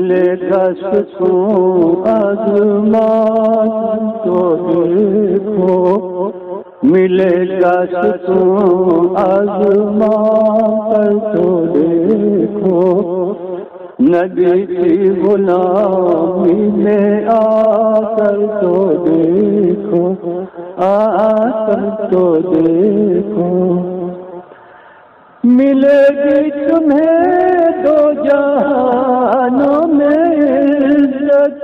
ملے گا سکون آزمات تو دیکھو، ملے گا سکون آزمات تو دیکھو، نبی کی غلامی میں آ کر تو دیکھو، آ کر تو دیکھو، ملے گی تمہیں دو جہانوں میں عزت،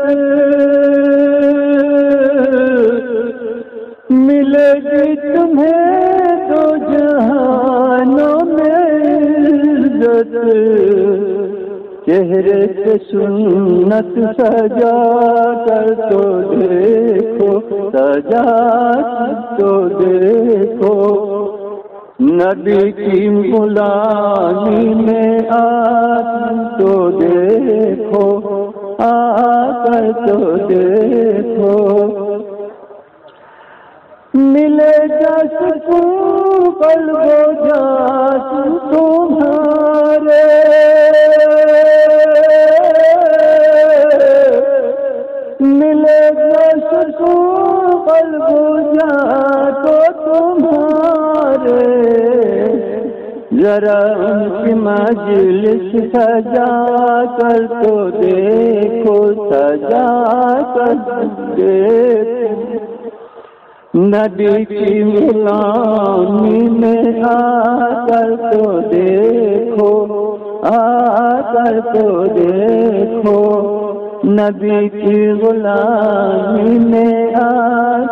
ملے گی تمہیں دو جہانوں میں عزت، چہرے پہ سنت سجا کر تو دیکھو، سجا کر تو دیکھو، نبی کی غلامی میں آ تو دیکھو، آ کر تو دیکھو، ملے گا سکون قلب و جان تمہارے، ملے گا سکون قلب و جان تو تمہارے، ذرا ان کی مجلس سجا کر تو دیکھو، سجا کر دیکھو، نبی کی غلامی میں آ کر تو دیکھو، آ کر تو دیکھو، نبی کی غلامی میں آ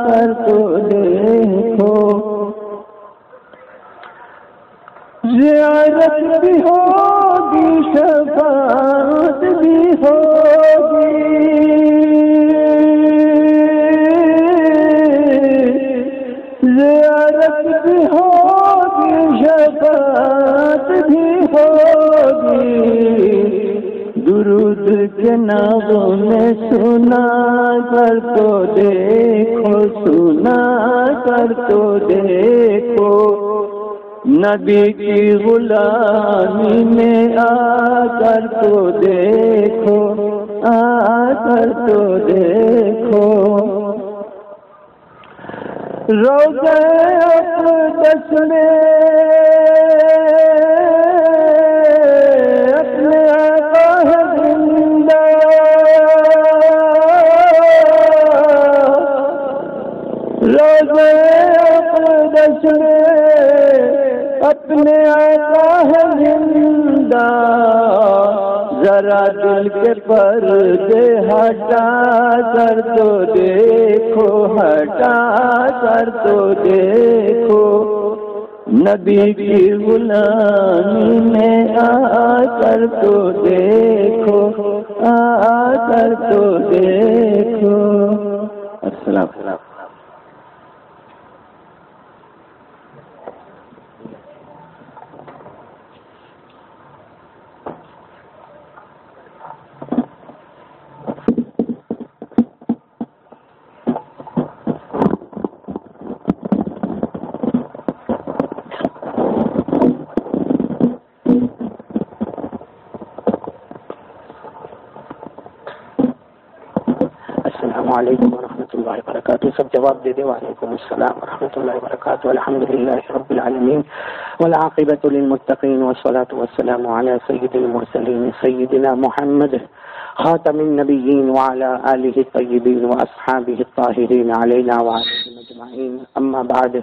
کر تو دیکھو، زیارت بھی ہوگی، شفاعت بھی ہوگی، زیارت بھی ہوگی، شفاعت بھی ہوگی، درود کے نغمے سنا کر تو دیکھو، سنا کر تو دیکھو، نبی کی غلامی میں آ کر تو دیکھو، آ کر تو دیکھو، روضہ اقدس میں اپنے آقا ہے زندہ، روضہ اقدس میں اپنے آقا ہے زندہ، ذرا دل کے پردے ہٹا کر تو دیکھو، ہٹا کر تو دیکھو، نبی کی غلامی میں آ کر تو دیکھو، آ کر تو دیکھو۔ السلام علیکم۔ السلام علیکم ورحمۃ اللہ وبرکاتہ۔ سب جواب دے دے۔ وعلیکم السلام ورحمۃ اللہ وبرکاتہ۔ الحمد للہ رب العالمین والعاقبۃ للمتقین والصلاۃ والسلام علی سید المرسلین سیدنا محمد خاتم النبیین وعلی آلہ الطیبین واصحابہ الطاہرین علینا وعلیہم اجمعین، اما بعد،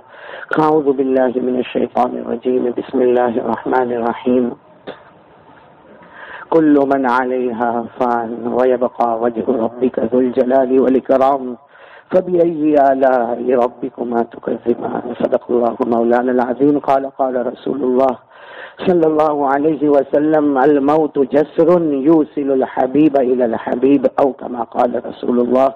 اعوذ باللہ من الشیطان الرجیم، بسم اللہ الرحمن الرحیم، كل من عليها فان ويبقى وجه ربك ذو الجلال والإكرام فبأي آلاء ربكما تكذبان، صدق الله مولانا العظيم۔ قال رسول الله صلى الله عليه وسلم، الموت جسر يوصل الحبيب إلى الحبيب، أو كما قال رسول الله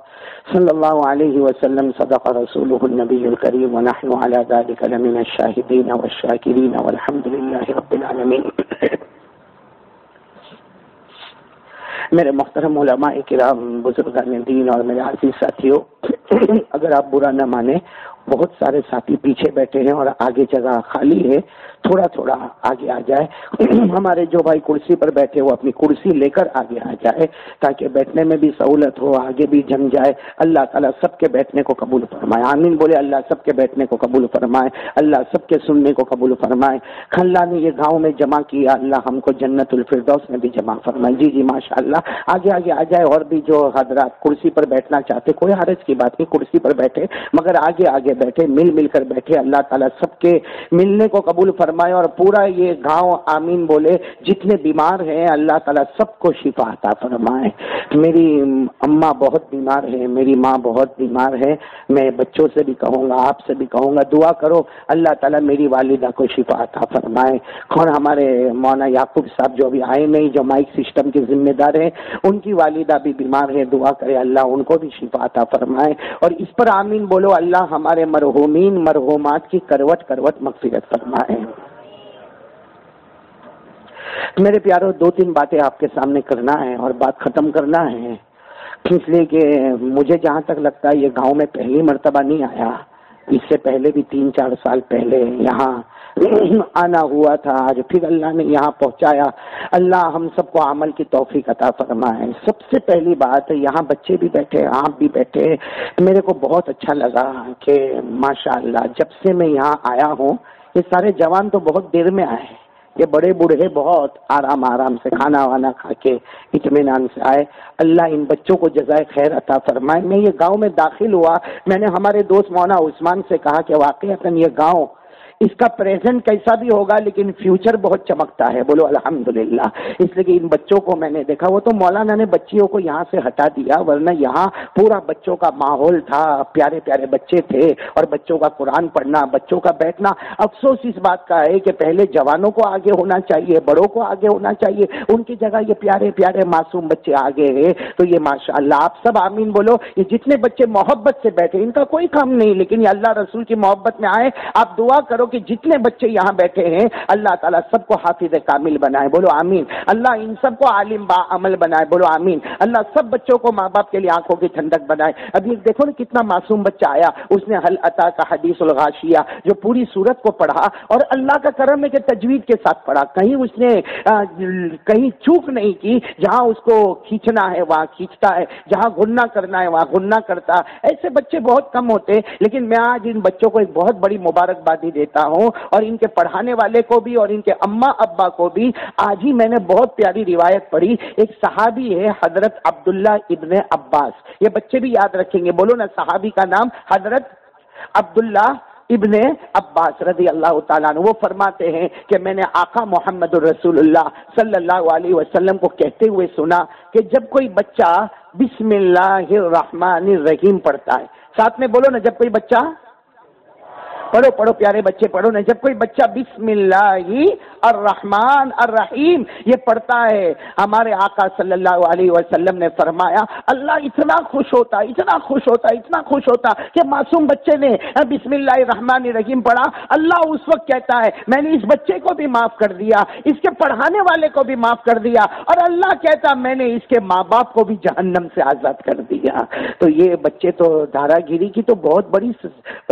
صلى الله عليه وسلم، صدق رسوله النبي الكريم، ونحن على ذلك لمن الشاهدين والشاكرين، والحمد لله رب العالمين۔ میرے محترم علماء کرام، بزرگان دین اور میرے عزیز ساتھیوں، اگر آپ برا نہ مانیں، بہت سارے ساتھی پیچھے بیٹھے ہیں اور آگے جگہ خالی ہے، تھوڑا تھوڑا آگے آ جائے. ہمارے جو بھائی کرسی پر بیٹھے وہ اپنی کرسی لے کر آگے آ جائے تاکہ بیٹھنے میں بھی سہولت ہو، آگے بھی جم جائے. اللہ تعالیٰ سب کے بیٹھنے کو قبول فرمائے. آمین بولے. اللہ سب کے بیٹھنے کو قبول فرمائے، اللہ سب کے سننے کو قبول فرمائے. اللہ نے یہ گاؤں میں جمع کیا، اللہ ہم کو جنت الفردوس میں بھی جمع فرمائے. جی ماشاء اللہ. آگے آگے آ جائے. اور بھی جو حضرات کرسی پر بیٹھنا چاہتے کوئی حرج کی بات نہیں، کرسی پر بیٹھے مگر آگے آگے بیٹھے، مل کر بیٹھے. اللہ تعالیٰ سب کے ملنے کو قبول فرمائے اور پورا یہ گاؤں آمین بولے. جتنے بیمار ہیں اللہ تعالیٰ سب کو شفا عطا فرمائے. میری اماں بہت بیمار ہے، میری ماں بہت بیمار ہے. میں بچوں سے بھی کہوں گا، آپ سے بھی کہوں گا، دعا کرو اللہ تعالیٰ میری والدہ کو شفا عطا فرمائے. اور ہمارے مولانا یعقوب صاحب جو ابھی آئے نہیں، جو مائک سسٹم کے ذمہ دار ہیں، ان کی والدہ بھی بیمار ہے. دعا کرے اللہ ان کو بھی شفا عطا فرمائے. اور اس پر آمین بولو. اللہ ہمارے مرحومین مرحومات کی کروٹ کروٹ مغفرت فرمائے. میرے پیاروں، 2-3 باتیں آپ کے سامنے کرنا ہے اور بات ختم کرنا ہے، اس لیے کہ مجھے جہاں تک لگتا ہے یہ گاؤں میں پہلی مرتبہ نہیں آیا، اس سے پہلے بھی 3-4 سال پہلے یہاں آنا ہوا تھا. آج پھر اللہ نے یہاں پہنچایا. اللہ ہم سب کو عمل کی توفیق عطا فرمائے. سب سے پہلی بات یہاں بچے بھی بیٹھے، آپ بھی بیٹھے. میرے کو بہت اچھا لگا کہ ماشاءاللہ جب سے میں یہاں آیا ہوں یہ سارے جوان تو بہت دیر میں آئے، یہ بڑے بوڑھے بہت آرام سے کھانا وانا کھا کے اطمینان سے آئے. اللہ ان بچوں کو جزائے خیر عطا فرمائے. میں یہ گاؤں میں داخل ہوا، میں نے ہمارے دوست مولانا عثمان سے کہا کہ واقعتاً یہ گاؤں اس کا پریزنٹ کیسا بھی ہوگا لیکن فیوچر بہت چمکتا ہے. بولو الحمدللہ. اس لیے کہ ان بچوں کو میں نے دیکھا، وہ تو مولانا نے بچیوں کو یہاں سے ہٹا دیا ورنہ یہاں پورا بچوں کا ماحول تھا، پیارے پیارے بچے تھے اور بچوں کا قرآن پڑھنا، بچوں کا بیٹھنا. افسوس اس بات کا ہے کہ پہلے جوانوں کو آگے ہونا چاہیے، بڑوں کو آگے ہونا چاہیے، ان کی جگہ یہ پیارے پیارے معصوم بچے آگے ہیں. تو یہ ماشاءاللہ آپ سب آمین بولو. یہ جتنے بچے محبت سے بیٹھے ان کا کوئی کام نہیں لیکن یہ اللہ رسول کی محبت میں آئے. آپ دعا کرو کہ جتنے بچے یہاں بیٹھے ہیں اللہ تعالیٰ سب کو حافظ کامل بنائے. بولو آمین. اللہ ان سب کو عالم با عمل بنائے. بولو آمین. اللہ سب بچوں کو ماں باپ کے لیے آنکھوں کی ٹھنڈک بنائے. ابھی دیکھو نا کتنا معصوم بچہ آیا، اس نے حل عطا کا حدیث الغاشیہ جو پوری سورت کو پڑھا اور اللہ کا کرم ہے کہ تجوید کے ساتھ پڑھا. کہیں اس نے کہیں چوک نہیں کی. جہاں اس کو کھینچنا ہے وہاں کھینچتا ہے، جہاں غنہ کرنا ہے وہاں غنہ کرتا. ایسے بچے بہت کم ہوتے لیکن میں آج ان بچوں کو ایک بہت بڑی مبارکبادی دیتا ہوں اور ان کے پڑھانے والے کو بھی اور ان کے اماں ابا کو بھی. آج ہی میں نے بہت پیاری روایت پڑھی، ایک صحابی ہے حضرت عبداللہ ابن عباس. یہ بچے بھی یاد رکھیں گے. بولو نا صحابی کا نام حضرت عبداللہ ابن عباس رضی اللہ تعالیٰ عنہ. وہ فرماتے ہیں کہ میں نے آقا محمد الرسول اللہ صلی اللہ علیہ وسلم کو کہتے ہوئے سنا کہ جب کوئی بچہ بسم اللہ الرحمن الرحیم پڑھتا ہے، ساتھ میں بولو نا، جب کوئی بچہ پڑھو پیارے بچے پڑھو نا، جب کوئی بچہ بسم اللہ الرحمن الرحیم یہ پڑھتا ہے، ہمارے آقا صلی اللہ علیہ وسلم نے فرمایا اللہ اتنا خوش ہوتا کہ معصوم بچے نے بسم اللہ الرحمن الرحیم پڑھا. اللہ اس وقت کہتا ہے میں نے اس بچے کو بھی معاف کر دیا، اس کے پڑھانے والے کو بھی معاف کر دیا، اور اللہ کہتا میں نے اس کے ماں باپ کو بھی جہنم سے آزاد کر دیا. تو یہ بچے تو دھارا گیری کی تو بہت بڑی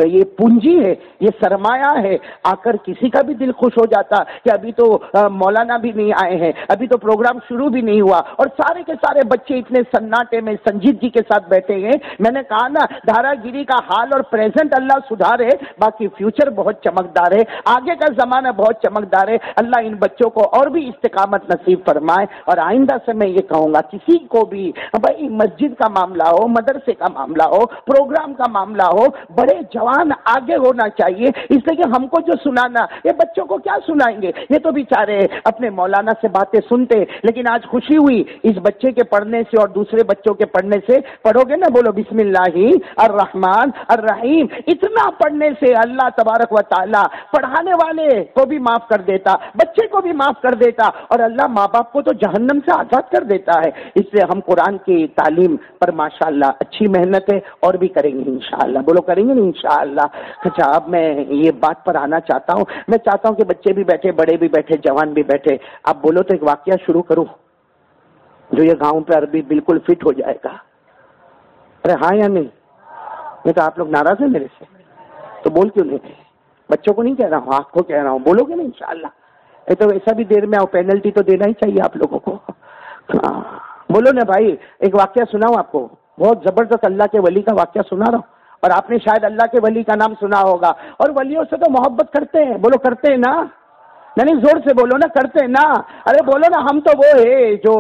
یہ پونجی ہے، یہ سرمایہ ہے. آ کر کسی کا بھی دل خوش ہو جاتا کہ ابھی تو مولانا بھی نہیں آئے ہیں، ابھی تو پروگرام شروع بھی نہیں ہوا اور سارے کے سارے بچے اتنے سناٹے میں سنجیدگی کے ساتھ بیٹھے ہیں. میں نے کہا نا دھارا گیری کا حال اور پریزنٹ اللہ سدھارے، باقی فیوچر بہت چمکدار ہے، آگے کا زمانہ بہت چمکدار ہے. اللہ ان بچوں کو اور بھی استقامت نصیب فرمائے. اور آئندہ سے میں یہ کہوں گا کسی کو بھی بھائی مسجد کا معاملہ ہو، مدرسے کا معاملہ ہو، پروگرام کا معاملہ ہو، بڑے جوان آگے ہونا چاہیے. اس لیے کہ ہم کو جو سنانا یہ بچوں کو کیا سنائیں گے، یہ تو بیچارے اپنے مولانا سے باتیں سنتے. لیکن آج خوشی ہوئی اس بچے کے پڑھنے سے اور دوسرے بچوں کے پڑھنے سے. پڑھو گے نا، بولو بسم اللہ الرحمن الرحیم. اتنا پڑھنے سے اللہ تبارک و تعالی پڑھانے والے کو بھی معاف کر دیتا، بچے کو بھی معاف کر دیتا، اور اللہ ماں باپ کو تو جہنم سے آزاد کر دیتا ہے. اس لیے ہم قرآن کی تعلیم پر ماشاءاللہ اچھی محنت ہے اور بھی کریں گے انشاءاللہ. بولو کریں گے نا انشاءاللہ. اچھا اب میں یہ بات پر آنا چاہتا ہوں. میں چاہتا ہوں کہ بچے بھی بیٹھے، بڑے بھی بیٹھے، جوان بھی بیٹھے. اب بولو تو ایک واقعہ شروع کروں جو یہ گاؤں پہ عربی بالکل فٹ ہو جائے گا. ارے ہاں یا نہیں؟ نہیں تو آپ لوگ ناراض ہیں میرے سے؟ تو بول کیوں نہیں رہے؟ بچوں کو نہیں کہہ رہا ہوں، آپ کو کہہ رہا ہوں، بولو گے نا انشاءاللہ؟ تو ویسا بھی دیر میں آؤ، پینلٹی تو دینا ہی چاہیے آپ لوگوں کو. ہاں بولو نا بھائی. ایک واقعہ سناؤں آپ کو، بہت زبردست اللہ کے ولی کا واقعہ سنا رہا ہوں، اور آپ نے شاید اللہ کے ولی کا نام سنا ہوگا. اور ولیوں سے تو محبت کرتے ہیں، بولو کرتے ہیں نا؟ نہیں زور سے بولو نا، کرتے ہیں نا؟ ارے بولو نا، ہم تو وہ ہے جو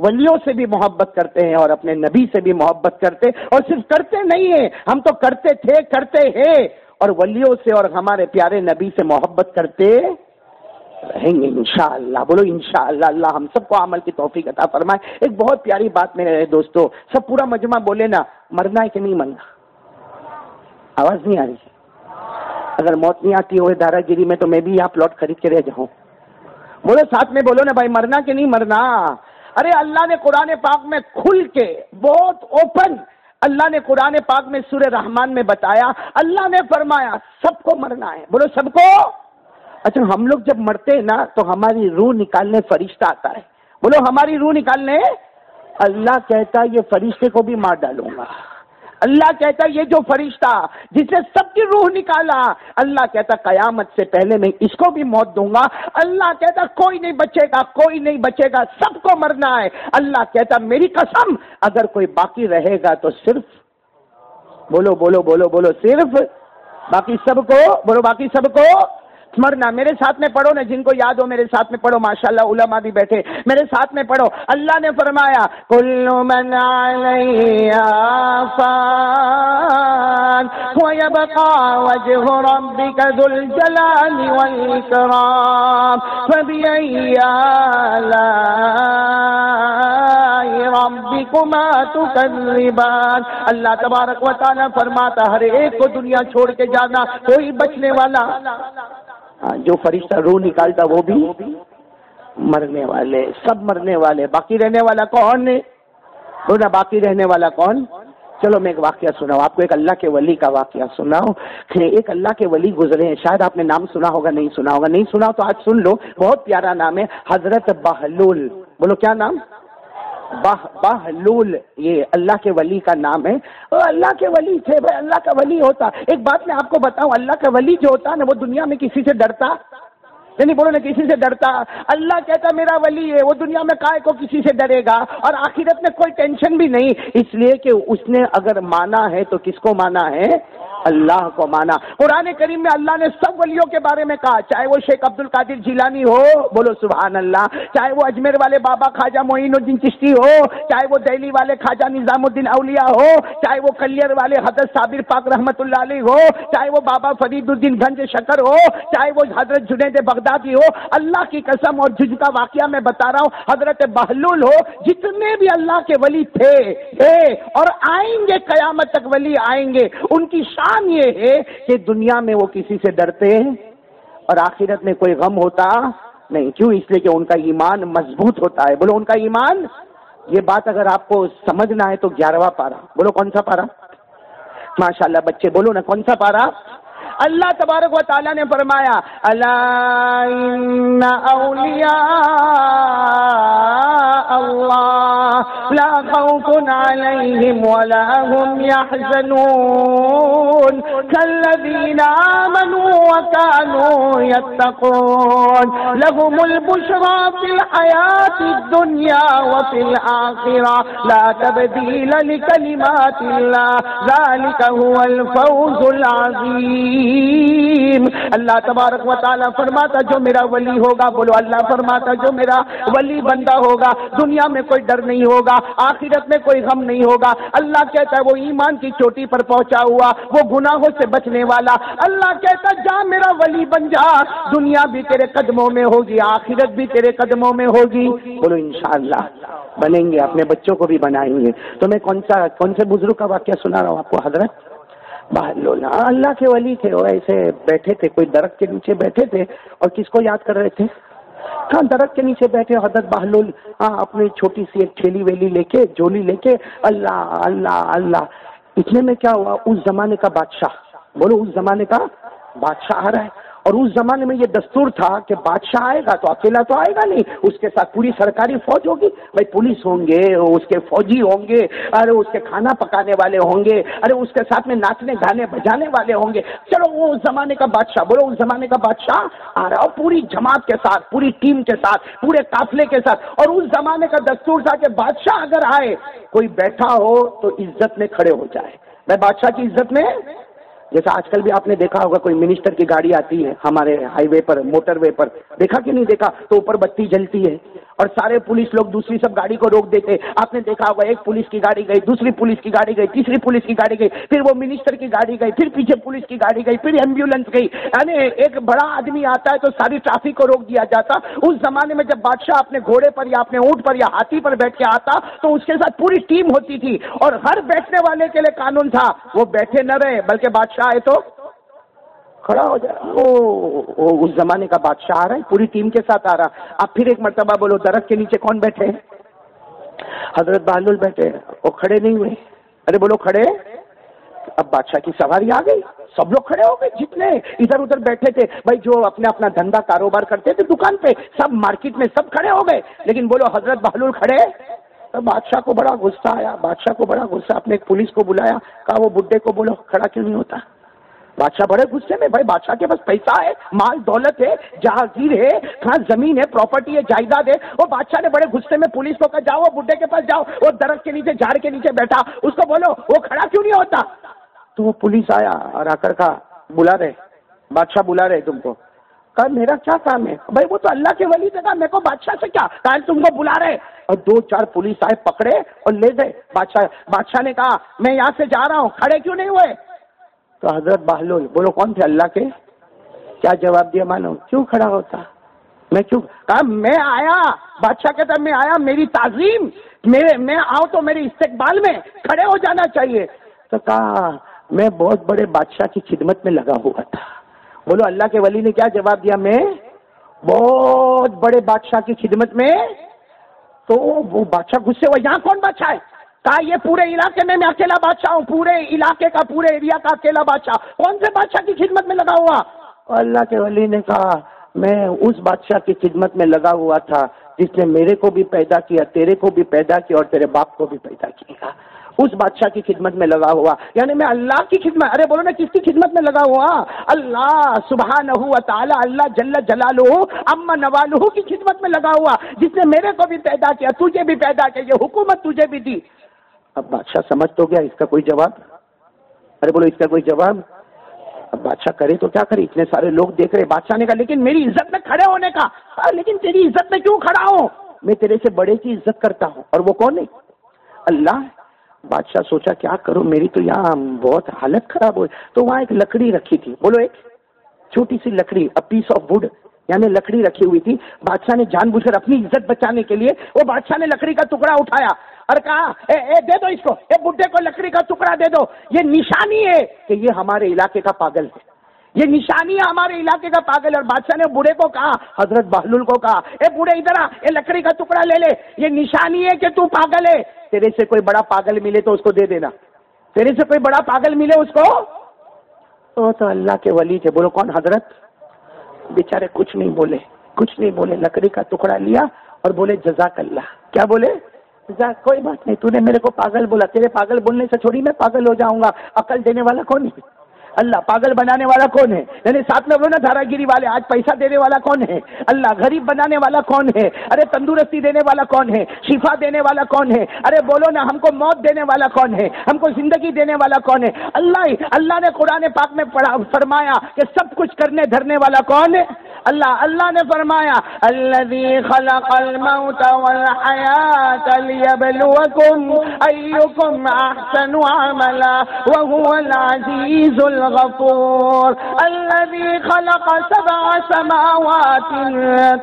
ولیوں سے بھی محبت کرتے ہیں اور اپنے نبی سے بھی محبت کرتے، اور صرف کرتے نہیں ہیں، ہم تو کرتے تھے، کرتے ہیں، اور ولیوں سے اور ہمارے پیارے نبی سے محبت کرتے رہیں گے انشاءاللہ. بولو انشاءاللہ. اللہ ہم سب کو عمل کی توفیق عطا فرمائے. ایک بہت پیاری بات میرے دوستو، سب پورا مجمع بولے نا، مرنا ہے کہ نہیں مرنا؟ آواز نہیں آ رہی؟ اگر موت نہیں آتی ہوئے دارا گیری میں تو میں بھی یہاں پلاٹ خرید کے رہ جاؤں. بولو ساتھ میں، بولو نا بھائی، مرنا کہ نہیں مرنا؟ ارے اللہ نے قرآن پاک میں کھل کے بہت اوپن، اللہ نے قرآن پاک میں سورہ رحمان میں بتایا، اللہ نے فرمایا سب کو مرنا ہے. بولو سب کو. اچھا ہم لوگ جب مرتے ہیں نا تو ہماری روح نکالنے فرشتہ آتا ہے. بولو ہماری روح نکالنے. اللہ کہتا یہ فرشتے کو بھی مار ڈالوں گا. اللہ کہتا یہ جو فرشتہ جس سے سب کی روح نکالا، اللہ کہتا قیامت سے پہلے میں اس کو بھی موت دوں گا. اللہ کہتا کوئی نہیں بچے گا، کوئی نہیں بچے گا، سب کو مرنا ہے. اللہ کہتا میری قسم اگر کوئی باقی رہے گا تو صرف، بولو بولو بولو بولو، صرف باقی سب کو، بولو باقی سب کو مرنا. میرے ساتھ میں پڑھو نا، جن کو یاد ہو میرے ساتھ میں پڑھو، ماشاءاللہ علماء بھی بیٹھے، میرے ساتھ میں پڑھو. اللہ نے فرمایا کل من علیہا فان ویبقى وجہ ربک ذو الجلال والاکرام فبأي آلاء ربکما تکذبان. اللہ تبارک و تعالیٰ فرماتا ہر ایک کو دنیا چھوڑ کے جانا، کوئی بچنے والا. جو فرشتہ روح نکالتا وہ بھی مرنے والے، سب مرنے والے. باقی رہنے والا کون ہے؟ بولا باقی رہنے والا کون؟ چلو میں ایک واقعہ سناؤں آپ کو، ایک اللہ کے ولی کا واقعہ سناؤں. ایک اللہ کے ولی گزرے ہیں، شاید آپ نے نام سنا ہوگا، نہیں سنا ہوگا. نہیں سنا تو آج سن لو، بہت پیارا نام ہے، حضرت بہلول. بولو کیا نام؟ بہلول. یہ اللہ کے ولی کا نام ہے. اللہ کے ولی تھے بھائی، اللہ کا ولی ہوتا. ایک بات میں آپ کو بتاؤں، اللہ کا ولی جو ہوتا ہے نا وہ دنیا میں کسی سے ڈرتا نہیں. بولو نا کسی سے ڈرتا. اللہ کہتا میرا ولی ہے، وہ دنیا میں کائے کو کسی سے ڈرے گا، اور آخرت میں کوئی ٹینشن بھی نہیں، اس لیے کہ اس نے اگر مانا ہے تو کس کو مانا ہے؟ اللہ کو مانا. قرآن کریم میں اللہ نے سب ولیوں کے بارے میں کہا، چاہے وہ شیخ عبد القادر جیلانی ہو، بولو سبحان اللہ، چاہے وہ اجمیر والے بابا خواجہ معین الدین چشتی ہو، چاہے وہ دہلی والے خواجہ نظام الدین اولیاء ہو، چاہے وہ کلیر والے حضرت صابر پاک رحمت اللہ علیہ ہو، چاہے وہ بابا فرید الدین گنج شکر ہو، چاہے وہ حضرت جنید بغدادی ہو. اللہ کی قسم، اور جن کا واقعہ میں بتا رہا ہوں، حضرت بہلول ہو، جتنے بھی اللہ کے ولی تھے اور آئیں گے قیامت تک ولی آئیں گے، ان کی شان یہ ہے کہ دنیا میں وہ کسی سے ڈرتے اور آخرت میں کوئی غم ہوتا نہیں. کیوں؟ اس لیے کہ ان کا ایمان مضبوط ہوتا ہے. بولو ان کا ایمان. یہ بات اگر آپ کو سمجھنا ہے تو 11واں پارہ. بولو کون سا پارہ؟ ماشاءاللہ بچے بولو نا کون سا پارہ؟ اللہ تبارک و تعالیٰ نے فرمایا الا ان اولیاء اللہ لا خوف علیہم ولا هم يحزنون كالذین آمنوا وكانوا يتقون لهم البشرى في الحیاة الدنیا وفي الآخرة لا تبدیل لکلمات اللہ ذلك هو الفوز العظیم. اللہ تبارک و تعالیٰ فرماتا جو میرا ولی ہوگا، بولو اللہ فرماتا جو میرا ولی بندہ ہوگا، دنیا میں کوئی ڈر نہیں ہوگا، آخرت میں کوئی غم نہیں ہوگا. اللہ کہتا ہے وہ ایمان کی چوٹی پر پہنچا ہوا، وہ گناہوں سے بچنے والا. اللہ کہتا جا میرا ولی بن جا، دنیا بھی تیرے قدموں میں ہوگی، آخرت بھی تیرے قدموں میں ہوگی. بولو انشاءاللہ بنیں گے، اپنے بچوں کو بھی بنائیں گے. تو میں کون سے بزرگ کا واقعہ سنا رہا ہوں آپ کو؟ حضرت بہلول. اللہ کے ولی تھے، وہ ایسے بیٹھے تھے، کوئی درخت کے نیچے بیٹھے تھے اور کس کو یاد کر رہے تھے؟ کہاں درخت کے نیچے بیٹھے حضرت بہلول اپنی چھوٹی سی ایک تھیلی ویلی لے کے، جولی لے کے اللہ اللہ اللہ. اتنے میں کیا ہوا، اس زمانے کا بادشاہ، بولو اس زمانے کا بادشاہ آ رہا ہے اور اس زمانے میں یہ دستور تھا کہ بادشاہ آئے گا تو اکیلا تو آئے گا نہیں، اس کے ساتھ پوری سرکاری فوج ہوگی، بھائی پولیس ہوں گے، اس کے فوجی ہوں گے، ارے اس کے کھانا پکانے والے ہوں گے، ارے اس کے ساتھ میں ناچنے گانے بجانے والے ہوں گے. چلو وہ اس زمانے کا بادشاہ، بولو اس زمانے کا بادشاہ آ رہا ہو پوری جماعت کے ساتھ، پوری ٹیم کے ساتھ، پورے قافلے کے ساتھ. اور اس زمانے کا دستور تھا کہ بادشاہ اگر آئے، کوئی بیٹھا ہو تو عزت میں کھڑے ہو جائے. میں بادشاہ کی عزت میں، جیسا آج کل بھی آپ نے دیکھا ہوگا کوئی منسٹر کی گاڑی آتی ہے ہمارے ہائی وے پر، موٹر وے پر، دیکھا کہ نہیں دیکھا، تو اوپر بتی جلتی ہے اور سارے پولیس لوگ دوسری سب گاڑی کو روک دیتے. آپ نے دیکھا ہوگا ایک پولیس کی گاڑی گئی، دوسری پولیس کی گاڑی گئی، تیسری پولیس کی گاڑی گئی، پھر وہ منسٹر کی گاڑی گئی، پھر پیچھے پولیس کی گاڑی گئی، پھر ایمبولینس گئی. یعنی ایک بڑا آدمی آتا ہے تو ساری ٹریفک کو روک دیا جاتا. اس زمانے میں جب بادشاہ اپنے گھوڑے پر یا اپنے اونٹ پر یا ہاتھی پر بیٹھ کے آتا تو اس کے ساتھ پوری ٹیم ہوتی تھی، اور ہر بیٹھنے والے کے لیے قانون تھا، وہ بیٹھے نہ رہے بلکہ بادشاہ آئے تو کھڑا ہو جائے. اس زمانے کا بادشاہ آ رہا ہے، پوری ٹیم کے ساتھ آ رہا. اب پھر ایک مرتبہ بولو، درخت کے نیچے کون بیٹھے؟ حضرت بہلول بیٹھے، وہ کھڑے نہیں ہوئے. ارے بولو کھڑے. اب بادشاہ کی سواری آ گئی، سب لوگ کھڑے ہو گئے، جتنے ادھر ادھر بیٹھے تھے بھائی، جو اپنا اپنا دھندا کاروبار کرتے تھے دکان پہ، سب مارکیٹ میں سب کھڑے ہو گئے. لیکن بولو حضرت بہلول کھڑے. بادشاہ کو بڑا غصہ آیا، بادشاہ کو بڑا غصہ. اپنے ایک پولیس کو بلایا، کہا وہ بڈھے کو بولو کھڑا کیوں نہیں ہوتا. بادشاہ بڑے غصے میں، بھائی بادشاہ کے پاس پیسہ ہے، مال دولت ہے، جہاگیر ہے، کہاں زمین ہے، پراپرٹی ہے، جائیداد ہے. وہ بادشاہ نے بڑے غصے میں پولیس کو کہا جاؤ وہ بڈھے کے پاس جاؤ، وہ درخت کے نیچے جھاڑ کے نیچے بیٹھا، اس کو بولو وہ کھڑا کیوں نہیں ہوتا. تو وہ پولیس آیا اور آ کر کہا بلا رہے، بادشاہ بلا رہے تم کو. کہا میرا کیا کام ہے بھائی، وہ تو اللہ کے ولی تھا، میرے کو بادشاہ سے کیا، کہا تم کو بلا رہے. اور 2-4 پولیس آئے، پکڑے اور لے گئے. بادشاہ نے کہا میں یہاں سے جا رہا ہوں، کھڑے کیوں نہیں ہوئے. تو حضرت بہلول بولو کون تھے؟ اللہ کے. کیا جواب دیا معلوم؟ کیوں کھڑا ہوتا، میں کیوں. کہا میں آیا، بادشاہ کہتا میں آیا، میری تعظیم، میں آؤں تو میرے استقبال میں کھڑے ہو جانا چاہیے. تو کہا میں بہت بڑے بادشاہ کی خدمت میں لگا ہوا تھا. بولو اللہ کے ولی نے کیا جواب دیا؟ میں بہت بڑے بادشاہ کی خدمت میں. تو وہ بادشاہ غصے ہوا، یہاں کون بادشاہ ہے؟ کہا یہ پورے علاقے میں اکیلا بادشاہ ہوں، پورے علاقے کا، پورے ایریا کا اکیلا بادشاہ. کون سے بادشاہ کی خدمت میں لگا ہوا؟ اللہ کے ولی نے کہا میں اس بادشاہ کی خدمت میں لگا ہوا تھا جس نے میرے کو بھی پیدا کیا، تیرے کو بھی پیدا کیا اور تیرے باپ کو بھی پیدا کیا. اس بادشاہ کی خدمت میں لگا ہوا. یعنی میں اللہ کی خدمت، ارے بولو نا کس کی خدمت میں لگا ہوا؟ اللہ سبحانہ و تعالی، اللہ جل جلالہ اما نوالہ کی خدمت میں لگا ہوا، جس نے میرے کو بھی پیدا کیا، تجھے بھی پیدا کیا، یہ حکومت تجھے بھی دی. اب بادشاہ سمجھ تو گیا، اس کا کوئی جواب؟ ارے بولو اس کا کوئی جواب. اب بادشاہ کرے تو کیا کرے، اتنے سارے لوگ دیکھ رہے. بادشاہ نے کہا لیکن میری عزت میں کھڑے ہونے کا. لیکن تیری عزت میں کیوں کھڑا ہوں؟ میں تیرے سے بڑے کی عزت کرتا ہوں، اور وہ کون ہے؟ اللہ. بادشاہ سوچا کیا کروں، میری تو یہاں بہت حالت خراب ہوئی. تو وہاں ایک لکڑی رکھی تھی، بولو ایک چھوٹی سی لکڑی، ا پیس آف ووڈ، یعنی لکڑی رکھی ہوئی تھی. بادشاہ نے جان بوجھ کر اپنی عزت بچانے کے لیے وہ بادشاہ نے لکڑی کا ٹکڑا اٹھایا اور کہا دے دو اس کو، بڈھے کو لکڑی کا ٹکڑا دے دو. یہ نشانی ہے کہ یہ ہمارے علاقے کا پاگل ہے، یہ نشانی ہے ہمارے علاقے کا پاگل. اور بادشاہ نے بوڑھے کو کہا، حضرت بہلول کو کہا بوڑھے ادھر آ، یہ لکڑی کا ٹکڑا لے لے، یہ نشانی ہے کہ تو پاگل ہے. تیرے سے کوئی بڑا پاگل ملے تو اس کو دے دینا، تیرے سے کوئی بڑا پاگل ملے اس کو. تو اللہ کے ولی تھے. بولو کون؟ حضرت. بیچارے کچھ نہیں بولے، کچھ نہیں بولے. لکڑی کا ٹکڑا لیا اور بولے جزاک اللہ. کیا بولے؟ کوئی بات نہیں، تو نے میرے کو پاگل بولا، تیرے پاگل بولنے سے تھوڑی میں پاگل ہو جاؤں گا. عقل دینے والا کون ہے؟ اللہ. پاگل بنانے والا کون ہے؟ یعنی ساتھ میں بولو نا دھارا گیری والے، آج پیسہ دینے والا کون ہے؟ اللہ. غریب بنانے والا کون ہے؟ ارے تندرستی دینے والا کون ہے؟ شفا دینے والا کون ہے؟ ارے بولو نا ہم کو موت دینے والا کون ہے؟ ہم کو زندگی دینے والا کون ہے؟ اللہ ہی. اللہ نے قرآن پاک میں فرمایا کہ سب کچھ کرنے دھرنے والا کون ہے؟ اللہ. اللہ نے فرمایا الذی خلق الموت والحیات لیبلوکم ایکم احسن عملا وهو العزیز الغفور الذی خلق 7 سماوات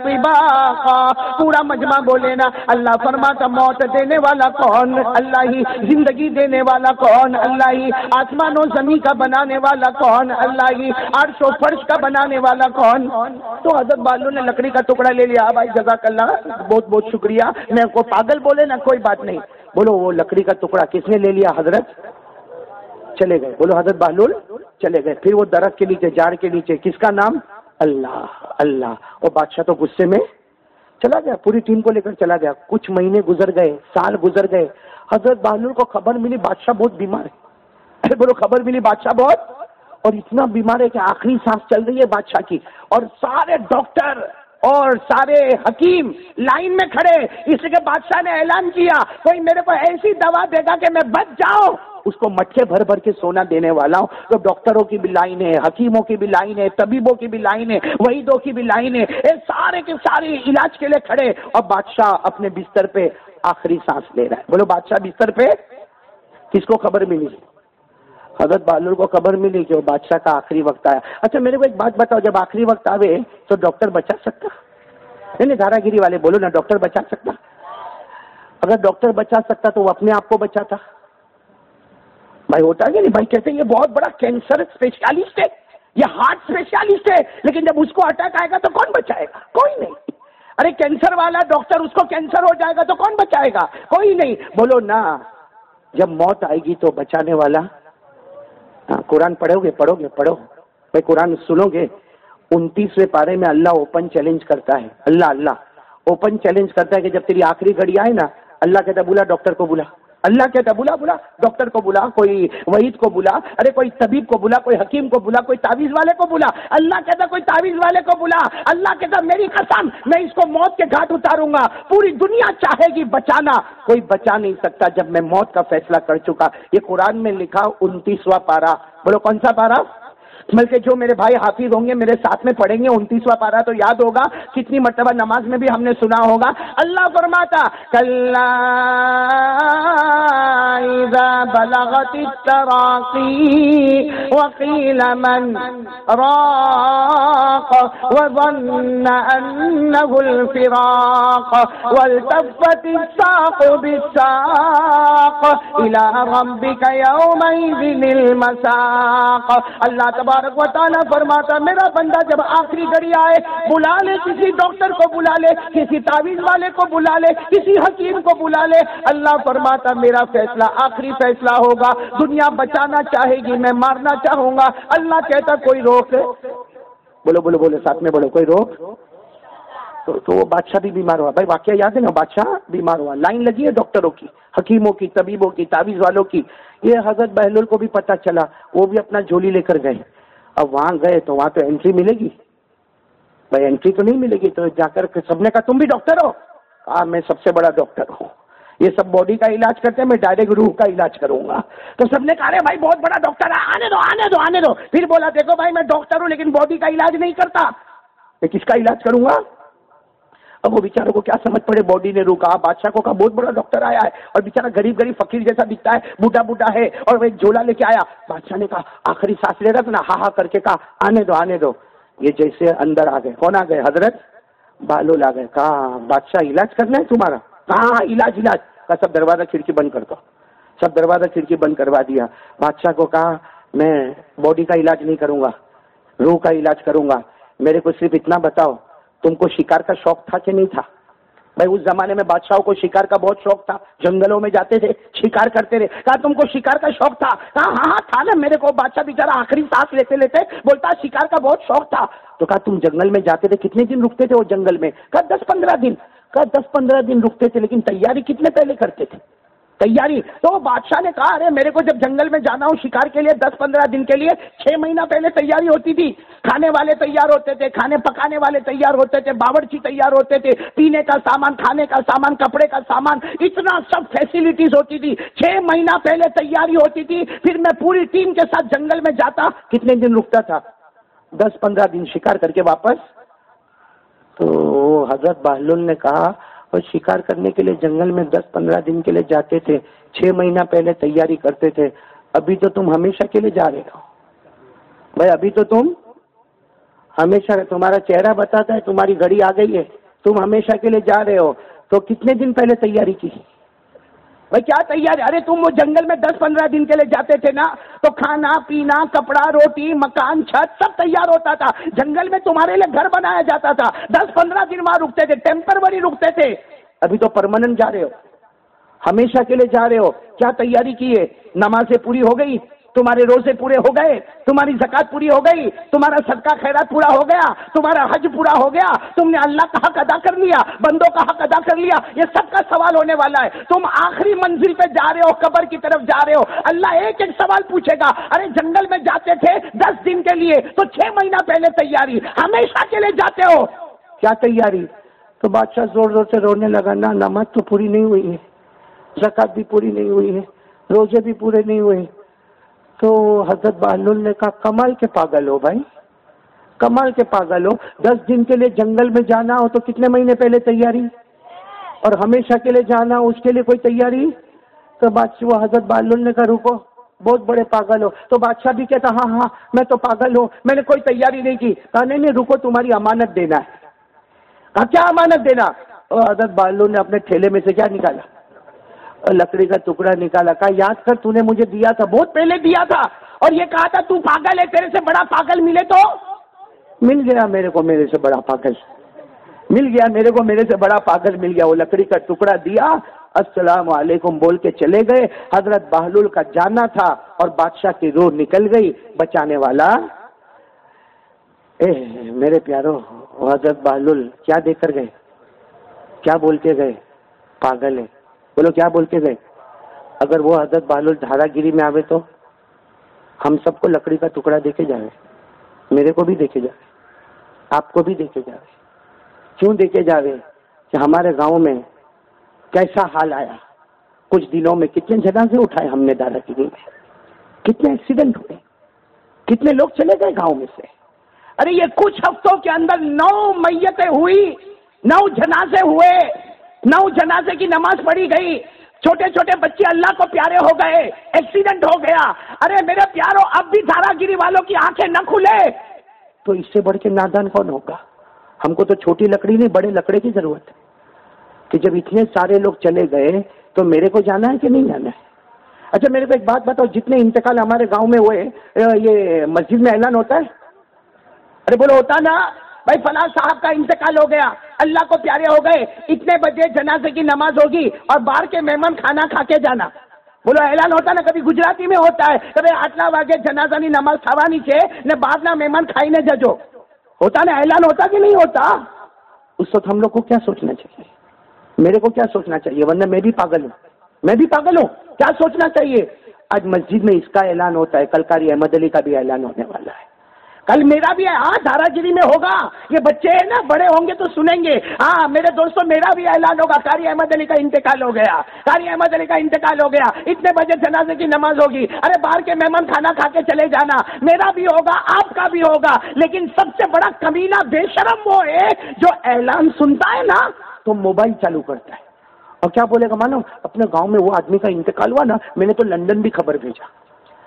طباقا. پورا مجمع بولے نا. اللہ فرماتا موت دینے والا کون؟ اللہ ہی. زندگی دینے والا کون؟ اللہ ہی. آسمان و زمین کا بنانے والا کون؟ اللہ ہی. عرش و فرش کا بنانے والا کون؟ تو حضرت بالو نے لکڑی کا ٹکڑا لے لیا. بھائی جزاک اللہ، بہت بہت شکریہ. میں کو پاگل بولے نا کوئی بات نہیں. بولو وہ لکڑی کا ٹکڑا کس نے لے لیا؟ حضرت. چلے گئے. بولو حضرت بہلول چلے گئے. پھر وہ درخت کے نیچے، جاڑ کے نیچے، کس کا نام؟ اللہ اللہ. اور بادشاہ تو غصے میں چلا گیا، پوری ٹیم کو لے کر چلا گیا. کچھ مہینے گزر گئے، سال گزر گئے. حضرت بہلول کو خبر ملی بادشاہ بہت بیمار ہے. ارے بولو، خبر ملی بادشاہ بہت، اور اتنا بیمار ہے کہ آخری سانس چل رہی ہے بادشاہ کی. اور سارے ڈاکٹر اور سارے حکیم لائن میں کھڑے، اس لیے کہ بادشاہ نے اعلان کیا کوئی میرے کو ایسی دوا دے گا کہ میں بچ جاؤں، اس کو مٹکے بھر بھر کے سونا دینے والا ہوں. تو ڈاکٹروں کی بھی لائن ہے، حکیموں کی بھی لائن ہے، طبیبوں کی بھی لائن ہے، وحیدوں کی بھی لائن ہے، یہ سارے کے سارے علاج کے لیے کھڑے. اور بادشاہ اپنے بستر پہ آخری سانس لے رہا ہے. بولو بادشاہ بستر پہ. کس کو خبر ملی؟ حضرت بہلول کو خبر ملی کہ وہ بادشاہ کا آخری وقت آیا. اچھا میرے کو ایک بات بتاؤ، جب آخری وقت آوے تو ڈاکٹر بچا سکتا؟ نہیں دھارا گیری والے بولو نا، ڈاکٹر بچا سکتا؟ اگر ڈاکٹر بچا سکتا تو وہ اپنے آپ کو بچاتا. بھائی ہوتا کہ نہیں بھائی؟ کہتے ہیں یہ بہت بڑا کینسر اسپیشلسٹ ہے، یہ ہارٹ اسپیشلسٹ ہے، لیکن جب اس کو اٹیک آئے گا تو کون بچائے گا؟ کوئی نہیں. ارے کینسر والا ڈاکٹر، اس کو کینسر ہو جائے گا تو کون بچائے گا؟ کوئی نہیں. بولو نا، جب موت آئے گی تو بچانے والا. قرآن پڑھو گے بھائی، قرآن سنو گے. 29ویں پارے میں اللہ اوپن چیلنج کرتا ہے. اللہ اوپن چیلنج کرتا ہے کہ جب تیری آخری گھڑی آئے نا، اللہ کہتا بلا ڈاکٹر کو بلا. اللہ کہتا بلا ڈاکٹر کو بلا، کوئی وحید کو بلا، ارے کوئی طبیب کو بلا، کوئی حکیم کو بلا، کوئی تعویذ والے کو بلا. اللہ کہتا کوئی تعویذ والے کو بلا. اللہ کہتا میری قسم میں اس کو موت کے گھاٹ اتاروں گا. پوری دنیا چاہے گی بچانا، کوئی بچا نہیں سکتا جب میں موت کا فیصلہ کر چکا. یہ قرآن میں لکھا 29واں پارا. بولو کون سا پارا؟ بلکہ جو میرے بھائی حافظ ہوں گے میرے ساتھ میں پڑھیں گے 29واں پارا تو یاد ہوگا. کتنی مرتبہ نماز میں بھی ہم نے سنا ہوگا. اللہ فرماتا کلا اذا بلغت التراقی وقیل من راق وظن انه الفراق والتفت الساق بالساق الى ربك يومئذ المساق. اللہ تبارک و تعالیٰ فرماتا میرا بندہ جب آخری گھڑی آئے بلا لے، کسی ڈاکٹر کو بلا لے، کسی تعویذ والے کو بلا لے، کسی حکیم کو بلا لے. اللہ فرماتا میرا فیصلہ آخری فیصلہ ہوگا. دنیا بچانا چاہے گی، میں مارنا چاہوں گا. اللہ کہتا کوئی روک. بولو ساتھ میں بولو، کوئی روک. تو وہ بادشاہ بھی بیمار ہوا. بھائی واقعہ یاد ہے نا، بادشاہ بیمار ہوا. لائن لگی ہے ڈاکٹروں کی، حکیموں کی، طبیبوں کی، تعویذ والوں کی. یہ حضرت بہلول کو بھی پتہ چلا، وہ بھی اپنا جھولی لے کر گئے. اب وہاں گئے تو وہاں تو انٹری ملے گی. بھائی انٹری تو نہیں ملے گی. تو جا کر سب نے کہا تم بھی ڈاکٹر ہو؟ کہا میں سب سے بڑا ڈاکٹر ہوں. یہ سب باڈی کا علاج کرتے ہیں، میں ڈائریکٹ روح کا علاج کروں گا. تو سب نے کہا بھائی بہت بڑا ڈاکٹر ہے، آنے دو. پھر بولا دیکھو بھائی میں ڈاکٹر ہوں لیکن باڈی کا علاج نہیں کرتا. میں کس کا علاج کروں گا؟ اب وہ بیچاروں کو کیا سمجھ پڑے، باڈی نے روکا. بادشاہ کو کہا بہت بڑا ڈاکٹر آیا ہے، اور بیچارہ غریب فقیر جیسا دکھتا ہے، بوڑھا ہے، اور وہ ایک جھولا لے کے آیا. بادشاہ نے کہا آخری سانس لے رہا تھا نا، ہاں کر کے کہا آنے دو. یہ جیسے اندر آ گئے. کون آ گئے؟ حضرت بہلول آ گئے. کہا بادشاہ علاج کرنا ہے تمہارا؟ کہا علاج. کہا سب دروازہ کھڑکی بند کر دو. سب دروازہ کھڑکی بند کروا دیا. بادشاہ کو کہا میں باڈی کا علاج نہیں کروں گا، روح کا علاج کروں گا. میرے کو صرف اتنا بتاؤ، تم کو شکار کا شوق تھا کہ نہیں تھا؟ بھائی اس زمانے میں بادشاہوں کو شکار کا بہت شوق تھا، جنگلوں میں جاتے تھے، شکار کرتے رہے. کہا تم کو شکار کا شوق تھا؟ کہا ہاں تھا نا میرے کو. بادشاہ بیچارہ آخری سانس لیتے بولتا شکار کا بہت شوق تھا. تو کہا تم جنگل میں جاتے تھے، کتنے دن رکتے تھے وہ جنگل میں؟ کہا 10-15 دن. کہا 10-15 دن رکتے تھے، لیکن تیاری کتنے پہلے کرتے تھے؟ تیاری تو بادشاہ نے کہا ارے میرے کو جب جنگل میں جانا ہو شکار کے لیے 10-15 دن کے لیے 6 مہینہ پہلے تیاری ہوتی تھی. کھانے والے تیار ہوتے تھے، کھانے پکانے والے تیار ہوتے تھے، باورچی تیار ہوتے تھے، پینے کا سامان، کھانے کا سامان، کپڑے کا سامان، اتنا سب فیسلٹیز ہوتی تھی. 6 مہینہ پہلے تیاری ہوتی تھی. پھر میں پوری ٹیم کے ساتھ جنگل میں جاتا. کتنے دن رکتا تھا؟ 10-15 دن شکار کر کے واپس. تو حضرت بہلول نے کہا اور شکار کرنے کے لیے جنگل میں 10-15 دن کے لیے جاتے تھے، 6 مہینہ پہلے تیاری کرتے تھے. ابھی تو تم ہمیشہ کے لیے جا رہے ہو. بھائی ابھی تو تم ہمیشہ، تمہارا چہرہ بتاتا ہے تمہاری گھڑی آ گئی ہے، تم ہمیشہ کے لیے جا رہے ہو. تو کتنے دن پہلے تیاری کی؟ بھائی کیا تیاری؟ ارے تم وہ جنگل میں 10-15 دن کے لیے جاتے تھے نا، تو کھانا پینا، کپڑا، روٹی، مکان، چھت سب تیار ہوتا تھا. جنگل میں تمہارے لیے گھر بنایا جاتا تھا. 10-15 دن وہاں رکتے تھے، ٹیمپروری رکتے تھے. ابھی تو پرماننٹ جا رہے ہو، ہمیشہ کے لیے جا رہے ہو. کیا تیاری کی ہے؟ نمازیں پوری ہو گئی، تمہارے روزے پورے ہو گئے، تمہاری زکات پوری ہو گئی، تمہارا صدقہ خیرات پورا ہو گیا، تمہارا حج پورا ہو گیا، تم نے اللہ کا حق ادا کر لیا، بندوں کا حق ادا کر لیا، یہ سب کا سوال ہونے والا ہے۔ تم آخری منزل پہ جا رہے ہو، قبر کی طرف جا رہے ہو، اللہ ایک ایک سوال پوچھے گا۔ ارے جنگل میں جاتے تھے 10 دن کے لیے تو 6 مہینہ پہلے تیاری، ہمیشہ کے لیے جاتے ہو، کیا تیاری؟ تو بادشاہ زور زور سے رونے لگا، نا نماز تو پوری نہیں ہوئی ہے، زکات بھی پوری نہیں ہوئی ہے، روزے بھی پورے نہیں ہوئے۔ تو حضرت بہلول نے کہا کمال کے پاگل ہو بھائی، کمال کے پاگل ہو، 10 دن کے لیے جنگل میں جانا ہو تو کتنے مہینے پہلے تیاری، اور ہمیشہ کے لیے جانا ہو اس کے لیے کوئی تیاری؟ تو بادشاہ حضرت بہلول نے کہا رکو، بہت بڑے پاگل ہو۔ تو بادشاہ بھی کہتا ہاں ہاں میں تو پاگل ہوں، میں نے کوئی تیاری نہیں کی۔ کہا نہیں رکو، تمہاری امانت دینا ہے۔ کہا کیا امانت دینا؟ اور حضرت بہلول نے اپنے تھیلے میں سے کیا نکالا؟ لکڑی کا ٹکڑا نکالا۔ کہا یاد کر تو نے مجھے دیا تھا، بہت پہلے دیا تھا، اور یہ کہا تھا تو پاگل ہے، تیرے سے بڑا پاگل ملے تو مل گیا میرے کو، میرے سے بڑا پاگل مل گیا میرے کو، میرے سے بڑا پاگل مل گیا۔ وہ لکڑی کا ٹکڑا دیا، السلام علیکم بول کے چلے گئے۔ حضرت بہلول کا جانا تھا اور بادشاہ کی روح نکل گئی، بچانے والا میرے پیارو حضرت بہلول کیا دے کر گئے، کیا بول کے گئے؟ پاگل ہے، بولو کیا بول کے گئے؟ اگر وہ حضرت بہلول دھارا گیری میں آوے تو ہم سب کو لکڑی کا ٹکڑا دے کے جاوے، میرے کو بھی دے کے جاوے، آپ کو بھی دے کے جاوے۔ کیوں دے کے جاوے؟ کہ ہمارے گاؤں میں کیسا حال آیا، کچھ دنوں میں کتنے جنازے اٹھائے ہم نے دھارا گیری میں، کتنے ایکسیڈنٹ ہوئے، کتنے لوگ چلے گئے گاؤں میں سے۔ ارے یہ کچھ ہفتوں کے اندر 9 میتیں ہوئی، 9 جنازے ہوئے، 9 جنازے کی نماز پڑھی گئی، چھوٹے چھوٹے بچے اللہ کو پیارے ہو گئے، ایکسیڈنٹ ہو گیا۔ ارے میرے پیارو اب بھی دھارا گیری والوں کی آنکھیں نہ کھلے تو اس سے بڑھ کے نادان کون ہوگا؟ ہم کو تو چھوٹی لکڑی نہیں، بڑے لکڑے کی ضرورت ہے کہ جب اتنے سارے لوگ چلے گئے تو میرے کو جانا ہے کہ نہیں جانا ہے؟ اچھا میرے کو ایک بات بتاؤ، جتنے انتقال ہمارے گاؤں میں ہوئے، یہ مسجد میں اعلان ہوتا ہے؟ ارے بولو ہوتا نا بھائی فلاں صاحب کا انتقال ہو گیا، اللہ کو پیارے ہو گئے، اتنے بجے جنازے کی نماز ہوگی اور باہر کے مہمان کھانا کھا کے جانا، بولو اعلان ہوتا نا؟ کبھی گجراتی میں ہوتا ہے کبھی 8 واگے جنازہ نی نماز کھوانی છે ને બહારના મહેમાન ખાઈને જજો، ہوتا نا؟ اعلان ہوتا کہ نہیں ہوتا؟ اس وقت ہم لوگ کو کیا سوچنا چاہیے؟ میرے کو کیا سوچنا چاہیے؟ ورنہ میں بھی پاگل ہوں، میں بھی پاگل ہوں، کیا سوچنا چاہیے؟ آج مسجد میں اس کا اعلان ہوتا ہے، کل قاری احمد علی کا بھی اعلان ہونے والا ہے، کل میرا بھی ہے، ہاں دھارا گیری میں ہوگا، یہ بچے ہیں نا بڑے ہوں گے تو سنیں گے، ہاں میرے دوستوں میرا بھی اعلان ہوگا، قاری احمد علی کا انتقال ہو گیا، قاری احمد علی کا انتقال ہو گیا، اتنے بجے جنازے کی نماز ہوگی، ارے باہر کے مہمان کھانا کھا کے چلے جانا، میرا بھی ہوگا، آپ کا بھی ہوگا۔ لیکن سب سے بڑا کمینہ بے شرم وہ ہے جو اعلان سنتا ہے نا تو موبائل چالو کرتا ہے اور کیا بولے گا؟ مانو اپنے گاؤں میں وہ آدمی کا انتقال ہوا نا، میں نے تو لندن بھی خبر بھیجا،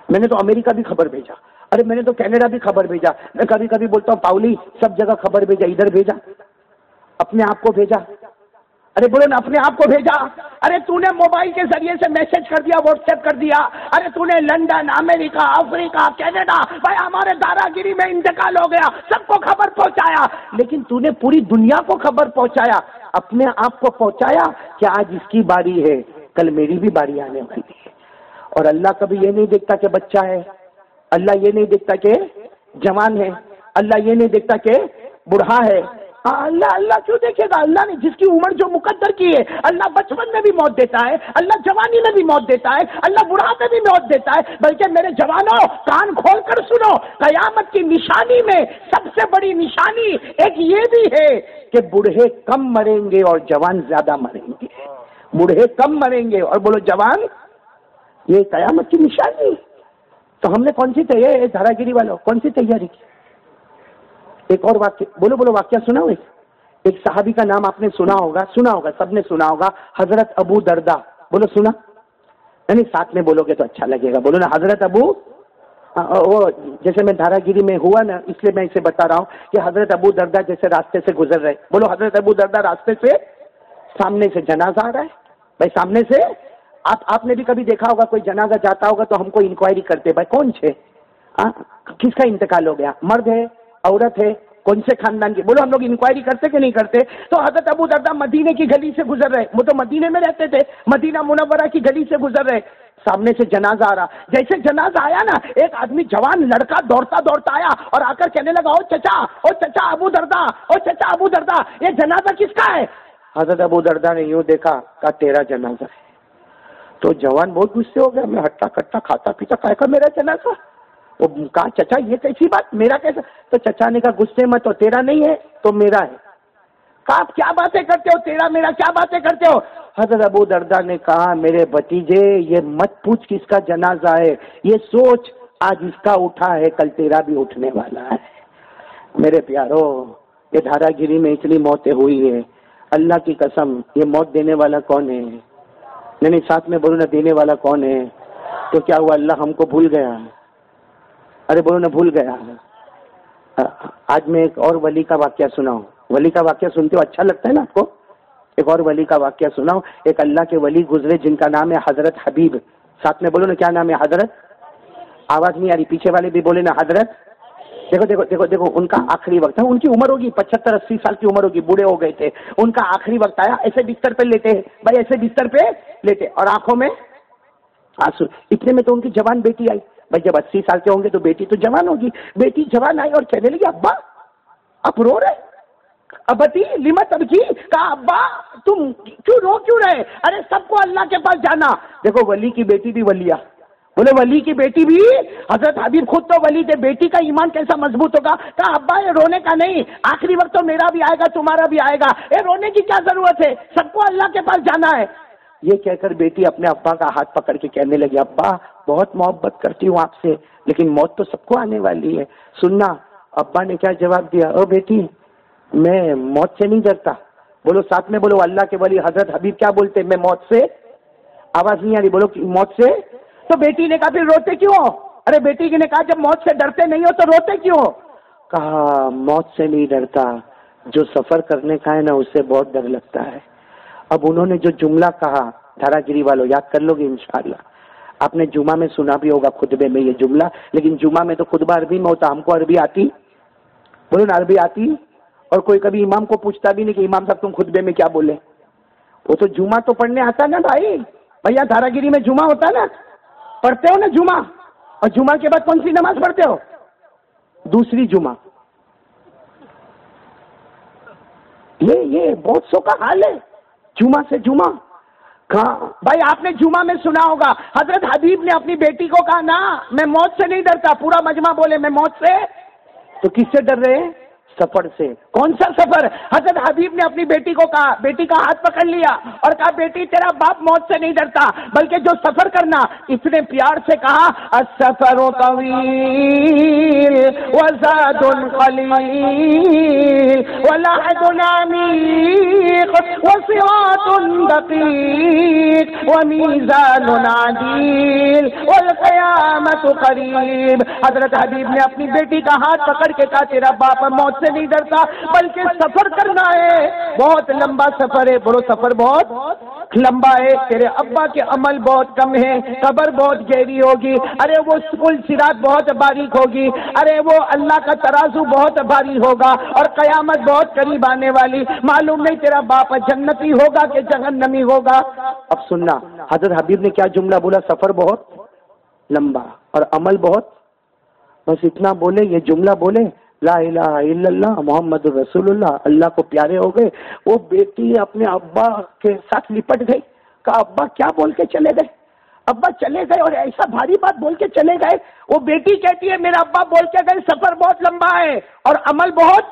میں نے تو امریکہ بھی خبر بھیجا، ارے میں نے تو کینیڈا بھی خبر بھیجا، میں کبھی کبھی بولتا ہوں پاؤلی سب جگہ خبر بھیجا، ادھر بھیجا، اپنے آپ کو بھیجا، ارے بولو نا اپنے آپ کو بھیجا۔ ارے تو نے موبائل کے ذریعے سے میسج کر دیا، واٹس ایپ کر دیا، ارے تو نے لندن، امریکہ، افریقہ، کینیڈا، بھائی ہمارے دھارا گیری میں انتقال ہو گیا، سب کو خبر پہنچایا، لیکن تو نے پوری دنیا کو خبر پہنچایا، اپنے آپ کو پہنچایا کہ آج اس کی باری ہے، کل میری بھی باری آنے والی ہے۔ اور اللہ کبھی یہ نہیں دیکھتا کہ بچہ ہے، اللہ یہ نہیں دیکھتا کہ جوان ہے، اللہ یہ نہیں دیکھتا کہ بوڑھا ہے، اللہ کیوں دیکھے گا؟ اللہ نے جس کی عمر جو مقدر کی ہے، اللہ بچپن میں بھی موت دیتا ہے، اللہ جوانی میں بھی موت دیتا ہے، اللہ بڑھاپے بھی موت دیتا ہے۔ بلکہ میرے جوانوں کان کھول کر سنو، قیامت کی نشانی میں سب سے بڑی نشانی ایک یہ بھی ہے کہ بوڑھے کم مریں گے اور جوان زیادہ مریں گے، بوڑھے کم مریں گے اور بولو جوان، یہ قیامت کی نشانی۔ تو ہم نے کون سی تیاری، دھارا گیری والوں کون سی تیاری کی؟ ایک اور واقعہ، بولو واقعہ سنا ہو؟ ایک صحابی کا نام آپ نے سنا ہوگا، سب نے سنا ہوگا، حضرت ابو دردا، بولو سنا؟ نہیں ساتھ میں بولو گے تو اچھا لگے گا، بولو نا حضرت ابو، وہ جیسے میں دھارا گیری میں ہوا نا اس لیے میں اسے بتا رہا ہوں کہ حضرت ابو دردا جیسے راستے سے گزر رہے، بولو حضرت ابو دردا راستے سے، سامنے سے جنازہ آ رہا ہے، بھائی سامنے سے آپ نے بھی کبھی دیکھا ہوگا کوئی جنازہ جاتا ہوگا تو ہم کو انکوائری کرتے بھائی کون چھے، کس کا انتقال ہو گیا، مرد ہے، عورت ہے، کون سے خاندان کے؟ بولو ہم لوگ انکوائری کرتے کہ نہیں کرتے؟ تو حضرت ابو درداء مدینے کی گلی سے گزر رہے، وہ تو مدینے میں رہتے تھے، مدینہ منورہ کی گلی سے گزر رہے، سامنے سے جنازہ آ رہا، جیسے جنازہ آیا نا، ایک آدمی جوان لڑکا دوڑتا دوڑتا آیا اور آ کر کہنے لگا، او چچا ابو درداء، او چچا ابو درداء، یہ جنازہ کس کا ہے؟ حضرت ابو درداء نے یوں دیکھا، کہا تیرا جنازہ ہے۔ تو جوان بہت غصے ہو گیا، میں ہٹا کٹا کھاتا پیتا کہا کہ میرا جنازہ؟ وہ کہا چچا یہ کیسی بات، میرا کیسا؟ تو چچا نے کہا غصے میں، تو تیرا نہیں ہے تو میرا ہے۔ کہا آپ کیا باتیں کرتے ہو، تیرا میرا کیا باتیں کرتے ہو؟ حضرت ابو درداء نے کہا میرے بھتیجے یہ مت پوچھ کس کا جنازہ ہے، یہ سوچ آج اس کا اٹھا ہے کل تیرا بھی اٹھنے والا ہے۔ میرے پیارو، یہ دھارا گیری میں اتنی موتیں ہوئی ہے، اللہ کی قسم یہ موت دینے والا کون ہے؟ نہیں ساتھ میں بولو نا، دینے والا کون ہے؟ تو کیا ہوا، اللہ ہم کو بھول گیا؟ ارے بولو نا، بھول گیا۔ آج میں ایک اور ولی کا واقعہ سناؤں، ولی کا واقعہ سنتے ہو اچھا لگتا ہے نا آپ کو؟ ایک اور ولی کا واقعہ سناؤں۔ ایک اللہ کے ولی گزرے جن کا نام ہے حضرت حبیب، ساتھ میں بولو نا کیا نام ہے؟ حضرت، آواز نہیں آ رہی، پیچھے والے بھی بولے نا حضرت۔ دیکھو دیکھو دیکھو دیکھو، ان کا آخری وقت ہے، ان کی عمر ہوگی 75-80 سال کی عمر ہوگی، بوڑھے ہو گئے تھے، ان کا آخری وقت آیا، ایسے بستر پہ لیٹے بھائی، ایسے بستر پہ لیٹے اور آنکھوں میں آنسو۔ اتنے میں تو ان کی جوان بیٹی آئی، بھائی جب 80 سال کے ہوں گے تو بیٹی تو جوان ہوگی، بیٹی جوان آئی اور کہنے لگی ابا اب رو رہے؟ ابتی لما تبکی؟ کہا ابا تم کیوں رہے؟ ارے سب کو اللہ کے پاس جانا۔ دیکھو ولی کی بیٹی بھی ولیہ، بولے ولی کی بیٹی بھی، حضرت حبیب خود تو ولی تھے، بیٹی کا ایمان کیسا مضبوط ہوگا؟ کہا ابا یہ رونے کا نہیں، آخری وقت تو میرا بھی آئے گا تمہارا بھی آئے گا، یہ رونے کی کیا ضرورت ہے، سب کو اللہ کے پاس جانا ہے۔ یہ کہہ کر بیٹی اپنے ابا کا ہاتھ پکڑ کے کہنے لگی ابا بہت محبت کرتی ہوں آپ سے، لیکن موت تو سب کو آنے والی ہے، سننا۔ ابا نے کیا جواب دیا؟ او بیٹی میں موت سے نہیں ڈرتا، بولو ساتھ میں بولو، اللہ کے ولی حضرت حبیب کیا بولتے؟ میں موت سے، آواز نہیں آ رہی، بولو موت سے۔ تو بیٹی نے کہا پھر روتے کیوں ہو؟ ارے بیٹی نے کہا جب موت سے ڈرتے نہیں ہو تو روتے کیوں ہو؟ کہا موت سے نہیں ڈرتا، جو سفر کرنے کا ہے نا اس سے بہت ڈر لگتا ہے۔ اب انہوں نے جو جملہ کہا، دھارا گیری والوں یاد کر لو گے انشاءاللہ، آپ نے جمعہ میں سنا بھی ہوگا خطبے میں یہ جملہ، لیکن جمعہ میں تو خطبہ عربی میں ہوتا، ہم کو عربی آتی؟ بولو نا عربی آتی؟ اور کوئی کبھی امام کو پوچھتا بھی نہیں کہ امام صاحب تم خطبے میں کیا بولے، وہ تو جمعہ تو پڑھنے آتا نا بھائی، بھیا دھارا گیری میں جمعہ ہوتا نا، پڑھتے ہو نا جمعہ، اور جمعہ کے بعد کون سی نماز پڑھتے ہو؟ دوسری جمعہ۔ یہ بہت سو کا حال ہے، جمعہ سے جمعہ کہاں بھائی؟ آپ نے جمعہ میں سنا ہوگا حضرت حبیب نے اپنی بیٹی کو کہا نا میں موت سے نہیں ڈرتا، پورا مجمع بولے میں موت سے، تو کس سے ڈر رہے ہیں؟ سفر سے۔ کون سا سفر؟ حضرت حبیب نے اپنی بیٹی کو کہا، بیٹی کا ہاتھ پکڑ لیا اور کہا بیٹی تیرا باپ موت سے نہیں ڈرتا، بلکہ جو سفر کرنا، اتنے پیار سے کہا السفر طویل وزاد قلیل ولحد عمیق وصراط دقیق ومیزان عدیل والقیامت قریب۔ حضرت حبیب نے اپنی بیٹی کا ہاتھ پکڑ کے کہا تیرا باپ موت سے نہیں ڈرتا، بلکہ سفر کرنا ہے، بہت لمبا سفر ہے، بولو سفر بہت لمبا ہے، تیرے ابا کے عمل بہت کم ہے، قبر بہت گہری ہوگی، ارے وہ پل صراط بہت باریک ہوگی، ارے وہ اللہ کا ترازو بہت بھاری ہوگا، اور قیامت بہت قریب آنے والی، معلوم نہیں تیرا باپ جنتی ہوگا کہ جہنمی ہوگا۔ اب سننا حضرت حبیب نے کیا جملہ بولا؟ سفر بہت لمبا اور عمل بہت، بس اتنا بولے، یہ جملہ بولے لا الہ الا اللہ محمد رسول اللہ، اللہ کو پیارے ہو گئے۔ وہ بیٹی اپنے ابا کے ساتھ لپٹ گئی، کہا ابا کیا بول کے چلے گئے؟ ابا چلے گئے اور ایسا بھاری بات بول کے چلے گئے۔ وہ بیٹی کہتی ہے میرا ابا بول کے گئے سفر بہت لمبا ہے اور عمل بہت،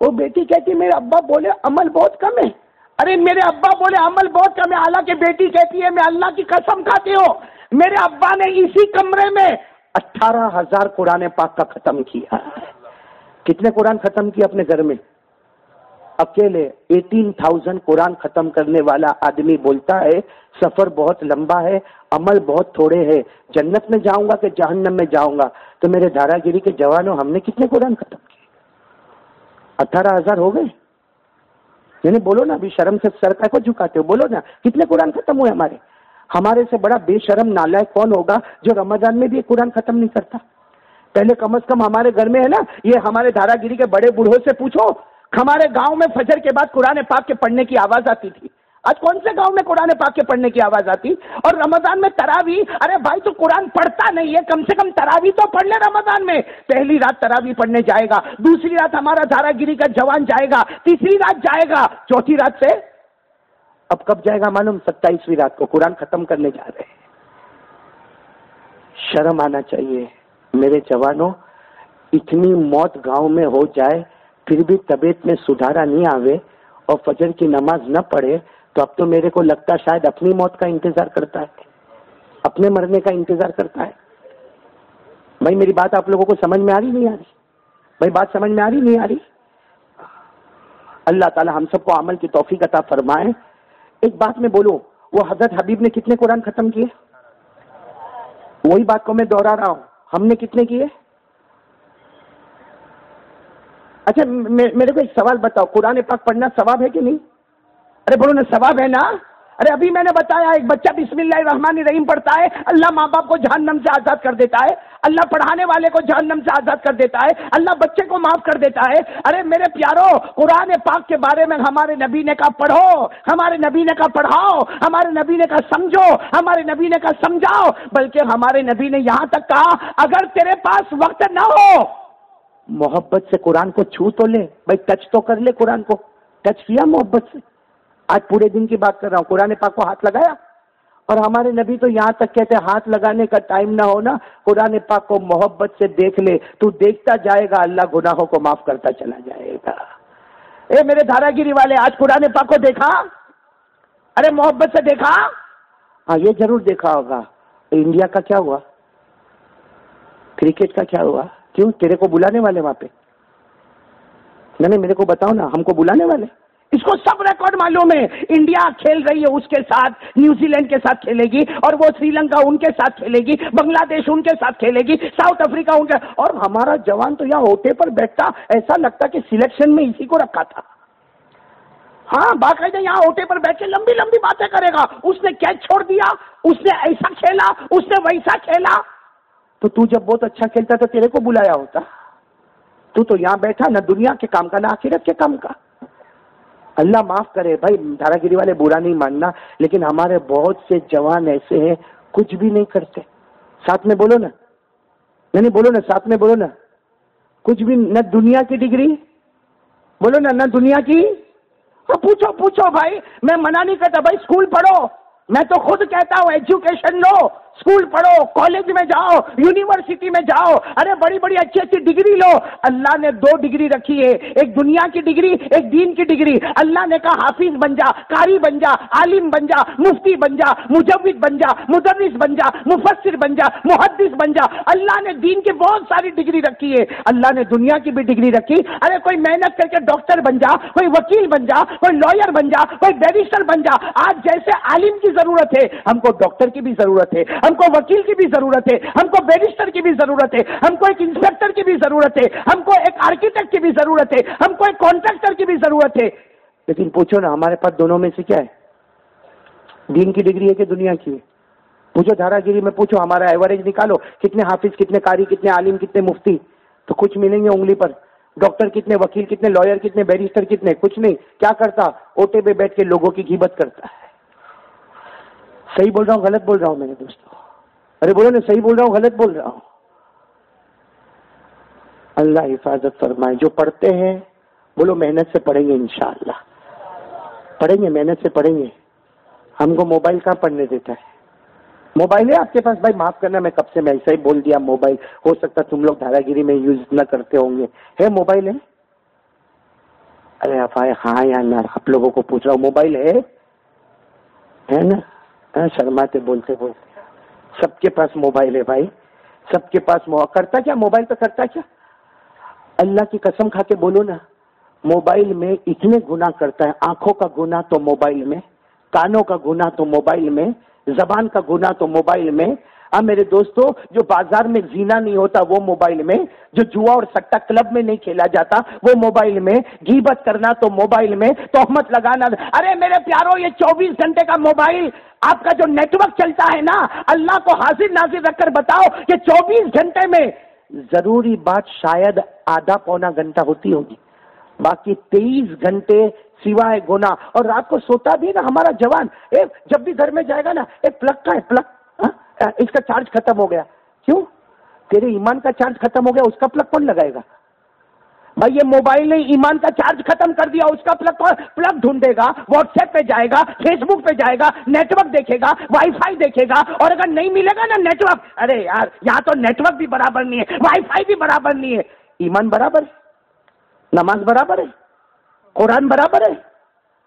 وہ بیٹی کہتی ہے میرے ابا بولے عمل بہت کم ہے، ارے میرے ابا بولے عمل بہت کم ہے، حالانکہ بیٹی کہتی ہے میں اللہ کی قسم کھاتی ہوں میرے ابا نے اسی کمرے میں 18,000 قرآن پاک کا ختم کیا۔ کتنے قرآن ختم کیا اپنے گھر میں؟ اکیلے 18,000 قرآن ختم کرنے والا آدمی بولتا ہے سفر بہت لمبا ہے، عمل بہت تھوڑے ہے، جنت میں جاؤں گا کہ جہنم میں جاؤں گا؟ تو میرے دھارا گیری کے جوانوں ہم نے کتنے قرآن ختم کیے؟ 18,000 ہو گئے؟ یعنی بولو نا، ابھی شرم سے سر کا کو جھکاتے ہو، بولو نا کتنے قرآن ختم ہوئے ہمارے؟ ہمارے سے بڑا بے شرم نالائق کون ہوگا جو رمضان میں بھی ایک قرآن ختم نہیں کرتا؟ پہلے کم از کم ہمارے گھر میں ہے نا، یہ ہمارے دھارا گیری کے بڑے بوڑھوں سے پوچھو، ہمارے گاؤں میں فجر کے بعد قرآن پاک کے پڑھنے کی آواز آتی تھی. آج کون سے گاؤں میں قرآن پاک کے پڑھنے کی آواز آتی؟ اور رمضان میں تراویح، ارے بھائی تو قرآن پڑھتا نہیں ہے، کم سے کم تراویح تو پڑھ لے رمضان میں. پہلی رات تراویح پڑھنے جائے گا، دوسری رات ہمارا دھارا گیری کا جوان جائے گا، تیسری رات جائے گا، چوتھی رات سے اب کب جائے گا معلوم؟ 27ویں رات کو قرآن ختم کرنے جا رہے ہیں. شرم آنا چاہیے میرے جوانوں. اتنی موت گاؤں میں ہو جائے پھر بھی طبیعت میں سدھارا نہیں آوے اور فجر کی نماز نہ پڑھے تو اب تو میرے کو لگتا شاید اپنی موت کا انتظار کرتا ہے، اپنے مرنے کا انتظار کرتا ہے. بھائی میری بات آپ لوگوں کو سمجھ میں آ رہی نہیں آ رہی؟ بھائی بات سمجھ میں آ رہی نہیں آ رہی؟ اللہ تعالی ہم سب کو عمل کی توفیق عطا فرمائے. ایک بات میں بولوں، وہ حضرت حبیب نے کتنے قرآن ختم کیے؟ وہی بات کو میں دوہرا رہا ہوں، ہم نے کتنے کیے؟ اچھا میرے کو ایک سوال بتاؤ، قرآن پاک پڑھنا ثواب ہے کہ نہیں؟ ارے بولو نا، ثواب ہے نا؟ ارے ابھی میں نے بتایا ایک بچہ بسم اللہ الرحمن الرحیم پڑھتا ہے، اللہ ماں باپ کو جہنم سے آزاد کر دیتا ہے، اللہ پڑھانے والے کو جہنم سے آزاد کر دیتا ہے، اللہ بچے کو معاف کر دیتا ہے. ارے میرے پیارو، قرآن پاک کے بارے میں ہمارے نبی نے کہا پڑھو، ہمارے نبی نے کہا پڑھاؤ، ہمارے نبی نے کہا سمجھو، ہمارے نبی نے کہا سمجھاؤ، بلکہ ہمارے نبی نے یہاں تک کہا اگر تیرے پاس وقت نہ ہو محبت سے قرآن کو چھو تو لے، بھائی ٹچ تو کر لے، قرآن کو ٹچ کیا محبت سے. آج پورے دن کی بات کر رہا ہوں، قرآن پاک کو ہاتھ لگایا. اور ہمارے نبی تو یہاں تک کہتے ہیں ہاتھ لگانے کا ٹائم نہ ہونا، قرآن پاک کو محبت سے دیکھ لے، تو دیکھتا جائے گا اللہ گناہوں کو معاف کرتا چلا جائے گا. اے میرے دھارا گیری والے، آج قرآن پاک کو دیکھا؟ ارے محبت سے دیکھا؟ ہاں یہ ضرور دیکھا ہوگا. انڈیا کا کیا ہوا؟ کرکٹ کا کیا ہوا؟ کیوں تیرے کو بلانے والے وہاں پہ؟ نہیں میرے کو بتاؤ نا، ہم کو بلانے والے؟ اس کو سب ریکارڈ معلوم ہے. انڈیا کھیل رہی ہے، اس کے ساتھ نیوزی لینڈ کے ساتھ کھیلے گی، اور وہ سری لنکا ان کے ساتھ کھیلے گی، بنگلہ دیش ان کے ساتھ کھیلے گی، ساؤتھ افریقہ ان کے، اور ہمارا جوان تو یہاں اوٹے پر بیٹھتا، ایسا لگتا کہ سلیکشن میں اسی کو رکھا تھا. ہاں باقاعدہ یہاں اوٹے پر بیٹھ کے لمبی لمبی باتیں کرے گا، اس نے کیچ چھوڑ دیا، اس نے ایسا کھیلا، اس نے ویسا کھیلا. تو جب بہت اچھا کھیلتا تو تیرے کو بلایا ہوتا. تو یہاں بیٹھا نہ دنیا کے کام کا نہ آخرت کے کام کا. اللہ معاف کرے بھائی، دھارا گیری والے برا نہیں ماننا، لیکن ہمارے بہت سے جوان ایسے ہیں کچھ بھی نہیں کرتے. ساتھ میں بولو نا، نہیں بولو نا، ساتھ میں بولو نا، کچھ بھی نہ دنیا کی ڈگری، بولو نا، نہ دنیا کی. پوچھو بھائی، میں منع نہیں کرتا بھائی، اسکول پڑھو، میں تو خود کہتا ہوں ایجوکیشن لو، اسکول پڑھو، کالج میں جاؤ، یونیورسٹی میں جاؤ، ارے بڑی بڑی اچھی اچھی ڈگری لو. اللہ نے 2 ڈگری رکھی ہے، ایک دنیا کی ڈگری، ایک دین کی ڈگری. اللہ نے کہا حافظ بن جا، قاری بن جا، عالم بن جا، مفتی بن جا، مجوید بن جا، مدرس بن جا، مفسر بن جا، محدث بن جا. اللہ نے دین کی بہت ساری ڈگری رکھی ہے، اللہ نے دنیا کی بھی ڈگری رکھی. ارے کوئی محنت کر کے ڈاکٹر بن جا، کوئی وکیل بن جا، کوئی لائر بن جا، کوئی بیرسٹر بن جا. آج جیسے عالم کی ضرورت ہے، ہم کو ڈاکٹر کی بھی ضرورت ہے، ہم کو وکیل کی بھی ضرورت ہے، ہم کو بیرسٹر کی بھی ضرورت ہے، ہم کو ایک انسپیکٹر کی بھی ضرورت ہے، ہم کو ایک آرکیٹیکٹ کی بھی ضرورت ہے، ہم کو ایک کانٹریکٹر کی بھی ضرورت ہے. لیکن پوچھو نا ہمارے پاس دونوں میں سے کیا ہے؟ دین کی ڈگری ہے کہ دنیا کی ہے؟ پوچھو دھارا گیری میں، پوچھو ہمارا ایوریج نکالو، کتنے حافظ، کتنے قاری، کتنے عالم، کتنے مفتی، تو کچھ ملیں گے انگلی پر. ڈاکٹر کتنے، وکیل کتنے، لائر کتنے، بیرسٹر کتنے؟ کچھ نہیں. کیا کرتا؟ اوٹے پہ بیٹھ کے لوگوں کی غیبت کرتا ہے. صحیح بول رہا ہوں غلط بول رہا ہوں میرے دوستوں؟ ارے بولو نا، صحیح بول رہا ہوں غلط بول رہا ہوں؟ اللہ حفاظت فرمائے. جو پڑھتے ہیں بولو محنت سے پڑھیں گے، انشاءاللہ پڑھیں گے، محنت سے پڑھیں گے. ہم کو موبائل کہاں پڑھنے دیتا ہے؟ موبائل ہے آپ کے پاس؟ بھائی معاف کرنا، میں کب سے میں ایسا ہی بول دیا موبائل. ہو سکتا تم لوگ دھارا گیری میں یوز نہ کرتے ہوں گے. ہے موبائل ہے؟ ارے ہاں یا نہ، آپ لوگوں کو پوچھ رہا ہوں، موبائل ہے نا؟ شرماتے بولتے سب کے پاس موبائل ہے بھائی، سب کے پاس. کرتا کیا موبائل پہ؟ کرتا کیا؟ اللہ کی قسم کھا کے بولو نا، موبائل میں اتنے گناہ کرتا ہے. آنکھوں کا گناہ تو موبائل میں، کانوں کا گناہ تو موبائل میں، زبان کا گناہ تو موبائل میں. میرے دوستو، جو بازار میں زینا نہیں ہوتا وہ موبائل میں، جو جوا اور سٹا کلب میں نہیں کھیلا جاتا وہ موبائل میں، غیبت کرنا تو موبائل میں، تہمت لگانا. ارے میرے پیارو، یہ 24 گھنٹے کا موبائل، آپ کا جو نیٹ ورک چلتا ہے نا، اللہ کو حاضر ناظر رکھ کر بتاؤ کہ 24 گھنٹے میں ضروری بات شاید آدھا پونا گھنٹہ ہوتی ہوگی، باقی 23 گھنٹے سوائے گناہ. اور رات کو سوتا بھی نا ہمارا جوان، جب بھی گھر میں جائے گا نا، ایک پلگ کا ہے، پلگ، اس کا چارج ختم ہو گیا. کیوں؟ تیرے ایمان کا چارج ختم ہو گیا، اس کا پلگ کون لگائے گا؟ بھائی یہ موبائل نے ایمان کا چارج ختم کر دیا، اس کا پلگ ڈھونڈے گا، واٹس ایپ پہ جائے گا، فیس بک پہ جائے گا، نیٹ ورک دیکھے گا، وائی فائی دیکھے گا. اور اگر نہیں ملے گا نا نیٹ ورک، ارے یار یہاں تو نیٹ ورک بھی برابر نہیں ہے، وائی فائی بھی برابر نہیں ہے. ایمان برابر ہے، نماز برابر ہے، قرآن برابر ہے،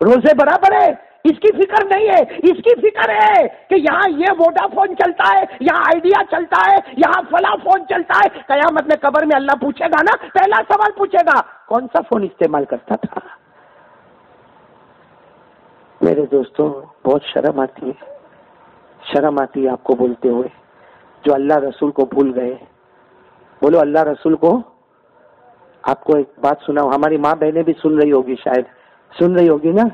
روزے برابر ہے. اس کی فکر نہیں ہے، اس کی فکر ہے کہ یہاں یہ ووڈا فون چلتا ہے، یہاں آئیڈیا چلتا ہے، یہاں فلاں فون چلتا ہے. قیامت میں قبر میں اللہ پوچھے گا نا، پہلا سوال پوچھے گا کون سا فون استعمال کرتا تھا. میرے دوستوں بہت شرم آتی ہے، شرم آتی ہے آپ کو بولتے ہوئے، جو اللہ رسول کو بھول گئے. بولو اللہ رسول کو. آپ کو ایک بات سناؤ، ہماری ماں بہنیں بھی سن رہی ہوگی، شاید سن رہی ہوگی نا.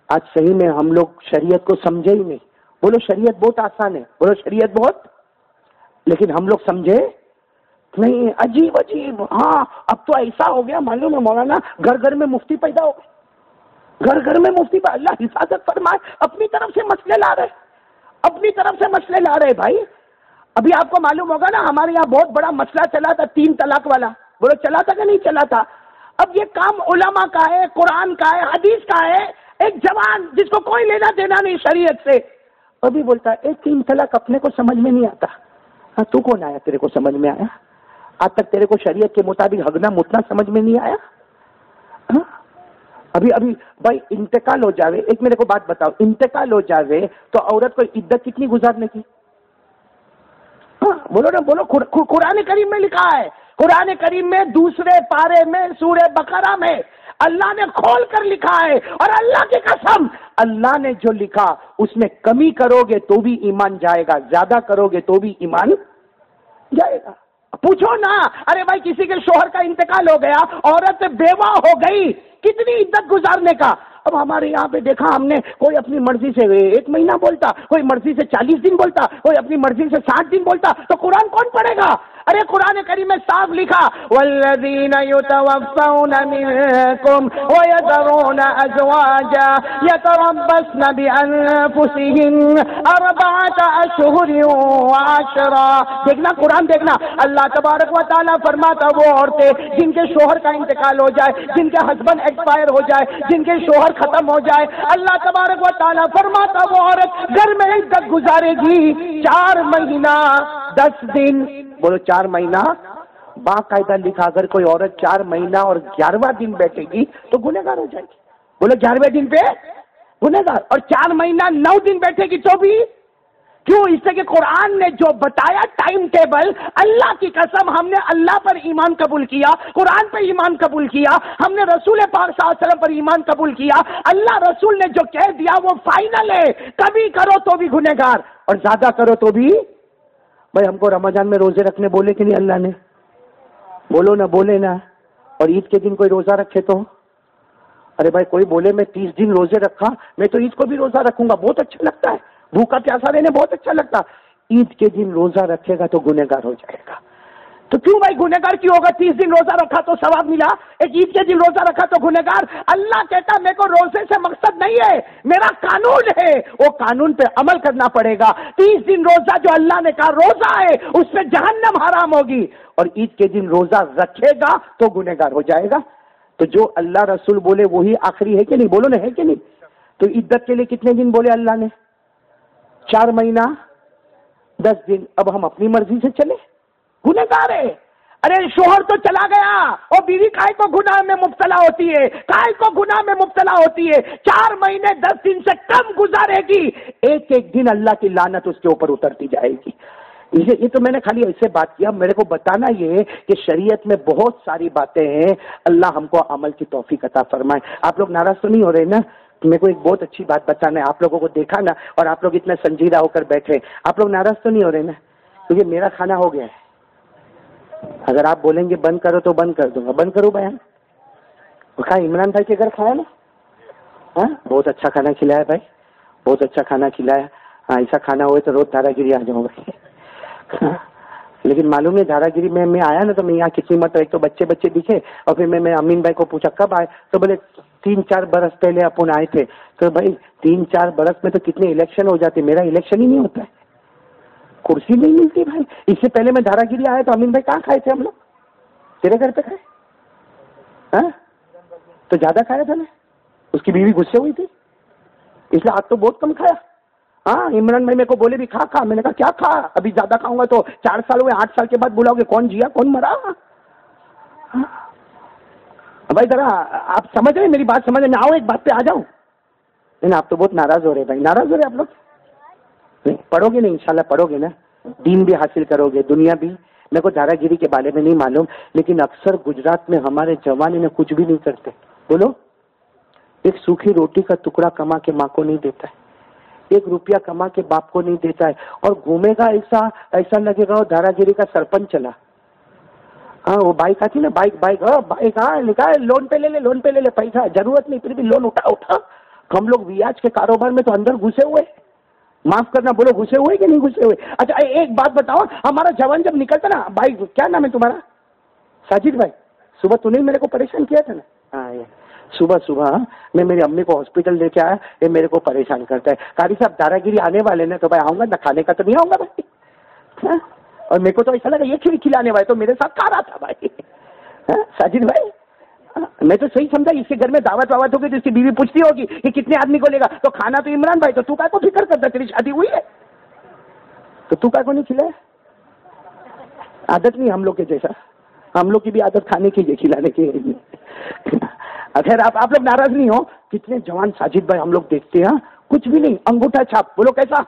آج صحیح میں ہم لوگ شریعت کو سمجھے ہی نہیں. بولو شریعت بہت آسان ہے، بولو شریعت بہت، لیکن ہم لوگ سمجھے نہیں. عجیب عجیب. ہاں اب تو ایسا ہو گیا معلوم ہے مولانا، گھر گھر میں مفتی پیدا ہو گئے، گھر گھر میں مفتی. اللہ حفاظت فرمائے. اپنی طرف سے مسئلے لا رہے، اپنی طرف سے مسئلے لا رہے. بھائی ابھی آپ کو معلوم ہوگا نا، ہمارے یہاں بہت بڑا مسئلہ چلا تھا 3 طلاق والا. بولو چلا تھا کہ نہیں چلا تھا؟ اب یہ کام علماء کا ہے، قرآن کا ہے، حدیث کا ہے. ایک جوان جس کو کوئی لینا دینا نہیں شریعت سے، ابھی بولتا ہے 3 طلاق اپنے کو سمجھ میں نہیں آتا. ہاں تو کون آیا تیرے کو سمجھ میں آیا؟ آج تک تیرے کو شریعت کے مطابق ہگنا متنا سمجھ میں نہیں آیا؟ ابھی بھائی انتقال ہو جاوے، ایک میرے کو بات بتاؤ، انتقال ہو جاوے تو عورت کو عدت کتنی گزارنے کی؟ بولو نا بولو. قرآن کریم میں لکھا ہے، قرآن کریم میں 2 پارے میں سورہ بقرہ میں اللہ نے کھول کر لکھا ہے. اور اللہ کی قسم، اللہ نے جو لکھا اس میں کمی کرو گے تو بھی ایمان جائے گا، زیادہ کرو گے تو بھی ایمان جائے گا. پوچھو نا، ارے بھائی کسی کے شوہر کا انتقال ہو گیا، عورت بیوہ ہو گئی، کتنی عدت گزارنے کا. اب ہمارے یہاں پہ دیکھا ہم نے، کوئی اپنی مرضی سے 1 مہینہ بولتا، کوئی مرضی سے 40 دن بولتا، کوئی اپنی مرضی سے 60 دن بولتا. تو قرآن کون پڑھے گا؟ ارے قرآن کریم میں صاف لکھا والذین یتوفون منکم ویذرون ازواجا یتربصن بانفسہن 4 اشہر وعشرا. دیکھنا قرآن دیکھنا، اللہ تبارک و تعالیٰ فرماتا وہ عورتیں جن کے شوہر کا انتقال ہو جائے، جن کے ہسبینڈ ایکسپائر ہو جائے، جن کے شوہر ختم ہو جائے، اللہ تبارک و تعالیٰ فرماتا وہ عورت گھر میں عدت گزارے گی 4 مہینہ 10 دن. بولو 4 مہینہ باقاعدہ لکھا. اگر کوئی عورت 4 مہینہ اور 11واں دن بیٹھے گی تو گنہگار ہو جائے گی. بولو 11ویں دن پہ گنہگار، اور 4 مہینہ 9 دن بیٹھے گی تو بھی. کیوں؟ اس سے کہ قرآن نے جو بتایا ٹائم ٹیبل، اللہ کی قسم ہم نے اللہ پر ایمان قبول کیا، قرآن پہ ایمان قبول کیا، ہم نے رسول پاک صلی اللہ علیہ وسلم پر ایمان قبول کیا. اللہ رسول نے جو کہہ دیا وہ فائنل ہے. کبھی کرو تو بھی گنہگار اور زیادہ کرو تو بھی. بھائی ہم کو رمضان میں روزے رکھنے بولے کہ نہیں اللہ نے؟ بولو نا، بولے نا. اور عید کے دن کوئی روزہ رکھے تو؟ ارے بھائی کوئی بولے میں 30 دن روزے رکھا، میں تو عید کو بھی روزہ رکھوں گا، بہت اچھا لگتا ہے، بھوکا پیاسا رہنے بہت اچھا لگتا. عید کے دن روزہ رکھے گا تو گنہگار ہو جائے گا. تو کیوں بھائی گنہگار کیوں ہوگا؟ 30 دن روزہ رکھا تو ثواب ملا، ایک عید کے دن روزہ رکھا تو گنہگار. اللہ کہتا میرے کو روزے سے مقصد نہیں ہے، میرا قانون ہے، وہ قانون پہ عمل کرنا پڑے گا. 30 دن روزہ جو اللہ نے کہا روزہ ہے، اس پہ جہنم حرام ہوگی. اور عید کے دن روزہ رکھے گا تو گنہگار ہو جائے گا. تو جو اللہ رسول بولے وہی آخری ہے کہ نہیں؟ بولو نا، ہے کہ نہیں؟ تو عدت کے لیے کتنے دن بولے اللہ نے؟ 4 مہینہ 10 دن. اب ہم اپنی مرضی سے چلے، گنہگار ہے. ارے شوہر تو چلا گیا، اور بیوی کائے کو گناہ میں مبتلا ہوتی ہے، کائے کو گناہ میں مبتلا ہوتی ہے. 4 مہینے 10 دن سے کم گزارے گی، ایک ایک دن اللہ کی لعنت اس کے اوپر اترتی جائے گی. یہ تو میں نے خالی ایسے بات کیا، میرے کو بتانا یہ ہے کہ شریعت میں بہت ساری باتیں ہیں. اللہ ہم کو عمل کی توفیق عطا فرمائے. آپ لوگ ناراض تو نہیں ہو رہے نا؟ میرے کو ایک بہت اچھی بات بتانا ہے. آپ لوگوں کو دیکھا نا، اور آپ لوگ اتنے سنجیدہ ہو کر بیٹھے، آپ لوگ ناراض تو نہیں ہو رہے نا؟ کیونکہ میرا کھانا ہو گیا ہے. اگر آپ بولیں گے بند کرو تو بند کر دوں گا. بند کروں بیان؟ کھا عمران بھائی کے گھر کھایا نا؟ ہاں بہت اچھا کھانا کھلایا بھائی، بہت اچھا کھانا کھلایا. ہاں ایسا کھانا ہوئے تو روز دھارا گیری آ جاؤں گا. لیکن معلوم ہے دھارا گیری میں آیا نا تو میں یہاں کسی مرتبہ ایک تو بچے دکھے اور پھر میں امین بھائی کو پوچھا کب آئے تو بولے 3-4 برس پہلے اپن آئے تھے. تو بھائی 3-4 برس میں تو کتنے الیکشن ہو جاتے, میرا الیکشن ہی نہیں ہوتا ہے, کرسی نہیں ملتی بھائی. اس سے پہلے میں دھارا گیری آیا تو امین بھائی کہاں کھائے تھے ہم لوگ, تیرے گھر پہ کھائے ہاں تو زیادہ کھایا تھا نا. اس کی بیوی غصے ہوئی تھی اس لیے آج تو بہت کم کھایا. ہاں عمران بھائی میرے کو بولے بھی کھا. میں نے کہا کیا کھا, ابھی زیادہ کھاؤں گا تو 4 سال ہوئے, 8 سال کے بعد بلاؤ گے کون جیا کون مرا. بھائی ذرا آپ سمجھ رہے میری بات, سمجھ رہے, آؤ ایک بات پہ آ جاؤ. نہیں آپ تو بہت ناراض ہو رہے بھائی, ناراض ہو رہے آپ لوگ. نہیں پڑھو گے, نہیں انشاءاللہ پڑھو گے نا, دین بھی حاصل کرو گے, دنیا بھی. میرے کو دھارا گیری کے بارے میں نہیں معلوم, لیکن اکثر گجرات میں ہمارے جوان انہیں کچھ بھی نہیں کرتے. بولو, ایک سوکھی روٹی کا ٹکڑا کما کے ماں کو نہیں دیتا ہے, 1 روپیہ کما کے باپ کو نہیں دیتا ہے, اور گھومے گا ایسا لگے گا وہ دھارا گیری کا سرپنچ چلا. ہاں وہ بائک آتی نا, بائک ہاں لکھا ہے لون پہ لے لے پیسہ ضرورت نہیں, پھر بھی لون اٹھا. ہم لوگ ویاج کے کاروبار میں تو اندر گھسے ہوئے, معاف کرنا بولو گھسے ہوئے کہ نہیں گھسے ہوئے. اچھا ایک بات بتاؤ, ہمارا جوان جب نکلتا نا, بھائی کیا نام ہے تمہارا, ساجد بھائی, صبح تو نے میرے کو پریشان کیا تھا نا. ہاں صبح میں میری امی کو ہاسپٹل لے کے آیا, یہ میرے کو پریشان کرتا ہے. قاری صاحب دھارا گیری آنے والے نا, تو بھائی آؤں گا نہ, کھانے کا تو نہیں آؤں گا بھائی. اور میرے کو تو ایسا لگا یہ کھلانے والے تو میرے ساتھ کھا رہا تھا بھائی. ساجد بھائی میں تو صحیح سمجھا, اس کے گھر میں دعوت ہوگی تو اس کی بیوی پوچھتی ہوگی کہ کتنے آدمی کو لے گا, تو کھانا تو عمران بھائی, تو کا کو فکر کرتا, تیری شادی ہوئی ہے تو کا کو نہیں کھلائے. عادت نہیں ہم لوگ کے جیسا, ہم لوگ کی بھی عادت کھانے کی ہے, کھلانے کی. اگر آپ لوگ ناراض نہیں ہو, کتنے جوان ساجد بھائی ہم لوگ دیکھتے ہیں, کچھ بھی نہیں, انگوٹھا چھاپ, بولو کیسا,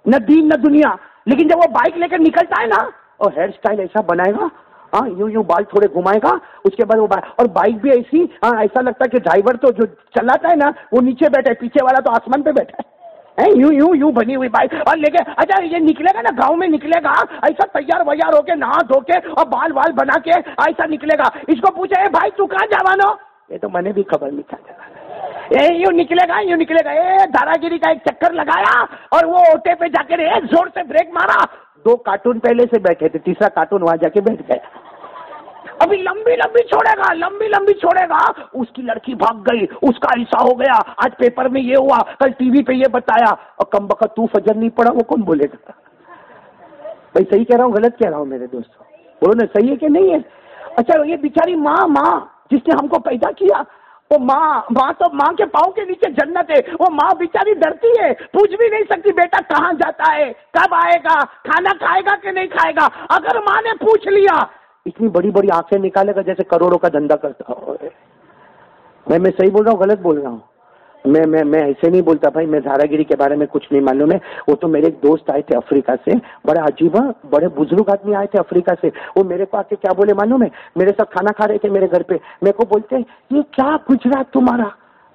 نہ دین نہ دنیا. لیکن جب وہ بائک لے کر نکلتا ہے نا, اور ہیئر اسٹائل ایسا بنائے گا, ہاں یوں بال تھوڑے گھمائے گا, اس کے بعد وہ اور بائک بھی ایسی, ایسا لگتا ہے کہ ڈرائیور تو جو چلاتا ہے نا وہ نیچے بیٹھا ہے, پیچھے والا تو آسمان پہ بیٹھا ہے. یوں بنی ہوئی بائک, اور لے کے اچھا یہ نکلے گا نا گاؤں میں, نکلے گا ایسا تیار ویار ہو کے, نہا دھو کے اور بال بنا کے ایسا نکلے گا. اس کو پوچھے بھائی تو کہاں جوانو, یہ تو میں نے بھی خبر نہیں تھا. یوں نکلے گا, دھارا گیری کا ایک چکر لگایا اور وہ اوٹے پہ جا کے ایک زور سے بریک مارا. 2 کارٹون پہلے سے بیٹھے تھے, تیسرا کارٹون وہاں جا کے بیٹھ گئے. ابھی لمبی چھوڑے گا, اس کی لڑکی بھاگ گئی, اس کا ایسا ہو گیا, آج پیپر میں یہ ہوا, کل ٹی وی پہ یہ بتایا. اور کم بخت تو فجر نہیں پڑا, وہ کون بولے گا بھائی. صحیح کہہ رہا ہوں غلط کہہ رہا ہوں میرے دوستوں, بولو نا صحیح ہے کہ نہیں ہے. اچھا یہ بیچاری ماں جس نے ہم کو پیدا کیا, وہ ماں تو ماں کے پاؤں کے نیچے جنت ہے. وہ ماں بیچاری ڈرتی ہے, پوچھ بھی نہیں سکتی بیٹا کہاں جاتا ہے, کب آئے گا, کھانا کھائے گا کہ نہیں کھائے گا. اگر ماں نے پوچھ لیا, اتنی بڑی آنکھیں نکالے گا جیسے کروڑوں کا دھندا کرتا ہو. میں صحیح بول رہا ہوں غلط بول رہا ہوں؟ میں ایسے نہیں بولتا بھائی, میں دھارا گیری کے بارے میں کچھ نہیں معلوم ہے. وہ تو میرے ایک دوست آئے تھے افریقہ سے, بڑے عجیب, بڑے بزرگ آدمی آئے تھے افریقہ سے. وہ میرے کو آ کے کیا بولے معلوم ہے, میرے ساتھ کھانا کھا رہے تھے میرے گھر پہ, میرے کو بولتے یہ کیا گجرات تمہارا.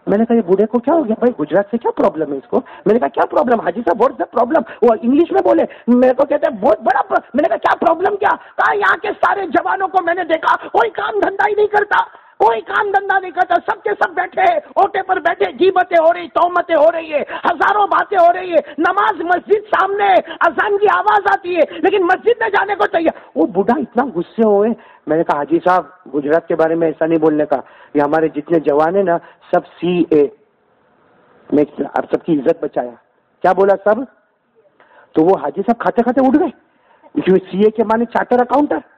میں نے کہا یہ بوڑھے کو کیا ہو گیا بھائی, گجرات سے کیا پرابلم ہے اس کو. میں نے کہا کیا پرابلم حاجی صاحب, واٹس دا پرابلم. وہ انگلش میں بولے, میرے کو کہتے ہیں بہت بڑا. میں نے کہا کیا پرابلم, کیا کہا یہاں کے سارے جوانوں کو میں نے دیکھا کوئی کام دھندا ہی نہیں کرتا, سب کے سب بیٹھے اوٹے پر بیٹھے, غیبتیں ہو رہی, تہمتیں ہو رہی ہے, ہزاروں باتیں ہو رہی ہے, نماز مسجد سامنے, اذان کی آواز آتی ہے لیکن مسجد میں جانے کو چاہیے. وہ بوڑھا اتنا غصے ہوئے. میں نے کہا حاجی صاحب گجرات کے بارے میں ایسا نہیں بولنے کا, یہ ہمارے جتنے جوان ہیں نا سب CA, میں آپ سب کی عزت بچایا. کیا بولا سب, تو وہ حاجی صاحب کھاتے کھاتے اٹھ گئے. CA کے معنی چارٹر اکاؤنٹر,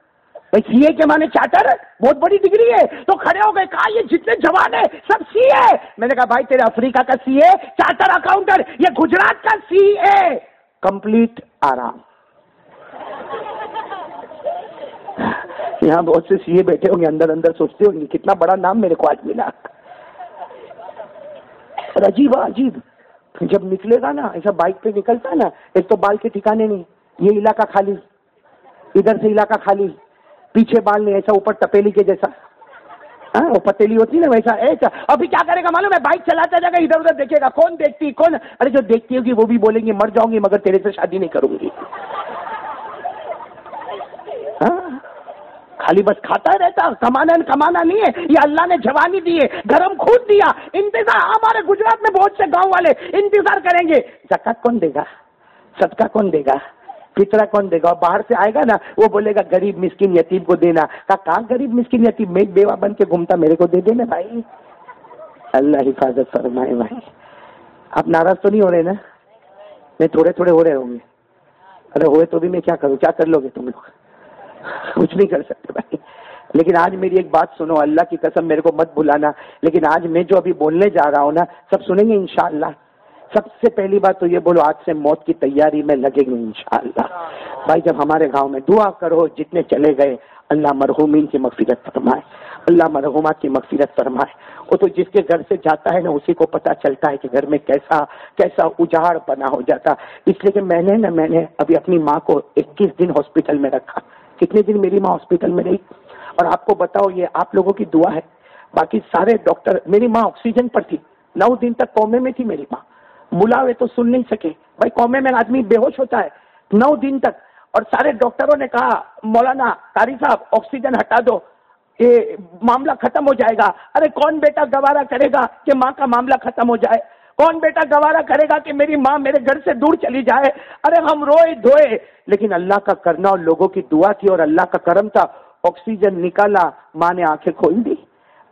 بھائی CA کے معنی چارٹر, بہت بڑی ڈگری ہے. تو کھڑے ہو گئے, کہا یہ جتنے جوان ہیں سب CA. میں نے کہا بھائی تیرے افریقہ کا CA چارٹر اکاؤنٹر, یہ گجرات کا CA کمپلیٹ آرام. یہاں بہت سے CA بیٹھے ہوں گے, اندر سوچتے ہوں گے کتنا بڑا نام میرے کو آج ملا. اور عجیب جب نکلے گا نا, ایسا بائک پہ نکلتا ہے نا, ایک تو بال کے ٹھکانے نہیں, یہ علاقہ خالی, ادھر سے علاقہ خالی, پیچھے بال نہیں, ایسا اوپر تپیلی کے جیسا, وہ پتیلی ہوتی نا ویسا ایسا. ابھی کیا کرے گا معلوم ہے, بائک چلاتا جائے گا, ادھر ادھر دیکھے گا, کون دیکھتی کون, ارے جو دیکھتی ہوگی وہ بھی بولیں گی مر جاؤں گی مگر تیرے سے شادی نہیں کروں گی. خالی بس کھاتا رہتا, کمانا نہیں ہے. یہ اللہ نے جوانی دی ہے, گرم خون دیا. انتظار ہمارے گجرات میں بہت سے گاؤں والے انتظار کریں گے, زکات کون دے گا, صدقہ کون دے گا, فطرہ کون دے گا؟ اور باہر سے آئے گا نا وہ بولے گا غریب مسکین یتیم کو دینا. کہاں غریب مسکین یتیم، میں بیوہ بن کے گھومتا، میرے کو دے دینا بھائی. اللہ حفاظت فرمائے بھائی. آپ ناراض تو نہیں ہو رہے نا؟ میں تھوڑے تھوڑے ہو رہے ہوں گے. ارے ہوئے تو بھی میں کیا کروں؟ کیا کر لو گے تم لوگ؟ کچھ نہیں کر سکتے بھائی. لیکن آج میری ایک بات سنو، اللہ کی قسم میرے کو مت بھلانا، لیکن آج میں جو ابھی بولنے جا رہا ہوں نا سب سنیں گے انشاءاللہ. سب سے پہلی بات تو یہ بولو آج سے موت کی تیاری میں لگیں گے انشاءاللہ. بھائی جب ہمارے گاؤں میں دعا کرو جتنے چلے گئے، اللہ مرحومین کی مغفرت فرمائے، اللہ مرحومات کی مغفرت فرمائے. وہ تو جس کے گھر سے جاتا ہے نا اسی کو پتا چلتا ہے کہ گھر میں کیسا کیسا اجاڑ بنا ہو جاتا. اس لیے کہ میں نے ابھی اپنی ماں کو 21 دن ہاسپٹل میں رکھا. کتنے دن میری ماں ہاسپٹل میں رہی؟ اور آپ کو بتاؤ یہ آپ لوگوں کی دعا ہے. باقی سارے ڈاکٹر، میری ماں آکسیجن پر تھی، 9 دن تک کومے میں تھی میری ماں. بلاوے تو سن نہیں سکے بھائی، کومے میں آدمی بے ہوش ہوتا ہے 9 دن تک. اور سارے ڈاکٹروں نے کہا مولانا قاری صاحب آکسیجن ہٹا دو، یہ معاملہ ختم ہو جائے گا. ارے کون بیٹا گوارا کرے گا کہ ماں کا معاملہ ختم ہو جائے؟ کون بیٹا گوارا کرے گا کہ میری ماں میرے گھر سے دور چلی جائے؟ ارے ہم روئے دھوئے، لیکن اللہ کا کرنا اور لوگوں کی دعا تھی اور اللہ کا کرم تھا. آکسیجن نکالا، ماں نے آنکھیں کھول دی.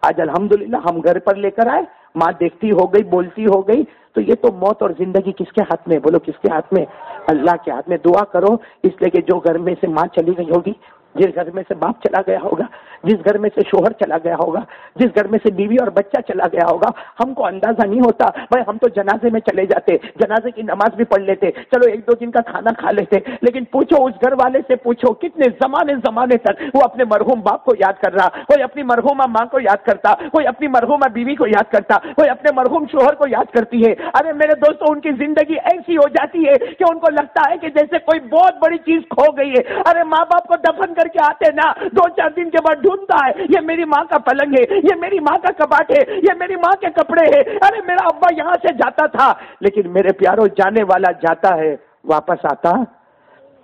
آج الحمدللہ ہم گھر پر لے کر آئے، ماں دیکھتی ہو گئی، بولتی ہو گئی. تو یہ تو موت اور زندگی کس کے ہاتھ میں؟ بولو کس کے ہاتھ میں؟ اللہ کے ہاتھ میں. دعا کرو اس لیے کہ جو گھر میں سے ماں چلی گئی ہوگی، جس گھر میں سے باپ چلا گیا ہوگا، جس گھر میں سے شوہر چلا گیا ہوگا، جس گھر میں سے بیوی اور بچہ چلا گیا ہوگا، ہم کو اندازہ نہیں ہوتا بھائی. ہم تو جنازے میں چلے جاتے، جنازے کی نماز بھی پڑھ لیتے، چلو 1-2 دن کا کھانا کھا لیتے، لیکن پوچھو اس گھر والے سے، پوچھو کتنے زمانے تک وہ اپنے مرحوم باپ کو یاد کر رہا، کوئی اپنی مرحومہ ماں کو یاد کرتا، کوئی اپنی مرحومہ بیوی کو یاد کرتا، کوئی اپنے مرحوم شوہر کو یاد کرتی ہے. ارے میرے دوستوں ان کی زندگی ایسی ہو جاتی ہے کہ ان کو لگتا ہے کہ جیسے کوئی بہت بڑی چیز کھو گئی ہے. ارے ماں باپ کو دفن کر کے آتے نا 2-4 دن کے بعد ڈھونڈتا ہے، یہ میری ماں کا پلنگ ہے، یہ میری ماں کا کباٹ ہے، یہ میری ماں کے کپڑے ہیں. ارے میرا ابا یہاں سے جاتا تھا، لیکن میرے پیاروں جانے والا جاتا ہے، واپس آتا.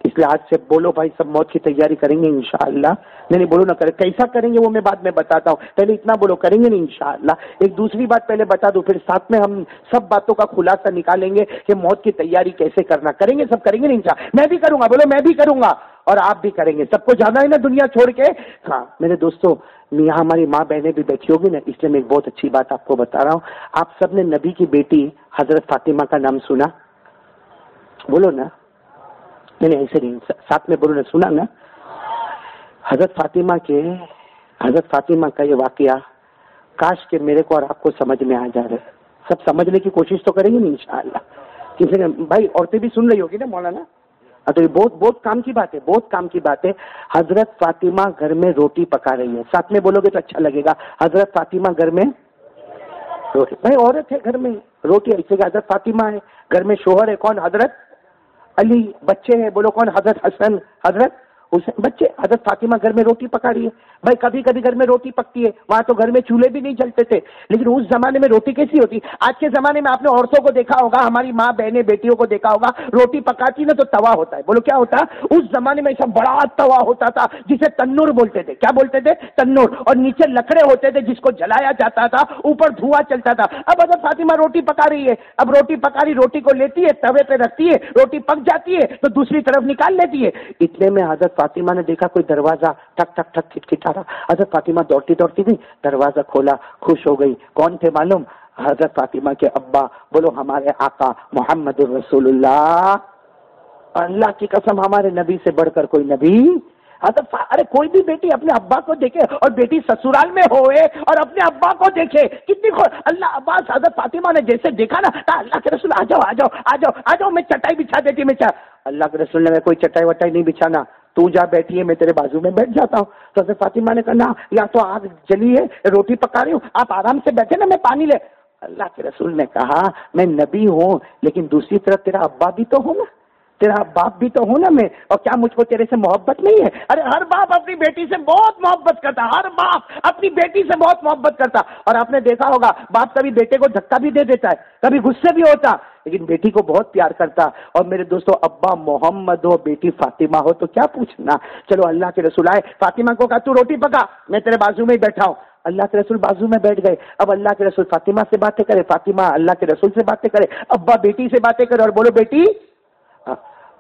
اس لیے آج سے بولو بھائی سب موت کی تیاری کریں گے انشاءاللہ. نہیں بولو نہ کرے، کیسا کریں گے وہ میں بعد میں بتاتا ہوں، پہلے اتنا بولو کریں گے نہیں انشاءاللہ. ایک دوسری بات پہلے بتا دوں، پھر ساتھ میں ہم سب باتوں کا خلاصہ نکالیں گے کہ موت کی تیاری کیسے کرنا. کریں گے سب، کریں گے نہیں انشاءاللہ. میں بھی کروں گا، بولو میں بھی کروں گا اور آپ بھی کریں گے. سب کو جانا ہے نا دنیا چھوڑ کے. ہاں میرے دوستوں، یہاں ہماری ماں بہنیں بھی بیٹھی ہوگی نا، اس لیے میں ایک بہت اچھی بات آپ کو بتا رہا ہوں. آپ سب نے نبی کی بیٹی حضرت فاطمہ کا نام سنا؟ بولو نا. نہیں ایسے نہیں، ساتھ میں بولو نا، سنا نا. حضرت فاطمہ کا یہ واقعہ کاش کہ میرے کو اور آپ کو سمجھ میں آ جا رہے. سب سمجھنے کی کوشش تو کریں گے نا انشاءاللہ. کسی نے بھائی عورتیں بھی سن رہی ہوگی نا مولانا، تو یہ بہت کام کی بات ہے، بہت کام کی بات ہے. حضرت فاطمہ گھر میں روٹی پکا رہی ہے. ساتھ میں بولو گے تو اچھا لگے گا. حضرت فاطمہ گھر میں روٹی، بھائی عورت ہے گھر میں روٹی، ایسے کہ حضرت فاطمہ ہے گھر میں، شوہر ہے کون؟ حضرت علی، بچے ہیں بولو کون؟ حضرت حسن، حضرت حسین، بچے. حضرت فاطمہ گھر میں روٹی پکا رہی ہے. بھائی کبھی کبھی گھر میں روٹی پکتی ہے، وہاں تو گھر میں چولہے بھی نہیں جلتے تھے، لیکن اس زمانے میں روٹی کیسی ہوتی؟ آج کے زمانے میں آپ نے عورتوں کو دیکھا ہوگا، ہماری ماں بہنیں بیٹیوں کو دیکھا ہوگا، روٹی پکاتی نا تو توا ہوتا ہے. بولو کیا ہوتا؟ اس زمانے میں ایسا بڑا توا ہوتا تھا جسے تنور بولتے تھے. کیا بولتے تھے؟ تنور. اور نیچے لکڑے ہوتے تھے جس کو جلایا جاتا تھا، اوپر دھواں چلتا تھا. اب حضرت فاطمہ روٹی پکا رہی ہے. اب روٹی پکا رہی، روٹی کو لیتی ہے توے پہ رکھتی ہے، روٹی پک جاتی ہے تو دوسری طرف نکال لیتی ہے. اتنے میں حضرت فاطمہ نے دیکھا کوئی دروازہ ٹک ٹک ٹک کھٹکھٹا رہا. حضرت فاطمہ دوڑتی گئی، دروازہ کھولا، خوش ہو گئی. کون تھے معلوم؟ حضرت فاطمہ کے ابا. بولو ہمارے آقا محمد الرسول اللہ. اللہ کی قسم ہمارے نبی سے بڑھ کر کوئی نبی. ارے کوئی بھی بیٹی اپنے ابا کو دیکھے، اور بیٹی سسرال میں ہوئے اور اپنے ابا کو دیکھے، کتنی اللہ عباس حضرت فاطمہ نے جیسے دیکھا نا، اللہ کے رسول آ جاؤ آ جاؤ آ جاؤ آ جاؤ، میں چٹائی بچھا دیتی. اللہ کے رسول نے کوئی چٹائی وٹائی نہیں بچھانا، تو جا بیٹھی ہے، میں تیرے بازو میں بیٹھ جاتا ہوں. تو حضرت فاطمہ نے کہا نا، یا تو آگ جلی ہے، روٹی پکا رہی ہوں، آپ آرام سے بیٹھے نا، میں پانی لے. اللہ کے رسول نے کہا میں نبی ہوں، لیکن دوسری طرف تیرا ابا بھی تو ہوں نا، تیرا باپ بھی تو ہوں نا میں، اور کیا مجھ کو تیرے سے محبت نہیں ہے؟ ارے ہر باپ اپنی بیٹی سے بہت محبت کرتا، ہر باپ اپنی بیٹی سے بہت محبت کرتا. اور آپ نے دیکھا ہوگا باپ کبھی بیٹے کو دھکا بھی دے دیتا ہے، کبھی غصے بھی ہوتا، لیکن بیٹی کو بہت پیار کرتا. اور میرے دوستو، ابا محمد ہو بیٹی فاطمہ ہو تو کیا پوچھنا. چلو اللہ کے رسول آئے، فاطمہ کو کہا تو روٹی پکا، میں تیرے بازو میں ہی بیٹھا ہوں. اللہ کے رسول بازو میں بیٹھ گئے. اب اللہ کے رسول فاطمہ سے باتیں کرے، فاطمہ اللہ کے رسول سے باتیں کرے، ابا بیٹی سے باتیں کرے، اور بولو بیٹی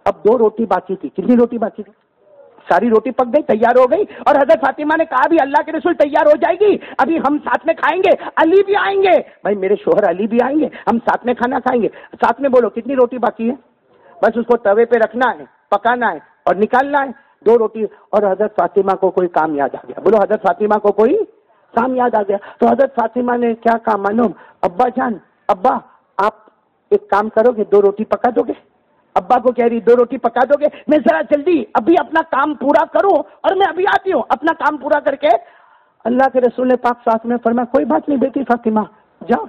اب 2 روٹی باقی تھی. کتنی روٹی باقی تھی؟ ساری روٹی پک گئی, تیار ہو گئی. اور حضرت فاطمہ نے کہا بھی اللہ کے رسول تیار ہو جائے گی, ابھی ہم ساتھ میں کھائیں گے, علی بھی آئیں گے. بھائی میرے شوہر علی بھی آئیں گے, ہم ساتھ میں کھانا کھائیں گے. ساتھ میں بولو کتنی روٹی باقی ہے؟ بس اس کو توے پہ رکھنا ہے, پکانا ہے اور نکالنا ہے. 2 روٹی. اور حضرت فاطمہ کو کوئی کام یاد آ گیا. بولو حضرت فاطمہ کو کوئی کام یاد آ گیا. تو حضرت فاطمہ نے کیا کہا معلوم؟ ابا جان, ابا آپ ایک کام کرو گے, 2 روٹی پکا دو گے؟ ابا کو کہہ رہی 2 روٹی پکا دو گے؟ میں ذرا جلدی ابھی اپنا کام پورا کروں اور میں ابھی آتی ہوں. اپنا کام پورا کر کے اللہ کے رسول نے پاک ساتھ میں فرمایا کوئی بات نہیں بیٹی فاطمہ, جاؤ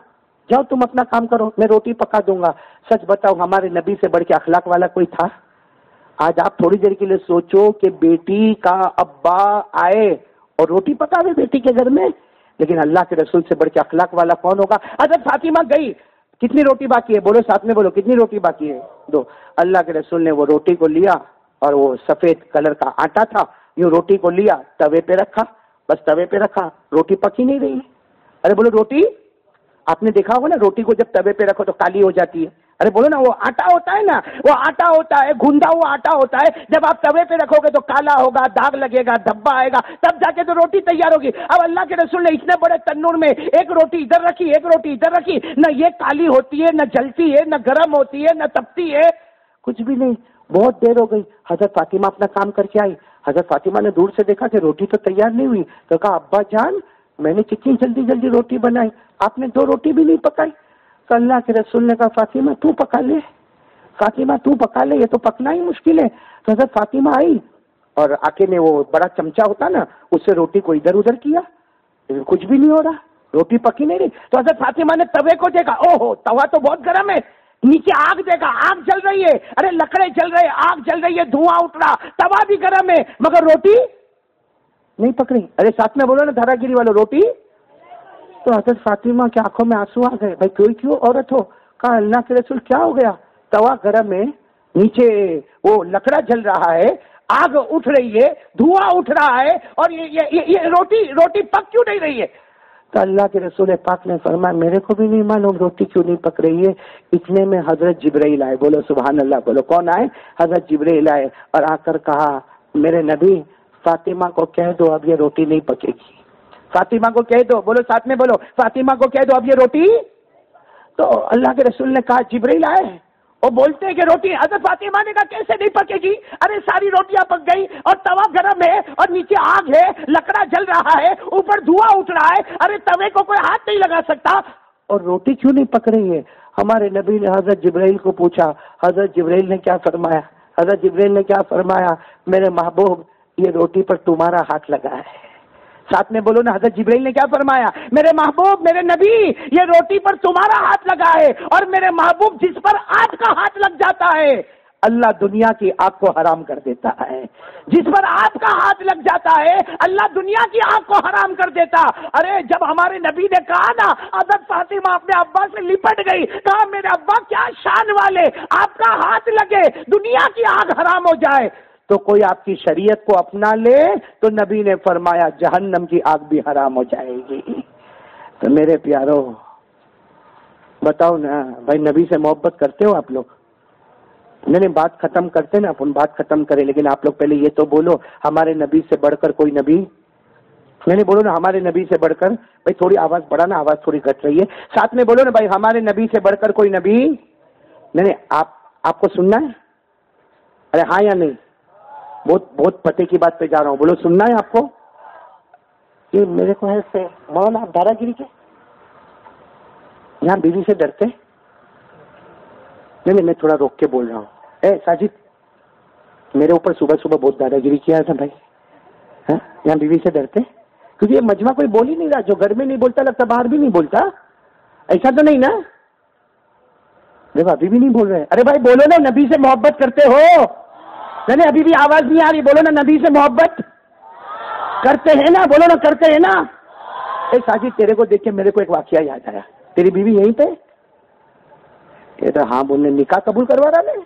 جاؤ تم اپنا کام کرو, میں روٹی پکا دوں گا. سچ بتاؤ ہمارے نبی سے بڑھ کے اخلاق والا کوئی تھا؟ آج آپ تھوڑی دیر کے لیے سوچو کہ بیٹی کا ابا آئے اور روٹی پکا دے بیٹی کے گھر میں, لیکن اللہ کے رسول سے بڑھ کے اخلاق والا کون ہوگا؟ حضرت فاطمہ گئی, کتنی روٹی باقی ہے؟ بولو ساتھ میں بولو کتنی روٹی باقی ہے؟ 2. اللہ کے رسول نے وہ روٹی کو لیا اور وہ سفید کلر کا آٹا تھا, یوں روٹی کو لیا, توے پہ رکھا, بس توے پہ رکھا, روٹی پکی نہیں رہی. ارے بولو روٹی, آپ نے دیکھا ہوگا نا روٹی کو جب توے پہ رکھو تو کالی ہو جاتی ہے. ارے بولو نا, وہ آٹا ہوتا ہے نا, وہ آٹا ہوتا ہے, گوندا ہوا آٹا ہوتا ہے, جب آپ توے پہ رکھو گے تو کالا ہوگا, داغ لگے گا, دھبا آئے گا, تب جا کے تو روٹی تیار ہوگی. اب اللہ کے رسول نے اتنے بڑے تنور میں ایک روٹی ادھر رکھی, ایک روٹی ادھر رکھی, نہ یہ کالی ہوتی ہے, نہ جلتی ہے, نہ گرم ہوتی ہے, نہ تپتی ہے, کچھ بھی نہیں. بہت دیر ہو گئی. حضرت فاطمہ اپنا کام کر کے آئی. حضرت فاطمہ نے دور سے دیکھا کہ روٹی تو تیار نہیں ہوئی, تو کہا ابا جان میں نے کتنی جلدی جلدی روٹی بنائی, آپ نے 2 روٹی بھی نہیں پکائی. تو اللہ کے رسول نے کہا فاطمہ تو پکا لے, فاطمہ تو پکا لے, یہ تو پکنا ہی مشکل ہے. تو حضرت فاطمہ آئی اور آ کے نے وہ بڑا چمچا ہوتا نا, اس سے روٹی کو ادھر ادھر کیا, کچھ بھی نہیں ہو رہا, روٹی پکی نہیں رہی. تو حضرت فاطمہ نے توے کو دیکھا, او ہو توا تو بہت گرم ہے. نیچے آگ دیکھا, آگ جل رہی ہے, ارے لکڑے جل رہے, آگ جل رہی ہے, دھواں اٹھ رہا, توا بھی گرم ہے, مگر روٹی نہیں پک رہی. ارے ساتھ میں بولو نا دھارا گیری والوں, روٹی. تو حضرت فاطمہ کی آنکھوں میں آنسو آ گئے. بھائی کوئی کیوں عورت ہو؟ کہا اللہ کے رسول کیا ہو گیا؟ توا گرم ہے, نیچے وہ لکڑا جل رہا ہے, آگ اٹھ رہی ہے, دھواں اٹھ رہا ہے, اور یہ روٹی پک کیوں نہیں رہی ہے؟ تو اللہ کے رسول پاک نے فرمایا میرے کو بھی نہیں معلوم روٹی کیوں نہیں پک رہی ہے. اتنے میں حضرت جبرائیل آئے. بولو سبحان اللہ, بولو کون آئے؟ حضرت جبرائیل آئے اور آ کر کہا میرے نبی فاطمہ کو کہہ دو اب یہ روٹی نہیں پکے گی. فاطمہ کو کہہ دو, بولو ساتھ میں بولو, فاطمہ کو کہہ دو اب یہ روٹی. تو اللہ کے رسول نے کہا جبرائیل آئے اور بولتے ہیں کہ روٹی. حضرت فاطمہ نے کہا کیسے نہیں پکے گی؟ ارے ساری روٹیاں پک گئی اور توا گرم ہے اور نیچے آگ ہے, لکڑا جل رہا ہے, اوپر دھواں اٹھ رہا ہے, ارے توے کو کوئی ہاتھ نہیں لگا سکتا, اور روٹی کیوں نہیں پک رہی ہے؟ ہمارے نبی نے حضرت جبرائیل کو پوچھا. حضرت جبرائیل نے کیا فرمایا؟ حضرت جبرائیل نے کیا فرمایا؟ میرے محبوب یہ روٹی پر تمہارا ہاتھ لگا ہے. ساتھ میں بولو نا, حضرت جبرائیل نے کیا فرمایا؟ میرے محبوب میرے نبی یہ روٹی پر تمہارا ہاتھ لگا ہے, اور میرے محبوب جس پر آگ کا ہاتھ لگ جاتا ہے اللہ دنیا کی آگ کو حرام کر دیتا ہے. جس پر آگ کا ہاتھ لگ جاتا ہے اللہ دنیا کی آگ کو حرام کر دیتا. ارے جب ہمارے نبی نے کہا نا, حضرت فاطمہ اپنے ابا سے لپٹ گئی, کہا میرے ابا کیا شان والے, آپ کا ہاتھ لگے دنیا کی آگ حرام ہو جائے. تو کوئی آپ کی شریعت کو اپنا لے تو نبی نے فرمایا جہنم کی آگ بھی حرام ہو جائے گی. تو میرے پیارو بتاؤ نا بھائی, نبی سے محبت کرتے ہو آپ لوگ؟ میں نے بات ختم کرتے نا, اپن بات ختم کرے, لیکن آپ لوگ پہلے یہ تو بولو ہمارے نبی سے بڑھ کر کوئی نبی؟ میں نے بولو نا ہمارے نبی سے بڑھ کر. بھائی تھوڑی آواز بڑھانا, آواز تھوڑی گھٹ رہی ہے. ساتھ میں بولو نا بھائی ہمارے نبی سے بڑھ کر کوئی نبی نہیں. آپ کو سننا ہے؟ ارے ہاں یا نہیں؟ بہت پتے کی بات پہ جا رہا ہوں, بولو سننا ہے آپ کو؟ یہ میرے کو ہے مولانا آپ دارا گیری کے یہاں بیوی سے ڈرتے نہیں. میں تھوڑا روک کے بول رہا ہوں. اے ساجد میرے اوپر صبح صبح بہت دادا گیری کیا تھا بھائی. یہاں بیوی سے ڈرتے کیونکہ یہ مجمع کوئی بول ہی نہیں رہا. جو گھر میں نہیں بولتا لگتا باہر بھی نہیں بولتا. ایسا تو نہیں نا؟ دیکھو ابھی بھی نہیں بول رہے. ارے بھائی بولو نا نبی سے محبت کرتے ہو؟ نہیں ابھی بھی آواز نہیں آ رہی. بولو نا نبی سے محبت کرتے ہیں نا, بولو نا کرتے ہیں نا. اے ساجد تیرے کو دیکھ کے میرے کو ایک واقعہ یاد آیا. تیری بیوی یہیں پہ؟ یہ تو ہاں بولنے نکاح قبول کروا رہا ہے.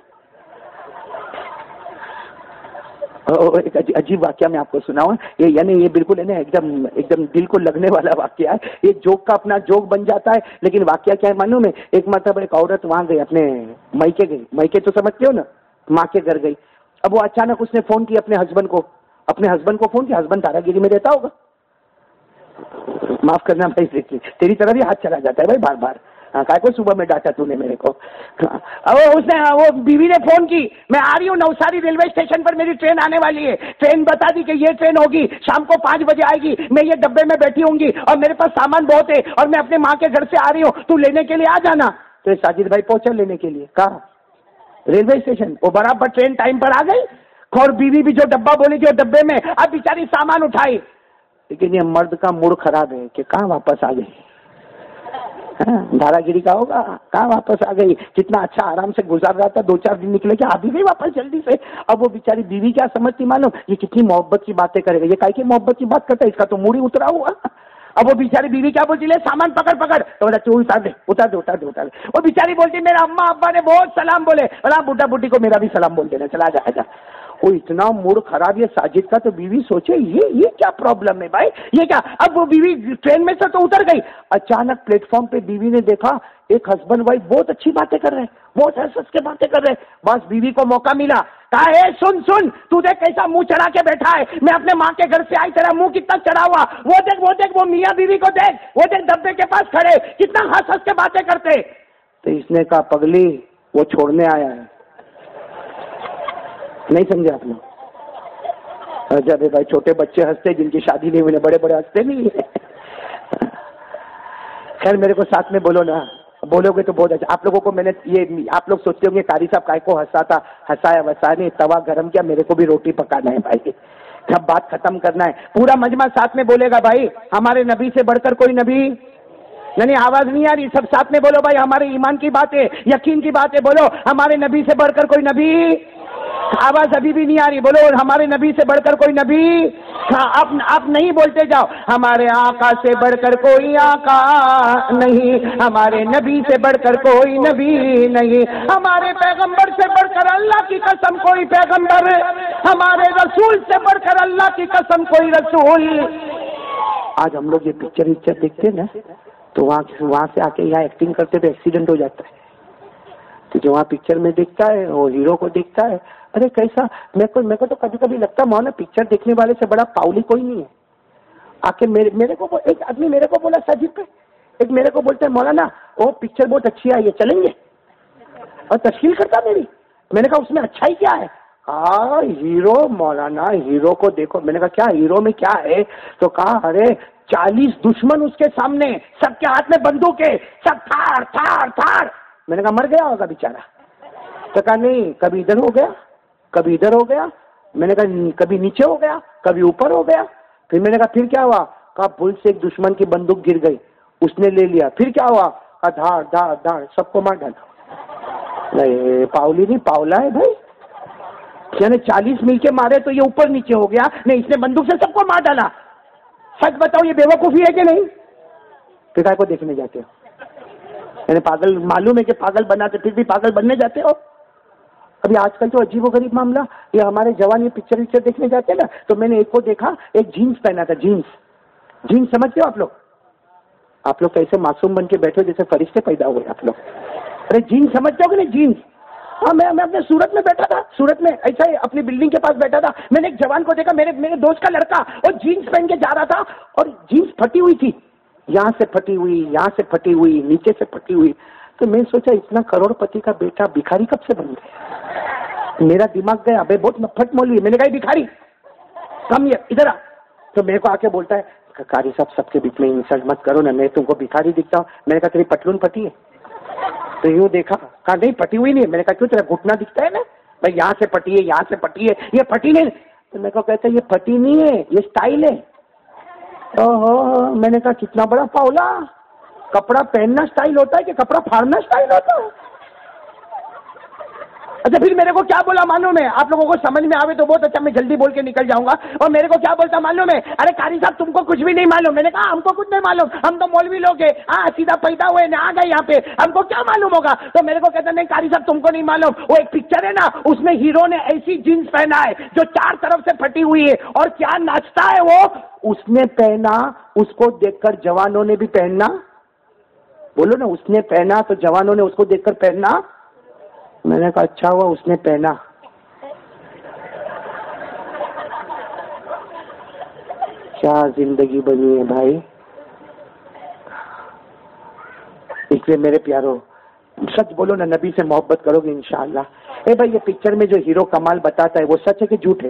ایک عجیب واقعہ میں آپ کو سناؤں. یہ یعنی یہ بالکل ہے نا ایک دم دل کو لگنے والا واقعہ ہے. یہ جوک کا اپنا جوک بن جاتا ہے, لیکن واقعہ کیا ہے معلوم ہے؟ ایک مرتبہ ایک عورت وہاں گئی, اپنے مائکے گئی. مائکے تو سمجھتے ہو نا, ماں کے گھر گئی. اب وہ اچانک اس نے فون کیا اپنے ہسبینڈ کو فون کیا. ہسبینڈ دارا گیری میں رہتا ہوگا, معاف کرنا بھائی, تیری طرح بھی ہاتھ چلا جاتا ہے بھائی بار بار. کہا کو صبح میں ڈانٹا تو نے میرے کو. اس نے وہ بیوی نے فون کی, میں آ رہی ہوں نوساری ریلوے اسٹیشن پر, میری ٹرین آنے والی ہے. ٹرین بتا دی کہ یہ ٹرین ہوگی شام کو 5 بجے آئے گی, میں یہ ڈبے میں بیٹھی ہوں گی اور میرے پاس سامان بہت ہے اور میں اپنے ماں کے گھر سے آ رہی ہوں, تو لینے کے لیے آ جانا. تو ساجد بھائی پہنچا لینے کے لیے, کہا ریلوے اسٹیشن. وہ برابر ٹرین ٹائم پر آ گئی, اور بیوی بھی جو ڈبہ بولی جو ڈبے میں, اب بیچاری سامان اٹھائی. لیکن یہ مرد کا موڈ خراب ہے کہ کہاں واپس آ گئی, دھارا گیری کا ہوگا, کہاں واپس آ گئی. کتنا اچھا آرام سے گزار رہا تھا, 2-4 دن نکلے کہ ابھی بھی واپس جلدی سے. اب وہ بیچاری بیوی کیا سمجھتی معلوم, یہ کتنی محبت کی باتیں کرے گا, یہ کائی کی محبت کی بات کرتا ہے, اس کا تو موڈ ہی اترا ہوا. اب وہ بیچاری بیوی کیا بولتی, لے سامان پکڑ تو بولا اتار دے. وہ بیچاری بولتی میرا اما ابا نے بہت سلام بولے, بولا بڈھا بڈھی کو میرا بھی سلام بول دینا, چلا جا. وہ اتنا موڈ خراب یہ ساجد کا, تو بیوی سوچے یہ کیا پرابلم ہے بھائی, یہ کیا. اب وہ بیوی ٹرین میں سے تو اتر گئی, اچانک پلیٹ فارم پہ بیوی نے دیکھا ایک ہسبینڈ وائف بہت اچھی باتیں کر رہے, بہت ہنس کے باتیں کر رہے. بس بیوی کو موقع ملا, کہا اے سن تو دیکھ کیسا منہ چڑھا کے بیٹھا ہے, میں اپنے ماں کے گھر سے آئی, تیرا منہ کتنا چڑھا ہوا, وہ دیکھ وہ میاں بیوی کو دیکھ, وہ دیکھ ڈبے کے پاس کھڑے کتنا ہنس کے باتیں کرتے. تو اس نے کہا پگلی وہ چھوڑنے آیا ہے. نہیں سمجھے آپ لوگ؟ جب بھائی چھوٹے بچے ہنستے جن کی شادی نہیں ہوئی, بڑے ہنستے نہیں. خیر میرے کو ساتھ میں بولو نا, بولو گے تو بہت اچھا. آپ لوگوں کو میں نے یہ, آپ لوگ سوچتے ہوں گے قاری صاحب کائے کو ہنسایا وسانے, توا گرم کیا, میرے کو بھی روٹی پکانا ہے بھائی, جب بات ختم کرنا ہے. پورا مجمع ساتھ میں بولے گا بھائی, ہمارے نبی سے بڑھ کر کوئی نبی, یعنی آواز نہیں آ رہی, سب ساتھ میں بولو بھائی, ہمارے ایمان کی بات ہے, یقین کی بات ہے, بولو ہمارے نبی سے بڑھ کر کوئی نبی. آواز ابھی بھی نہیں آ رہی, بولو ہمارے نبی سے بڑھ کر کوئی نبی. آپ نہیں بولتے جاؤ, ہمارے آقا سے بڑھ کر کوئی آقا نہیں, ہمارے نبی سے بڑھ کر کوئی نبی نہیں, ہمارے پیغمبر سے بڑھ کر اللہ کی قسم کوئی پیغمبر, ہمارے رسول سے بڑھ کر اللہ کی قسم کوئی رسول. آج ہم لوگ یہ پکچر دیکھتے ہیں نا, تو وہاں سے آ کے یہاں ایکٹنگ کرتے تو ایکسیڈنٹ ہو جاتا ہے. تو جو وہاں پکچر میں دیکھتا ہے وہ ہیرو کو دیکھتا ہے, ارے کیسا, میرے کو تو کبھی کبھی لگتا ہے پکچر دیکھنے والے سے بڑا پاؤلی کوئی نہیں ہے. آ کے میرے کو ایک آدمی میرے کو بولا ساجد پہ, ایک میرے کو بولتا ہے مولانا وہ پکچر بہت اچھی ہے, یہ چلیں گے, اور تشکیل کرتا میری. میں نے کہا اس میں اچھائی کیا ہے, ہیرو مولانا ہیرو کو دیکھو. میں نے کہا کیا ہیرو میں کیا ہے, تو کہا ارے 40 دشمن اس کے سامنے, سب کے ہاتھ میں بندوق ہے, سب تھاڑ. میں نے کہا مر گیا ہوگا بیچارہ. تو کہا نہیں, کبھی ادھر ہو گیا کبھی ادھر ہو گیا. میں نے کہا کبھی نیچے ہو گیا کبھی اوپر ہو گیا. پھر میں نے کہا پھر کیا ہوا, کہا بھول سے ایک دشمن کی بندوق گر گئی, اس نے لے لیا. پھر کیا ہوا, کہا دھاڑ سب کو مار ڈالا. نہیں پاؤلی نہیں, پاؤلا ہے بھائی, یعنی 40 مل کے مارے تو یہ اوپر نیچے ہو گیا, نہیں اس نے بندوق سے سب کو مار ڈالا. سچ بتاؤ یہ بیوقوفی ہے کہ نہیں؟ پتا کو دیکھنے جاتے ہو, یعنی پاگل معلوم ہے کہ پاگل بناتے پھر بھی پاگل بننے جاتے ہو. ابھی آج کل تو عجیب و غریب معاملہ, یہ ہمارے جوان یہ پکچر دیکھنے جاتے ہیں نا, تو میں نے ایک کو دیکھا, ایک جینس پہنا تھا, جینس سمجھتے ہو آپ لوگ کیسے معصوم بن کے بیٹھے جیسے فرشتے پیدا ہوئے آپ لوگ. ارے جینس سمجھتے ہو کہ نہیں جینس. ہاں میں اپنے سورت میں بیٹھا تھا, سورت میں ایسا ہی اپنی بلڈنگ کے پاس بیٹھا تھا, میں نے ایک جوان کو دیکھا, میرے دوست کا لڑکا, اور جینس پہن کے جا رہا تھا, اور جینس پھٹی ہوئی تھی, یہاں سے پھٹی ہوئی, یہاں سے پھٹی ہوئی, نیچے سے پھٹی ہوئی. تو میں سوچا اتنا کروڑ پتی کا بیٹا بھکاری کب سے بن گیا. میرا دماغ گیا, ابے بہت مفت مولوی. میں نے کہا بھکاری کم ادھر آ. تو میرے کو آ کے بولتا ہے قاری صاحب سب کے بیچ میں انسلٹ مت کرو نا, میں تم کو بھکاری دکھتا ہوں. میں نے کہا تیری پتلون پھٹی ہے. تو یوں دیکھا, کہا نہیں پھٹی ہوئی نہیں. میں نے کہا کیوں, تیرا گھٹنا دکھتا ہے نا, بھائی یہاں سے پھٹی ہے, یہاں سے پھٹی ہے, یہ پھٹی نہیں. تو میرے کو کہتا ہے یہ پھٹی نہیں ہے, یہ اسٹائل ہے. میں نے کہا کتنا بڑا پاؤلا, کپڑا پہننا اسٹائل ہوتا ہے کہ کپڑا پھاڑنا اسٹائل ہوتا ہے. اچھا پھر میرے کو کیا بولا معلوم ہے, آپ لوگوں کو سمجھ میں آوے تو بہت اچھا, میں جلدی بول کے نکل جاؤں گا. اور میرے کو کیا بولتا معلوم ہے, ارے قاری صاحب تم کو کچھ بھی نہیں معلوم. میں نے کہا ہم کو کچھ نہیں معلوم, ہم تو مولوی لوگ ہیں, سیدھا پیدا ہوئے آ گئے یہاں پہ, ہم کو کیا معلوم ہوگا. تو میرے کو کہتا نہیں قاری صاحب تم کو نہیں معلوم, وہ ایک پکچر ہے نا, اس میں ہیرو نے ایسی جینس پہنا ہے جو 4 طرف سے پھٹی ہوئی ہے, اور کیا ناچتا ہے وہ, اس نے پہنا, اس کو دیکھ کر جوانوں نے بھی پہننا. بولو نا, اس نے پہنا تو جوانوں نے اس کو دیکھ کر پہننا. میں نے کہا اچھا ہوا اس نے پہنا, کیا زندگی بنی ہے بھائی. اس لیے میرے پیارو سچ بولو نا, نبی سے محبت کرو گے انشاءاللہ. اے بھائی یہ پکچر میں جو ہیرو کمال بتاتا ہے وہ سچ ہے کہ جھوٹ ہے؟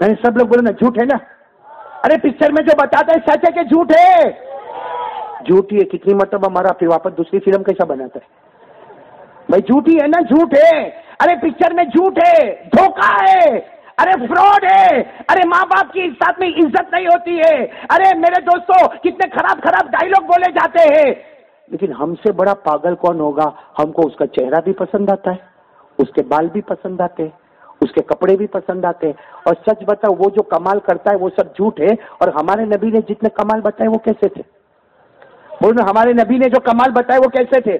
نہیں سب لوگ بولو نا جھوٹ ہے نا. ارے پکچر میں جو بتاتا ہے سچ ہے کہ جھوٹ ہے؟ جھوٹ ہی ہے. کتنی مرتبہ ہمارا پھر واپس دوسری فلم کیسا بناتا ہے بھائی؟ جھوٹ ہی ہے نا, جھوٹ ہے. ارے پکچر میں جھوٹ ہے, دھوکہ ہے, ارے فراڈ ہے, ارے ماں باپ کی ساتھ میں عزت نہیں ہوتی ہے. ارے میرے دوستوں کتنے خراب خراب ڈائیلاگ بولے جاتے ہیں. لیکن ہم سے بڑا پاگل کون ہوگا؟ ہم کو اس کا چہرہ بھی پسند آتا ہے, اس کے بال بھی پسند آتے ہیں, اس کے کپڑے بھی پسند آتے ہیں. اور سچ بتاؤ وہ جو کمال کرتا ہے وہ سب جھوٹ ہے. اور ہمارے نبی نے جتنے کمال بتائے وہ کیسے تھے؟ بولو ہمارے نبی نے جو کمال بتائے وہ کیسے تھے؟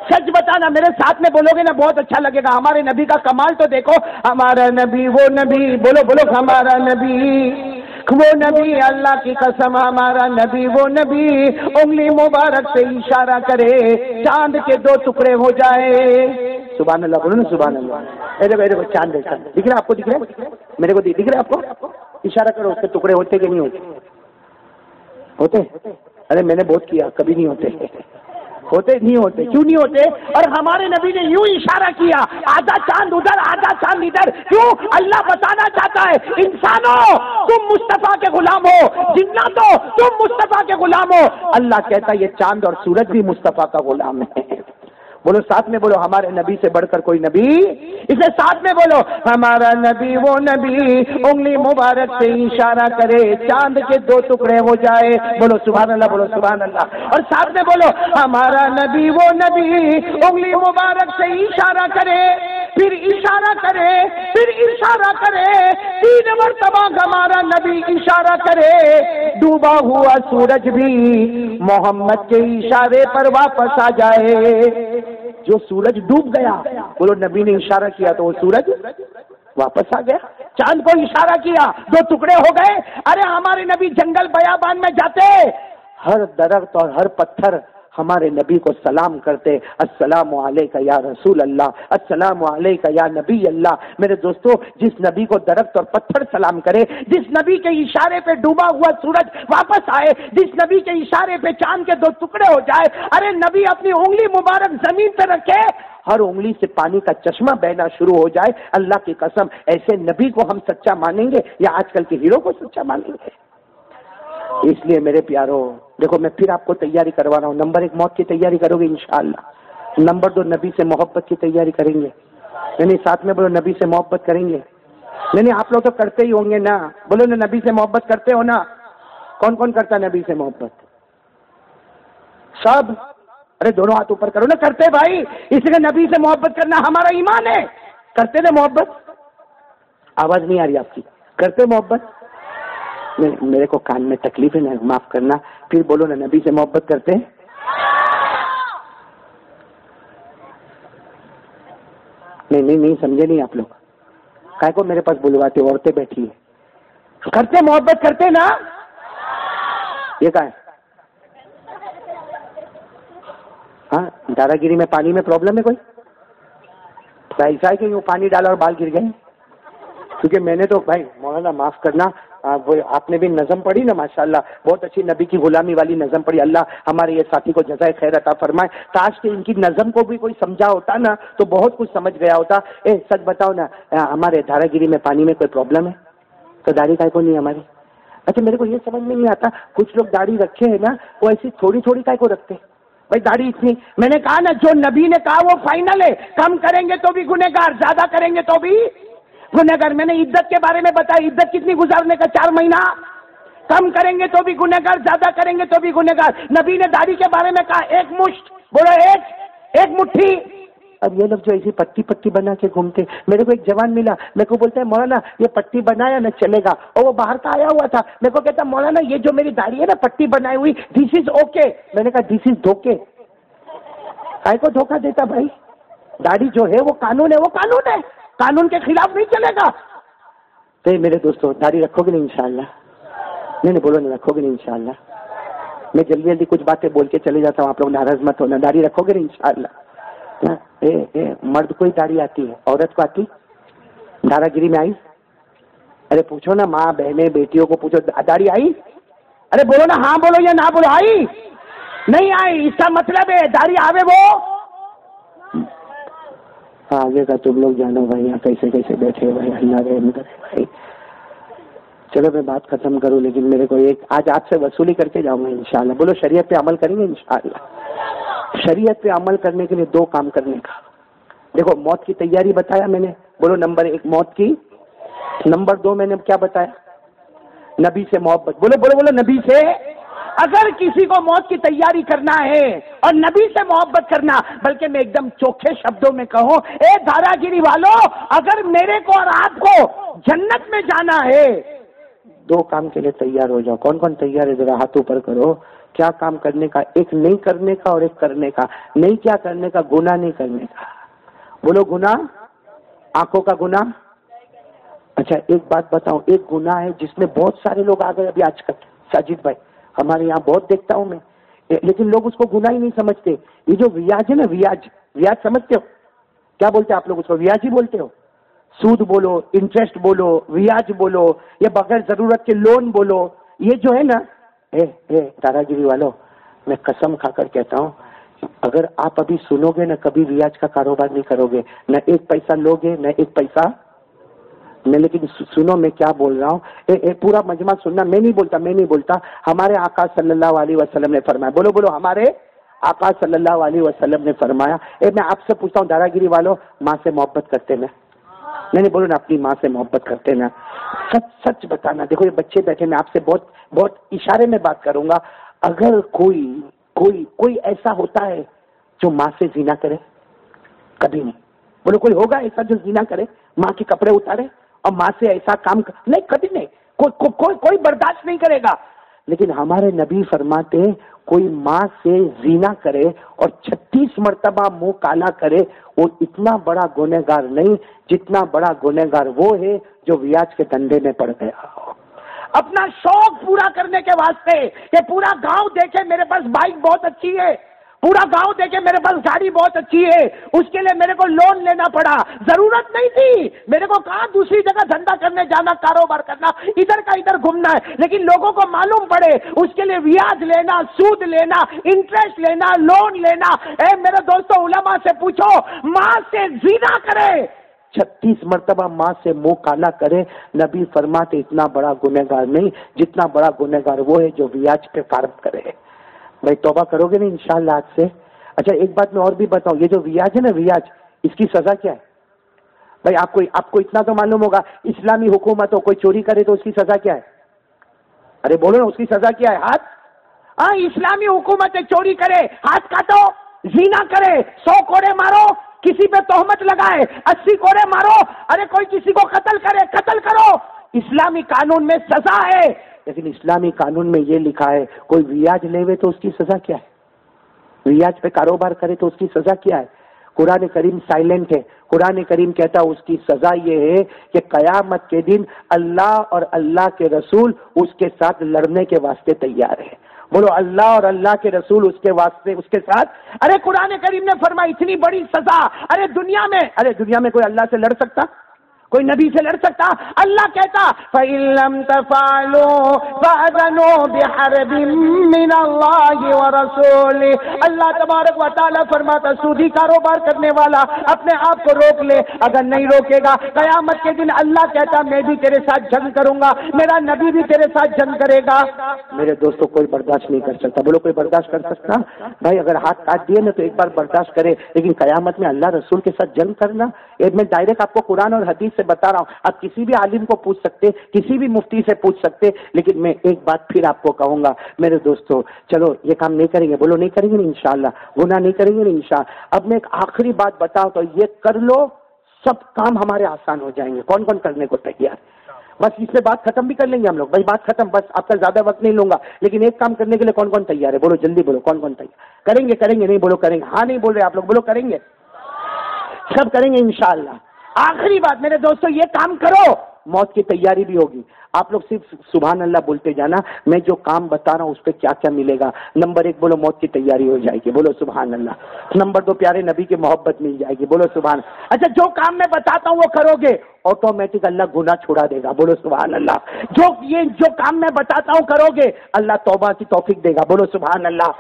سچ بتانا, میرے ساتھ میں بولو گے نا بہت اچھا لگے گا. ہمارے نبی کا کمال تو دیکھو. ہمارا نبی وہ نبی, بولو بولو ہمارا نبی وہ نبی, اللہ کی قسم ہمارا نبی وہ نبی, انگلی مبارک سے اشارہ کرے چاند کے 2 ٹکڑے ہو جائے. سبحان اللہ بولو نا سبحان اللہ. میرے کو چاند دیکھا دکھ رہا, آپ کو دکھ رہا ہے؟ میرے کو دکھ رہا ہے آپ کو؟ اشارہ کرو, اس کے ٹکڑے ہوتے کہ نہیں ہوتے؟ ارے میں نے بہت کیا, کبھی نہیں ہوتے نہیں ہوتے. کیوں نہیں ہوتے؟ اور ہمارے نبی نے یوں اشارہ کیا, آدھا چاند ادھر آدھا چاند ادھر. کیوں؟ اللہ بتانا چاہتا ہے انسانوں تم مصطفیٰ کے غلام ہو, جناتوں تم مصطفیٰ کے غلام ہو. اللہ کہتا ہے یہ چاند اور سورج بھی مصطفیٰ کا غلام ہے. بولو ساتھ میں بولو, ہمارے نبی سے بڑھ کر کوئی نبی. اسے ساتھ میں بولو, ہمارا نبی وہ نبی, انگلی مبارک سے اشارہ کرے چاند کے 2 ٹکڑے ہو جائے. بولو سبحان اللہ, بولو سبحان اللہ. اور ساتھ میں بولو, ہمارا نبی وہ نبی, انگلی مبارک سے اشارہ کرے, پھر اشارہ کرے, پھر اشارہ کرے, 3 مرتبہ ہمارا نبی اشارہ کرے, ڈوبا ہوا سورج بھی محمد کے اشارے پر واپس آ جائے. جو سورج ڈوب گیا, بولو نبی نے اشارہ کیا تو وہ سورج واپس آ گیا. چاند کو اشارہ کیا 2 ٹکڑے ہو گئے. ارے ہمارے نبی جنگل بیابان میں جاتے, ہر درخت اور ہر پتھر ہمارے نبی کو سلام کرتے, السلام علیکہ یا رسول اللہ, السلام علیکہ یا نبی اللہ. میرے دوستو جس نبی کو درخت اور پتھر سلام کرے, جس نبی کے اشارے پہ ڈوبا ہوا سورج واپس آئے, جس نبی کے اشارے پہ چاند کے 2 ٹکڑے ہو جائے, ارے نبی اپنی انگلی مبارک زمین پہ رکھے, ہر انگلی سے پانی کا چشمہ بہنا شروع ہو جائے. اللہ کی قسم ایسے نبی کو ہم سچا مانیں گے یا آج کل کے ہیرو کو سچا مانیں گے؟ اس لیے میرے پیارو دیکھو, میں پھر آپ کو تیاری کروا رہا ہوں. نمبر 1 موت کی تیاری کرو گے انشاءاللہ. نمبر 2 نبی سے محبت کی تیاری کریں گے. نہیں ساتھ میں بولو نبی سے محبت کریں گے. نہیں آپ لوگ تو کرتے ہی ہوں گے نا, بولو نا نبی سے محبت کرتے ہو نا. کون کون کرتا نبی سے محبت؟ سب. ارے دونوں ہاتھ اوپر کرو نا, کرتے بھائی. اس لیے نبی سے محبت کرنا ہمارا ایمان ہے. کرتے نا محبت؟ آواز نہیں آ رہی آپ کی. کرتے محبت؟ میرے کو کان میں تکلیف ہے نا, معاف کرنا. پھر بولو نا نبی سے محبت کرتے ہیں. نہیں سمجھے نہیں آپ لوگ. کائے کو میرے پاس بلواتے, عورتیں بیٹھی ہے. کرتے محبت کرتے نا. یہ کہاں ہے؟ ہاں دارا گیری میں پانی میں پرابلم ہے کوئی؟ ایسا ہے کہ وہ پانی ڈالا اور بال گر گئے. کیونکہ میں نے تو بھائی مولانا معاف کرنا, وہ آپ نے بھی نظم پڑھی نا ماشاءاللہ, بہت اچھی نبی کی غلامی والی نظم پڑھی. اللہ ہمارے یہ ساتھی کو جزائے خیر عطا فرمائے. کاش کہ ان کی نظم کو بھی کوئی سمجھا ہوتا نا تو بہت کچھ سمجھ گیا ہوتا. سچ بتاؤ نا, ہمارے دھارا گیری میں پانی میں کوئی پرابلم ہے تو داڑھی کائے کو نہیں ہماری؟ اچھا میرے کو یہ سمجھ میں نہیں آتا, کچھ لوگ داڑھی رکھے ہیں نا وہ ایسی تھوڑی تھوڑی کائے کو رکھتے بھائی داڑھی اتنی. میں نے کہا نا جو نبی نے کہا وہ فائنل ہے. کم کریں گے تو بھی گنہگار, زیادہ کریں گے تو بھی گنہگار. میں نے عدت کے بارے میں بتایا, عدت کتنی گزارنے کا, 4 مہینہ. کم کریں گے تو بھی گنہگار, زیادہ کریں گے تو بھی گنہگار. نبی نے داڑھی کے بارے میں کہا 1 مشت, بولو ایک مٹھی. اب یہ لوگ جو ایسی پٹی پٹی بنا کے گھومتے, میرے کو ایک جوان ملا, میرے کو بولتا ہے مولانا یہ پٹی بنایا نہ چلے گا, اور وہ باہر کا آیا ہوا تھا. میرے کو کہتا مولانا یہ جو میری داڑھی ہے نا پٹی بنائی ہوئی, دس از اوکے. میں نے کہا دس از دھوکے. کائے کو دھوکہ دیتا بھائی؟ داڑھی جو ہے وہ قانون ہے, وہ قانون ہے, قانون کے خلاف نہیں چلے گا. تو میرے دوستو داڑھی رکھو گے نہیں انشاءاللہ؟ نہیں بولو نہیں رکھو گے نہیں انشاءاللہ؟ میں جلدی جلدی کچھ باتیں بول کے چلے جاتا ہوں, آپ لوگ ناراض مت ہونا. داڑھی رکھو گے نہیں انشاءاللہ؟ مرد کو ہی داڑھی آتی ہے, عورت کو آتی؟ دھارا گیری میں آئی ارے پوچھو نا، ماں بہنیں بیٹیوں کو پوچھو داڑھی آئی؟ ارے بولو نا، ہاں بولو یا نہ بولو، آئی نہیں آئی؟ اس کا مطلب ہے داڑھی آوے وہ آگے کا تم لوگ جانو بھائی، یہاں کیسے کیسے بیٹھے بھائی، اللہ رحم کرے بھائی۔ چلو میں بات ختم کروں، لیکن میرے کو ایک آج آپ سے وصولی کر کے جاؤں گا انشاءاللہ۔ بولو شریعت پہ عمل کریں گے انشاءاللہ۔ شریعت پہ عمل کرنے کے لیے دو کام کرنے کا، دیکھو موت کی تیاری بتایا میں نے، بولو نمبر 1 موت کی، نمبر 2 میں نے کیا بتایا؟ نبی سے محبت، بولو بولو بولو نبی سے۔ اگر کسی کو موت کی تیاری کرنا ہے اور نبی سے محبت کرنا، بلکہ میں ایک دم چوکھے شبدوں میں کہوں، اے دھارا گیری والوں، اگر میرے کو اور آپ کو جنت میں جانا ہے، دو کام کے لیے تیار ہو جاؤ۔ کون کون تیار ہے ذرا ہاتھ اوپر کرو۔ کیا کام کرنے کا؟ ایک نہیں کرنے کا اور ایک کرنے کا۔ نہیں کیا کرنے کا؟ گناہ نہیں کرنے کا۔ بولو گناہ، آنکھوں کا گناہ۔ اچھا ایک بات بتاؤں، ایک گناہ ہے جس میں بہت سارے لوگ آ گئے ابھی آج کل، ساجد بھائی ہمارے یہاں بہت دیکھتا ہوں میں، لیکن لوگ اس کو گناہ ہی نہیں سمجھتے۔ یہ جو ویاج ہے نا، ویاج سمجھتے ہو؟ کیا بولتے ہیں آپ لوگ اس کو؟ ویاج ہی بولتے ہو؟ سود بولو، انٹرسٹ بولو، ویاج بولو، یا بغیر ضرورت کے لون بولو، یہ جو ہے نا، دارا گیری والوں، میں قسم کھا کر کہتا ہوں، اگر آپ ابھی سنو گے نہ کبھی ویاج کا کاروبار نہیں کرو گے، نہ ایک پیسہ لو گے نہ ایک پیسہ میں۔ لیکن سنو میں کیا بول رہا ہوں، پورا مجمع سننا، میں نہیں بولتا، ہمارے آقا صلی اللہ علیہ وسلم نے فرمایا، بولو بولو ہمارے آقا صلی اللہ علیہ وسلم نے فرمایا۔ میں آپ سے پوچھتا ہوں دارا گیری والوں، ماں سے محبت کرتے نا؟ نہیں بولو نا، اپنی ماں سے محبت کرتے نا؟ سچ بتانا۔ دیکھو یہ بچے بیٹھے، میں آپ سے بہت اشارے میں بات کروں گا۔ اگر کوئی ایسا ہوتا ہے جو ماں سے زنا کرے؟ کبھی نہیں۔ بولو کوئی ہوگا ایسا جو زنا کرے، ماں کے کپڑے اتارے اور ماں سے ایسا کام نہیں، کبھی نہیں، کوئی برداشت نہیں کرے گا۔ لیکن ہمارے نبی فرماتے ہیں کوئی ماں سے زنا کرے اور 36 مرتبہ منہ کالا کرے، وہ اتنا بڑا گنہگار نہیں جتنا بڑا گنہگار وہ ہے جو ویاج کے دھندے میں پڑ گیا ہو۔ اپنا شوق پورا کرنے کے واسطے کہ پورا گاؤں دیکھے میرے پاس بائک بہت اچھی ہے، پورا گاؤں دیکھے میرے پاس گاڑی بہت اچھی ہے، اس کے لیے میرے کو لون لینا پڑا، ضرورت نہیں تھی، میرے کو کہاں دوسری جگہ دھندا کرنے جانا، کاروبار کرنا، ادھر کا ادھر گھومنا ہے، لیکن لوگوں کو معلوم پڑے اس کے لیے ویاج لینا، سود لینا، انٹرسٹ لینا، لون لینا۔ میرے دوستو علماء سے پوچھو، ماں سے زنا کرے، 36 مرتبہ ماں سے منہ کالا کرے، نبی فرماتے اتنا بڑا گنہگار نہیں جتنا بڑا گنہگار وہ ہے جو ویاج پہ فارغ کرے۔ بھائی توبہ کرو گے نا انشاءاللہ آج سے؟ اچھا ایک بات میں اور بھی بتاؤں، یہ جو ویاج ہے نا، ویاج، اس کی سزا کیا ہے؟ بھائی آپ کو اتنا تو معلوم ہوگا، اسلامی حکومت ہو، کوئی چوری کرے تو اس کی سزا کیا ہے؟ ارے بولو نا، اس کی سزا کیا ہے؟ ہاتھ۔ ہاں اسلامی حکومت چوری کرے ہاتھ کاٹو، زنا کرے 100 کوڑے مارو، کسی پہ تہمت لگائے 80 کوڑے مارو، ارے کوئی کسی کو قتل کرے قتل کرو، اسلامی قانون میں سزا ہے۔ لیکن اسلامی قانون میں یہ لکھا ہے کوئی ویاج لے ہوئے تو اس کی سزا کیا ہے؟ ویاج پہ کاروبار کرے تو اس کی سزا کیا ہے؟ قرآن کریم سائلنٹ ہے۔ قرآن کریم کہتا ہے اس کی سزا یہ ہے کہ قیامت کے دن اللہ اور اللہ کے رسول اس کے ساتھ لڑنے کے واسطے تیار ہے۔ بولو اللہ اور اللہ کے رسول اس کے واسطے اس کے ساتھ۔ ارے قرآن کریم نے فرمایا اتنی بڑی سزا، ارے دنیا میں کوئی اللہ سے لڑ سکتا؟ کوئی نبی سے لڑ سکتا؟ اللہ کہتا فَإِن لَّمْ تَفْعَلُوا فَأْذَنُوا بِحَرْبٍ مِّنَ اللَّهِ وَرَسُولِهِ۔ اللہ تبارک و تعالیٰ فرماتا سودی کاروبار کرنے والا اپنے آپ کو روک لے، اگر نہیں روکے گا قیامت کے دن اللہ کہتا میں بھی تیرے ساتھ جنگ کروں گا، میرا نبی بھی تیرے ساتھ جنگ کرے گا۔ میرے دوستوں کوئی برداشت نہیں کر سکتا، بولو کوئی برداشت کر سکتا؟ بھائی اگر ہاتھ کاٹ دیے نا تو ایک بار برداشت کرے، لیکن قیامت میں اللہ رسول کے ساتھ جنگ کرنا، میں ڈائریکٹ آپ کو قرآن اور حدیث سے بتا رہا ہوں، آپ کسی بھی عالم کو پوچھ سکتے، کسی بھی مفتی سے پوچھ سکتے، لیکن میں ایک بات پھر آپ کو کہوں گا میرے دوستو، چلو یہ کام نہیں کریں گے، بولو نہیں کریں گے نا انشاءاللہ، گناہ نہیں کریں گے نا انشاءاللہ۔ اب میں ایک آخری بات بتاؤں تو یہ کر لو، سب کام ہمارے آسان ہو جائیں گے۔ کون کون کرنے کو تیار؟ بس اس سے بات ختم بھی کر لیں گے ہم لوگ، بھائی بات ختم، بس آپ کا زیادہ وقت نہیں لوں گا، لیکن ایک کام کرنے کے لیے کون کون تیار ہے؟ بولو جلدی بولو، کون کون تیار؟ کریں گے نہیں بولو کریں گے، ہاں نہیں بول رہے آپ لوگ، بولو کریں گے، سب کریں گے انشاءاللہ۔ آخری بات میرے دوستو، یہ کام کرو، موت کی تیاری بھی ہوگی۔ آپ لوگ صرف سبحان اللہ بولتے جانا، میں جو کام بتا رہا ہوں اس پہ کیا کیا ملے گا۔ نمبر 1 بولو موت کی تیاری ہو جائے گی، بولو سبحان اللہ۔ نمبر 2 پیارے نبی کی محبت مل جائے گی، بولو سبحان۔ اچھا جو کام میں بتاتا ہوں وہ کرو گے آٹومیٹک اللہ گناہ چھڑا دے گا، بولو سبحان اللہ۔ جو کام میں بتاتا ہوں کرو گے اللہ توبہ کی توفیق دے گا، بولو سبحان اللہ۔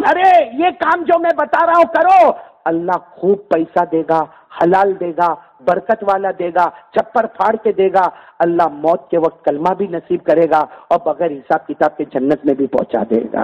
ارے یہ کام جو میں بتا رہا ہوں کرو، اللہ خوب پیسہ دے گا، حلال دے گا، برکت والا دے گا، چپر پھاڑ کے دے گا، اللہ موت کے وقت کلمہ بھی نصیب کرے گا اور بغیر حساب کتاب کے جنت میں بھی پہنچا دے گا۔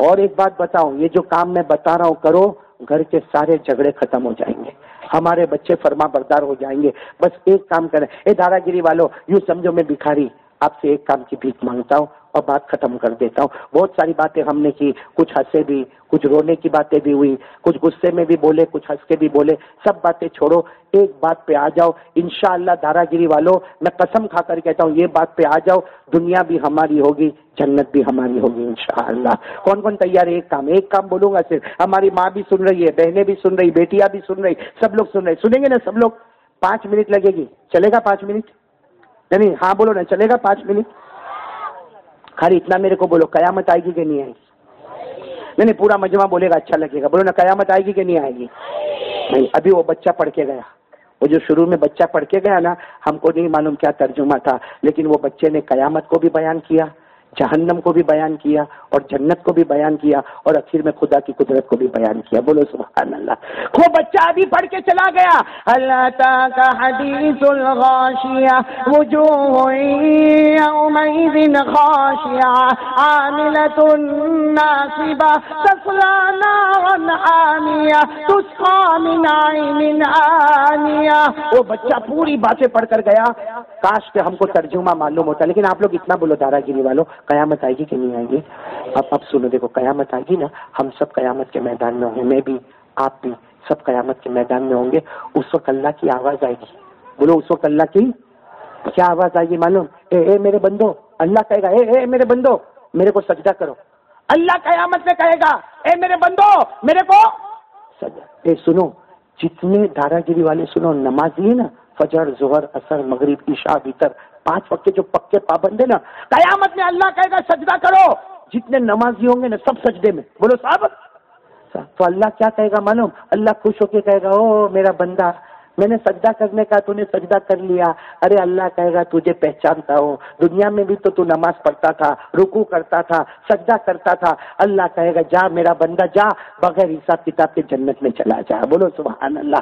اور ایک بات بتاؤں، یہ جو کام میں بتا رہا ہوں کرو، گھر کے سارے جھگڑے ختم ہو جائیں گے، ہمارے بچے فرما بردار ہو جائیں گے۔ بس ایک کام کریں، اے دارا گیری والوں، یوں سمجھو میں بھکاری آپ سے ایک کام کی بھیک مانگتا ہوں اور بات ختم کر دیتا ہوں۔ بہت ساری باتیں ہم نے کی، کچھ ہنسے بھی، کچھ رونے کی باتیں بھی ہوئی، کچھ غصے میں بھی بولے، کچھ ہنس کے بھی بولے، سب باتیں چھوڑو، ایک بات پہ آ جاؤ۔ انشاءاللہ دارا گیری والوں، میں قسم کھا کر کہتا ہوں، یہ بات پہ آ جاؤ، دنیا بھی ہماری ہوگی، جنت بھی ہماری ہوگی انشاءاللہ۔ کون کون تیار ہے؟ ایک کام بولوں گا صرف، ہماری ماں بھی سن رہی ہے، بہنیں بھی سن رہی، بیٹیاں بھی سن رہی، سب لوگ سن رہے، سنیں گے نا سب لوگ؟ 5 منٹ لگے گی، چلے گا 5 منٹ؟ نہیں ہاں بولو نا، چلے گا 5 منٹ؟ خالی اتنا میرے کو بولو، قیامت آئے گی کہ نہیں آئے گی؟ نہیں پورا مجمع بولے گا اچھا لگے گا، بولو نا قیامت آئے گی کہ نہیں آئے گی؟ نہیں، ابھی وہ بچہ پڑھ کے گیا، وہ جو شروع میں بچہ پڑھ کے گیا نا، ہم کو نہیں معلوم کیا ترجمہ تھا، لیکن وہ بچے نے قیامت کو بھی بیان کیا، جہنم کو بھی بیان کیا اور جنت کو بھی بیان کیا اور آخر میں خدا کی قدرت کو بھی بیان کیا، بولو سبحان اللہ۔ وہ بچہ ابھی پڑھ کے چلا گیا، اللہ تعالی حدیث الغاشیہ وجوہ یومئذ خاشعہ عاملۃ ناصبہ تصلی نارا حامیہ تسقی من عین آنیہ۔ وہ بچہ پوری باتیں پڑھ کر گیا، کاش کہ ہم کو ترجمہ معلوم ہوتا، لیکن آپ لوگ اتنا بولو دارا گیری والوں، قیامت آئے گی کہ نہیں آئے گی؟ اب سنو، دیکھو قیامت آئے گی نا، ہم سب قیامت کے میدان میں ہوں گے، میں بھی، آپ بھی، سب قیامت کے میدان میں ہوں گے۔ اس وقت اللہ کی آواز آئے گی، بولو اس وقت اللہ کی کیا آواز آئے گی معلوم؟ اے میرے بندو، اللہ کہے گا اے میرے بندو میرے کو سجدہ کرو۔ اللہ قیامت میں کہے گا اے میرے بندو میرے کو سجدہ۔ سنو، جتنے دارا گیری والے سنو، نمازی ہے نا، فجر، ظہر، عصر، مغرب، عشاء، وتر، 5 وقت کے جو پکے پابند ہیں نا، قیامت میں اللہ کہے گا سجدہ کرو۔ جتنے نمازی ہوں گے نا سب سجدے میں، بولو صاحب۔ تو اللہ کیا کہے گا معلوم؟ اللہ خوش ہو کے کہے گا او میرا بندہ، میں نے سجدہ کرنے کا، تو نے سجدہ کر لیا۔ ارے اللہ کہے گا تجھے پہچانتا ہوں، دنیا میں بھی تو نماز پڑھتا تھا، رکوع کرتا تھا، سجدہ کرتا تھا۔ اللہ کہے گا جا میرا بندہ جا، بغیر حساب کتاب کے جنت میں چلا جا، بولو سبحان اللہ۔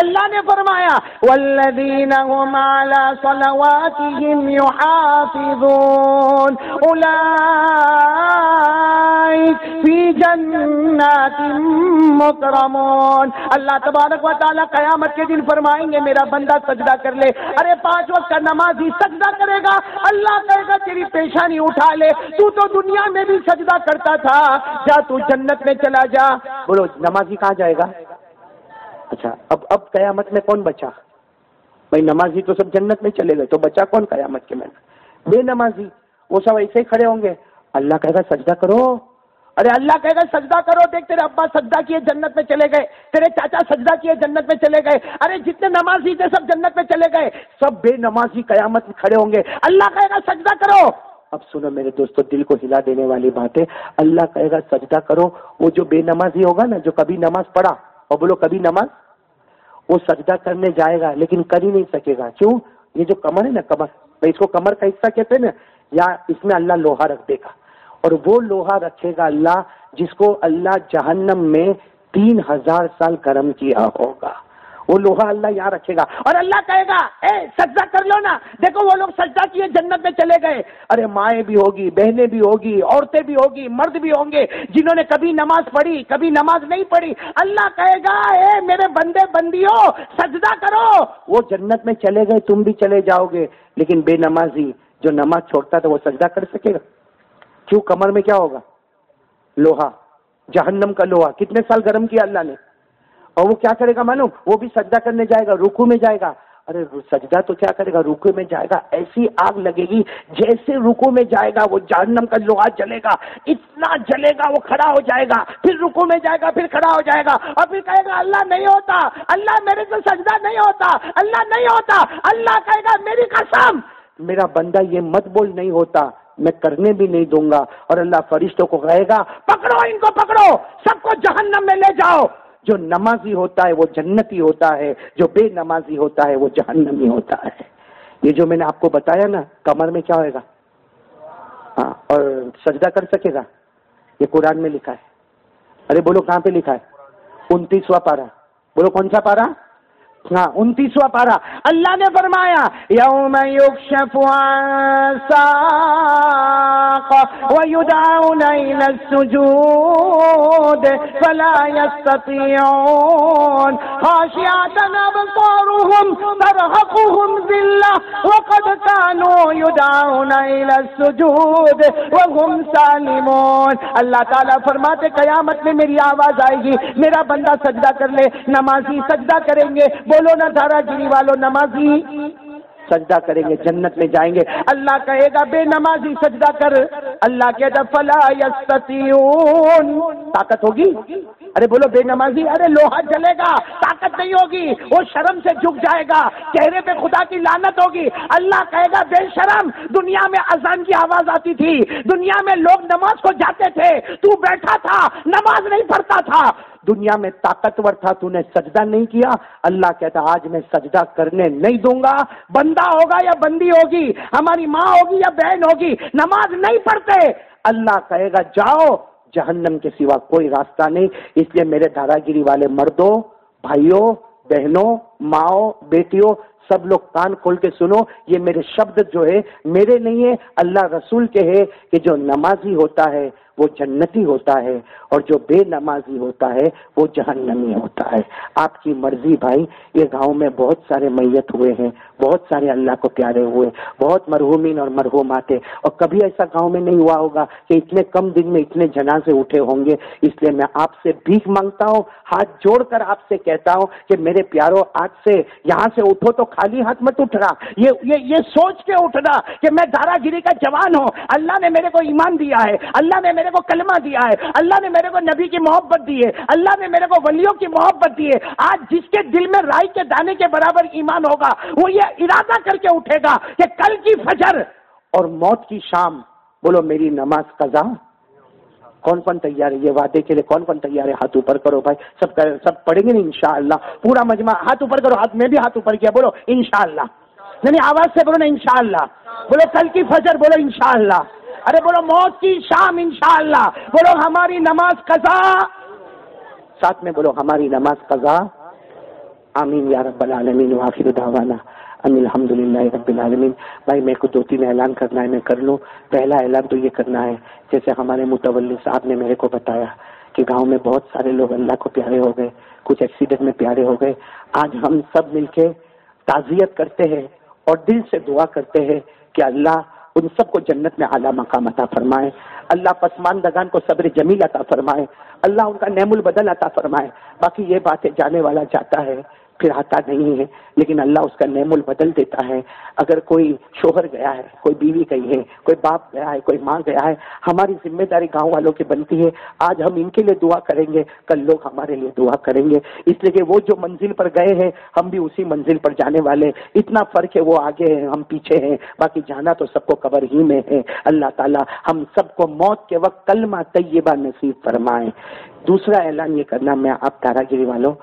اللہ نے فرمایا والذین هم علی صلواتهم یحافظون اولئک فی جنات مکرمون۔ اللہ تبارک و تعالی قیامت کے دن فرمائیں گے میرا بندہ سجدہ کر لے۔ ارے 5 وقت کا نمازی سجدہ کرے گا، اللہ کہے گا تیری پیشانی اٹھا لے، تو دنیا میں بھی سجدہ کرتا تھا، جا تو جنت میں چلا جا۔ بولو نمازی کہاں جائے گا؟ اچھا اب قیامت میں کون بچا؟ بھائی نمازی تو سب جنت میں چلے گئے، تو بچا کون قیامت کے میں؟ بے نمازی، وہ سب ایسے ہی کھڑے ہوں گے۔ اللہ کہے گا سجدہ کرو، ارے اللہ کہے گا سجدہ کرو، دیکھ تیرے ابا سجدہ کیے جنت میں چلے گئے، تیرے چاچا سجدہ کیے جنت میں چلے گئے، ارے جتنے نمازی تھے سب جنت میں چلے گئے، سب بے نمازی قیامت میں کھڑے ہوں گے۔ اللہ کہے گا سجدہ کرو۔ اب سنو میرے دوستو، دل کو ہلا دینے والی بات ہے، اللہ کہے گا سجدہ کرو۔ وہ جو بے نمازی ہوگا نا، جو کبھی نماز پڑھا، اور بولو کبھی نماز، وہ سجدہ کرنے جائے گا لیکن کر ہی نہیں سکے گا۔ کیوں؟ یہ جو کمر ہے نا، کمر، اس کو کمر کا حصہ کہتے ہیں نا، یا اس میں اللہ لوہا رکھ دے گا، اور وہ لوہا رکھے گا اللہ جس کو اللہ جہنم میں 3000 سال گرم کیا ہوگا، وہ لوہا اللہ یہاں رکھے گا، اور اللہ کہے گا اے سجدہ کر لو نا، دیکھو وہ لوگ سجدہ کیے جنت میں چلے گئے۔ ارے مائیں بھی ہوگی، بہنیں بھی ہوگی، عورتیں بھی ہوگی، مرد بھی ہوں گے جنہوں نے کبھی نماز پڑھی کبھی نماز نہیں پڑھی۔ اللہ کہے گا اے میرے بندے بندیوں سجدہ کرو، وہ جنت میں چلے گئے، تم بھی چلے جاؤ گے، لیکن بے نمازی جو نماز چھوڑتا تھا وہ سجدہ کر سکے گا؟ کیوں؟ کمر میں کیا ہوگا؟ لوہا، جہنم کا لوہا، کتنے سال گرم کیا اللہ نے، اور وہ کیا کرے گا معلوم؟ وہ بھی سجدہ کرنے جائے گا، رکوع میں جائے گا۔ ارے سجدہ تو کیا کرے گا، رکوع میں جائے گا، ایسی آگ لگے گی جیسے رکوع میں جائے گا وہ جہنم کا لوہا جلے گا، اتنا جلے گا وہ کھڑا ہو جائے گا، پھر رکوع میں جائے گا، پھر کھڑا ہو جائے گا، اور پھر کہے گا اللہ نہیں ہوتا، اللہ میرے سے سجدہ نہیں ہوتا، اللہ نہیں ہوتا۔ اللہ کہے گا میری قسم میرا بندہ یہ مت بول نہیں ہوتا، میں کرنے بھی نہیں دوں گا. اور اللہ فرشتوں کو کہے گا پکڑو ان کو, پکڑو, سب کو جہنم میں لے جاؤ. جو نمازی ہوتا ہے وہ جنتی ہوتا ہے, جو بے نمازی ہوتا ہے وہ جہنمی ہوتا ہے. یہ جو میں نے آپ کو بتایا نا, کمر میں کیا ہوئے گا, ہاں, اور سجدہ کر سکے گا, یہ قرآن میں لکھا ہے. ارے بولو کہاں پہ لکھا ہے؟ 29واں پارہ. بولو کون سا پارہ؟ ہاں 29واں پارہ. اللہ نے فرمایا یوم یکشف عن ساق ویدعون الی السجود فلا یستطیعون خاشعۃ ابصارهم ترهقهم ذلة وقد كانوا يدعون الی السجود وهم سالمون. اللہ تعالیٰ فرماتے قیامت میں میری آواز آئے گی, میرا بندہ سجدہ کر لے. نمازی سجدہ کریں گے, بولو نا دھارا گیری والوں, نمازی سجدہ کریں گے, جنت میں جائیں گے. اللہ کہے گا بے نمازی سجدہ کر. اللہ کہے گا فلا یستطیعون, طاقت ہوگی؟ ارے بولو بے نمازی, ارے لوہا جلے گا, طاقت نہیں ہوگی, وہ شرم سے جھک جائے گا, چہرے پہ خدا کی لعنت ہوگی. اللہ کہے گا بے شرم, دنیا میں اذان کی آواز آتی تھی, دنیا میں لوگ نماز کو جاتے تھے, تو بیٹھا تھا نماز نہیں پڑھتا تھا, دنیا میں طاقتور تھا, تو نے سجدہ نہیں کیا. اللہ کہتا آج میں سجدہ کرنے نہیں دوں گا. بندہ ہوگا یا بندی ہوگی, ہماری ماں ہوگی یا بہن ہوگی, نماز نہیں پڑھتے, اللہ کہے گا جاؤ, جہنم کے سوا کوئی راستہ نہیں. اس لیے میرے دھارا گیری والے مردوں, بھائیوں, بہنوں, ماؤں, بیٹیوں, سب لوگ کان کھول کے سنو. یہ میرے شبد جو ہے میرے نہیں ہے, اللہ رسول کے ہے کہ جو نمازی ہوتا ہے وہ جنتی ہوتا ہے, اور جو بے نمازی ہوتا ہے وہ جہنمی ہوتا ہے. آپ کی مرضی بھائی. یہ گاؤں میں بہت سارے میت ہوئے ہیں, بہت سارے اللہ کو پیارے ہوئے, بہت مرحومین اور مرحومات ہیں, اور کبھی ایسا گاؤں میں نہیں ہوا ہوگا کہ اتنے کم دن میں اتنے جنازے اٹھے ہوں گے. اس لیے میں آپ سے بھیک مانگتا ہوں, ہاتھ جوڑ کر آپ سے کہتا ہوں کہ میرے پیاروں, آج سے یہاں سے اٹھو تو خالی ہاتھ مت اٹھنا. یہ سوچ کے اٹھنا کہ میں دھارا گیری کا جوان ہوں, اللہ نے میرے کو ایمان دیا ہے, اللہ نے میرے کو کلمہ دیا ہے, اللہ نے میرے کو نبی کی محبت دی ہے, اللہ نے میرے کو ولیوں کی محبت دی ہے. آج جس کے دل میں رائی کے دانے کے برابر ایمان ہوگا وہ یہ ارادہ کر کے اٹھے گا کہ کل کی فجر اور موت کی شام, بولو میری نماز قضا. کون کون تیار ہے یہ وعدے کے لیے؟ کون کون تیار ہے؟ ہاتھ اوپر کرو بھائی. سب پڑھیں گے نا انشاءاللہ. پورا مجمع ہاتھ اوپر کرو. ہاتھ میں بھی ہاتھ اوپر کیا, بولو انشاءاللہ. نہیں آواز سے بولو نا انشاءاللہ. بولو کل کی فجر, بولو انشاءاللہ. ارے بولو موت کی شام انشاءاللہ. بولو ہماری نماز قضا. ساتھ میں بولو ہماری نماز قضا. آمین یا رب العالمین. وآخر دعوانا ان الحمدللہ رب العالمین. بھائی میرے کو 2-3 اعلان کرنا ہے, میں کر لوں. پہلا اعلان تو یہ کرنا ہے, جیسے ہمارے متولی صاحب نے میرے کو بتایا کہ گاؤں میں بہت سارے لوگ اللہ کو پیارے ہو گئے, کچھ ایکسیڈنٹ میں پیارے ہو گئے. آج ہم سب مل کے تعزیت کرتے ہیں اور دل سے دعا کرتے ہیں کہ اللہ ان سب کو جنت میں اعلیٰ مقام عطا فرمائے. اللہ پسماندگان کو صبر جمیل عطا فرمائے. اللہ ان کا نعم البدل عطا فرمائے. باقی یہ باتیں جانے والا جاتا ہے پھر آتا نہیں ہے, لیکن اللہ اس کا نعم البدل دیتا ہے. اگر کوئی شوہر گیا ہے, کوئی بیوی گئی ہے, کوئی باپ گیا ہے, کوئی ماں گیا ہے, ہماری ذمہ داری گاؤں والوں کی بنتی ہے. آج ہم ان کے لیے دعا کریں گے, کل لوگ ہمارے لیے دعا کریں گے. اس لیے کہ وہ جو منزل پر گئے ہیں ہم بھی اسی منزل پر جانے والے. اتنا فرق ہے, وہ آگے ہیں ہم پیچھے ہیں, باقی جانا تو سب کو قبر ہی میں ہے. اللہ تعالیٰ ہم سب کو موت کے وقت کلمہ طیبہ نصیب فرمائے. دوسرا اعلان یہ کرنا, میں آپ دھارا گیری والوں,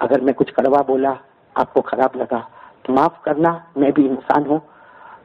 اگر میں کچھ کڑوا بولا, آپ کو خراب لگا تو معاف کرنا, میں بھی انسان ہوں.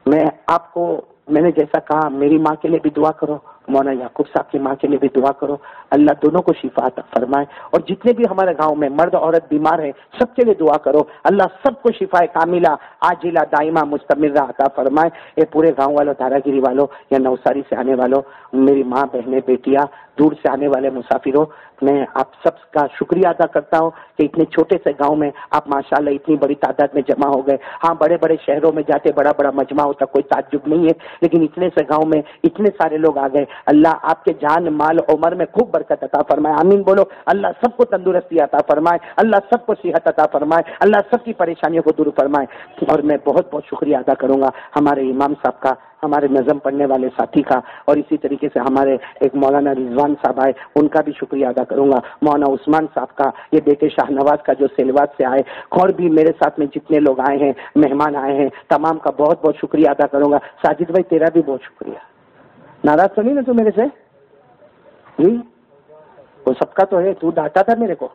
میں آپ کو, میں نے جیسا کہا میری ماں کے لیے بھی دعا کرو, مولانا یعقوب صاحب کی ماں کے لیے بھی دعا کرو. اللہ دونوں کو شفا عطا فرمائے. اور جتنے بھی ہمارے گاؤں میں مرد عورت بیمار ہیں سب کے لیے دعا کرو. اللہ سب کو شفا کاملہ عاجلہ دائمہ مستمرہ عطا فرمائے. یہ پورے گاؤں والوں, دھارا گیری والوں یا نوساری سے آنے والوں, میری ماں بہنیں بیٹیاں, دور سے آنے والے مسافروں, میں آپ سب کا شکریہ ادا کرتا ہوں کہ اتنے چھوٹے سے گاؤں میں آپ ماشاءاللہ اتنی بڑی تعداد میں جمع ہو گئے. ہاں بڑے بڑے شہروں میں جاتے بڑا بڑا مجمع ہوتا, کوئی تعجب نہیں ہے, لیکن اتنے سے گاؤں میں اتنے سارے لوگ آ گئے. اللہ آپ کے جان مال عمر میں خوب برکت عطا فرمائے. آمین بولو. اللہ سب کو تندرستی عطا فرمائے, اللہ سب کو صحت عطا فرمائے, اللہ سب کی پریشانیوں کو دور فرمائے. اور میں بہت بہت شکریہ ادا کروں گا ہمارے امام صاحب کا, ہمارے نظم پڑھنے والے ساتھی کا, اور اسی طریقے سے ہمارے ایک مولانا رضوان صاحب آئے ان کا بھی شکریہ ادا کروں گا. مولانا عثمان صاحب کا, یہ بیٹے شاہ نواز کا جو سیلوات سے آئے, اور بھی میرے ساتھ میں جتنے لوگ آئے ہیں, مہمان آئے ہیں, تمام کا بہت بہت شکریہ ادا کروں گا. ساجد بھائی تیرا بھی بہت شکریہ. ناراض تو نہیں نا تو میرے سے؟ جی وہ سب کا تو ہے، تو ڈانٹا تھا میرے کو،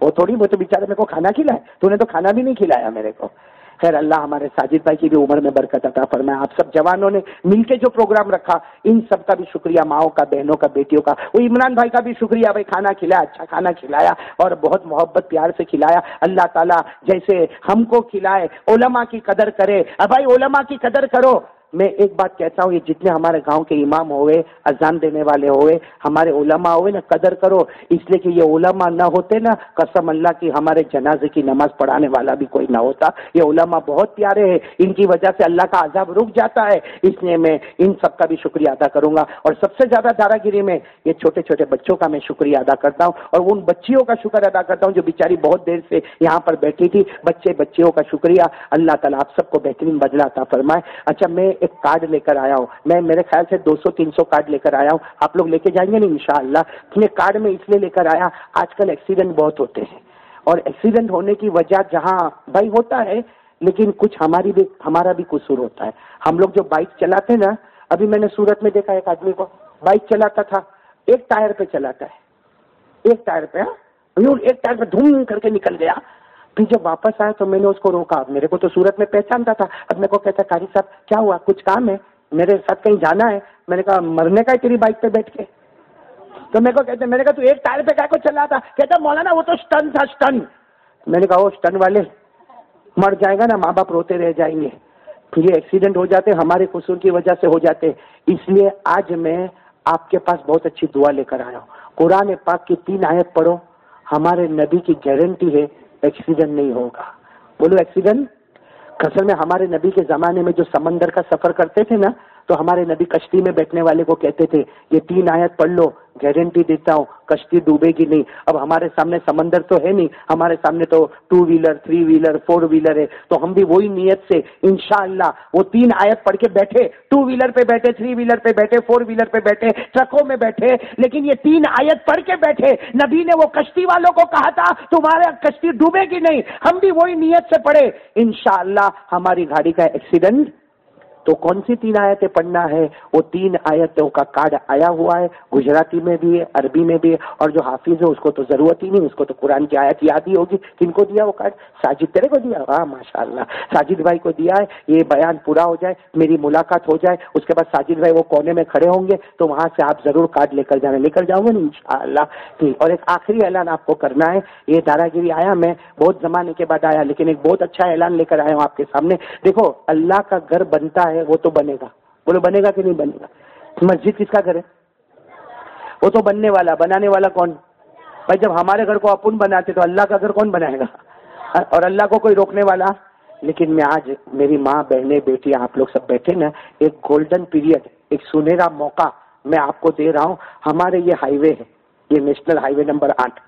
وہ تھوڑی، وہ تو بیچارے میرے کو کھانا کھلائے، تو نے تو کھانا بھی نہیں کھلایا میرے کو۔ خیر اللہ ہمارے ساجد بھائی کی بھی عمر میں برکت عطا فرمائے۔ آپ سب جوانوں نے مل کے جو پروگرام رکھا، ان سب کا بھی شکریہ، ماؤں کا، بہنوں کا، بیٹیوں کا۔ وہ عمران بھائی کا بھی شکریہ، بھائی کھانا کھلایا، اچھا کھانا کھلایا اور بہت محبت پیار سے کھلایا۔ اللہ تعالیٰ جیسے ہم کو کھلائے، علماء کی قدر کرے۔ اب بھائی علماء کی قدر کرو۔ میں ایک بات کہتا ہوں، یہ جتنے ہمارے گاؤں کے امام ہوئے، اذان دینے والے ہوئے، ہمارے علماء ہوئے نا، قدر کرو، اس لیے کہ یہ علماء نہ ہوتے نا، قسم اللہ کی ہمارے جنازے کی نماز پڑھانے والا بھی کوئی نہ ہوتا۔ یہ علماء بہت پیارے ہیں، ان کی وجہ سے اللہ کا عذاب رک جاتا ہے، اس لیے میں ان سب کا بھی شکریہ ادا کروں گا۔ اور سب سے زیادہ دارا گیری میں یہ چھوٹے چھوٹے بچوں کا میں شکریہ ادا کرتا ہوں، اور ان بچیوں کا شکر ادا کرتا ہوں جو بیچاری بہت دیر سے یہاں پر بیٹھی تھی۔ بچیوں کا شکریہ، اللہ تعالیٰ آپ سب کو بہترین بدلہ عطا فرمائے۔ اچھا میں ایک کارڈ لے کر آیا ہوں، میں میرے خیال سے 200-300 کارڈ لے کر آیا ہوں، آپ لوگ لے کے جائیں گے نا انشاءاللہ۔ یہ کارڈ میں اس لیے لے کر آیا، آج کل ایکسیڈنٹ بہت ہوتے ہیں، اور ایکسیڈنٹ ہونے کی وجہ جہاں بھائی ہوتا ہے، لیکن کچھ ہمارا بھی قصور ہوتا ہے۔ ہم لوگ جو بائک چلاتے نا، ابھی میں نے سورت میں دیکھا ایک آدمی کو بائک چلاتا تھا، ایک ٹائر پہ چلاتا ہے، ایک ٹائر پہ، ایک ٹائر پہ دھوم کر کے نکل گیا۔ پھر جب واپس آیا تو میں نے اس کو روکا، میرے کو تو صورت میں پہچانتا تھا، اب میرے کو کہتا قاری صاحب کیا ہوا، کچھ کام ہے، میرے ساتھ کہیں جانا ہے؟ میں نے کہا مرنے کا ہے تیری بائک پہ بیٹھ کے؟ تو میرے کو کہتے، میں نے کہا تو ایک ٹائر پہ کیا کو چلا تھا؟ کہتا مولانا وہ تو اسٹن تھا، اسٹن۔ میں نے کہا وہ اسٹن والے مر جائے گا نا، ماں باپ روتے رہ جائیں گے۔ پھر یہ ایکسیڈنٹ ہو جاتے ہمارے قصور کی وجہ سے ہو جاتے، اس لیے آج میں آپ کے پاس بہت اچھی دعا لے کر آیا ہوں۔ قرآن پاک کی 3 آیت پڑھو، ہمارے نبی کی گارنٹی ہے ایکسیڈنٹ نہیں ہوگا۔ بولو ایکسیڈنٹ۔ اصل میں ہمارے نبی کے زمانے میں جو سمندر کا سفر کرتے تھے نا، تو ہمارے نبی کشتی میں بیٹھنے والے کو کہتے تھے یہ 3 آیت پڑھ لو، گارنٹی دیتا ہوں کشتی ڈوبے گی نہیں۔ اب ہمارے سامنے سمندر تو ہے نہیں، ہمارے سامنے تو 2 ویلر 3 ویلر 4 ویلر ہے، تو ہم بھی وہی نیت سے انشاءاللہ وہ 3 آیت پڑھ کے بیٹھے، 2 ویلر پہ بیٹھے، 3 ویلر پہ بیٹھے، 4 ویلر پہ بیٹھے، ٹرکوں میں بیٹھے، لیکن یہ 3 آیت پڑھ کے بیٹھے۔ نبی نے وہ کشتی والوں کو کہا تھا تمہارے کشتی ڈوبے گی نہیں، ہم بھی وہی نیت سے پڑھے، انشاءاللہ ہماری گاڑی کا ایکسیڈنٹ۔ تو کون سی 3 آیتیں پڑھنا ہے؟ وہ 3 آیتوں کا کارڈ آیا ہوا ہے، گجراتی میں بھی ہے، عربی میں بھی ہے، اور جو حافظ ہے اس کو تو ضرورت ہی نہیں، اس کو تو قرآن کی آیت یاد ہی ہوگی۔ کن کو دیا وہ کارڈ؟ ساجد تیرے کو دیا؟ ہاں ماشاءاللہ، ساجد بھائی کو دیا ہے۔ یہ بیان پورا ہو جائے، میری ملاقات ہو جائے، اس کے بعد ساجد بھائی وہ کونے میں کھڑے ہوں گے تو وہاں سے آپ ضرور کارڈ لے کر جانا، لے کر جاؤں گے نا انشاءاللہ۔ اور ایک آخری اعلان آپ کو کرنا ہے، یہ دارا گیری آیا میں بہت زمانے کے بعد آیا، لیکن ایک بہت اچھا اعلان لے کر آیا ہوں آپ کے سامنے۔ دیکھو اللہ کا گھر بنتا ہے وہ تو بنے گا، بولو بنے گا کہ نہیں بنے گا؟ مسجد کس کا گھر ہے؟ وہ تو بننے والا، بنانے والا کون؟ بھائی جب ہمارے گھر کو اپن بناتے تو اللہ کا گھر کون بنائے گا؟ اور اللہ کو کوئی روکنے والا؟ لیکن میں آج میری ماں بہنیں بیٹی آپ لوگ سب بیٹھے نا، ایک گولڈن پیریڈ، ایک سنہرا موقع میں آپ کو دے رہا ہوں۔ ہمارے یہ ہائی وے ہے، یہ نیشنل ہائی وے نمبر 8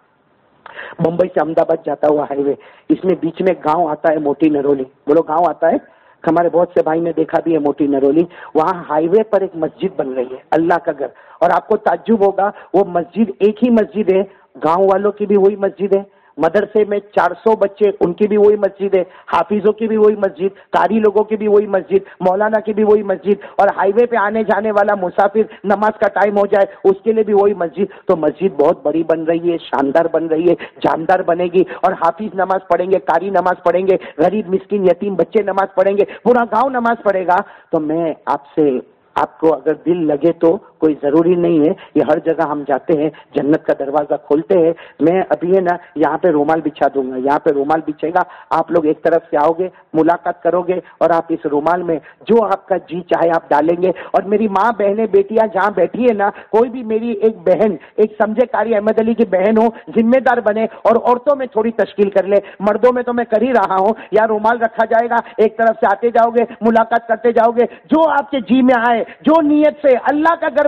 ممبئی سے احمد آباد جاتا ہوا ہائی وے، اس میں بیچ میں گاؤں آتا ہے موٹی نرولی، بولو گاؤں آتا ہے، ہمارے بہت سے بھائی نے دیکھا بھی ہے موٹی نرولی، وہاں ہائی وے پر ایک مسجد بن رہی ہے، اللہ کا گھر، اور آپ کو تعجب ہوگا وہ مسجد ایک ہی مسجد ہے، گاؤں والوں کی بھی وہی مسجد ہے، مدرسے میں 400 بچے ان کی بھی وہی مسجد ہے، حافظوں کی بھی وہی مسجد، قاری لوگوں کی بھی وہی مسجد، مولانا کی بھی وہی مسجد، اور ہائی وے پہ آنے جانے والا مسافر نماز کا ٹائم ہو جائے اس کے لیے بھی وہی مسجد۔ تو مسجد بہت بڑی بن رہی ہے، شاندار بن رہی ہے، جاندار بنے گی، اور حافظ نماز پڑھیں گے، قاری نماز پڑھیں گے، غریب مسکین یتیم بچے نماز پڑھیں گے، پورا گاؤں نماز پڑھے گا۔ تو میں آپ کو اگر دل لگے تو کوئی ضروری نہیں ہے، یہ ہر جگہ ہم جاتے ہیں، جنت کا دروازہ کھولتے ہیں۔ میں ابھی ہے نا یہاں پہ رومال بچھا دوں گا، یہاں پہ رومال بچھے گا، آپ لوگ ایک طرف سے آؤ گے، ملاقات کرو گے، اور آپ اس رومال میں جو آپ کا جی چاہے آپ ڈالیں گے۔ اور میری ماں بہنیں بیٹیاں جہاں بیٹھی ہے نا، کوئی بھی میری ایک بہن، ایک سمجھے قاری احمد علی کی بہن ہو، ذمہ دار بنے، اور عورتوں میں تھوڑی تشکیل کر لے، مردوں میں تو میں کر ہی رہا ہوں، یا رومال رکھا جائے گا، ایک طرف سے آتے جاؤ گے، ملاقات کرتے جاؤ گے، جو آپ کے جی میں آئے، جو نیت سے اللہ کا گھر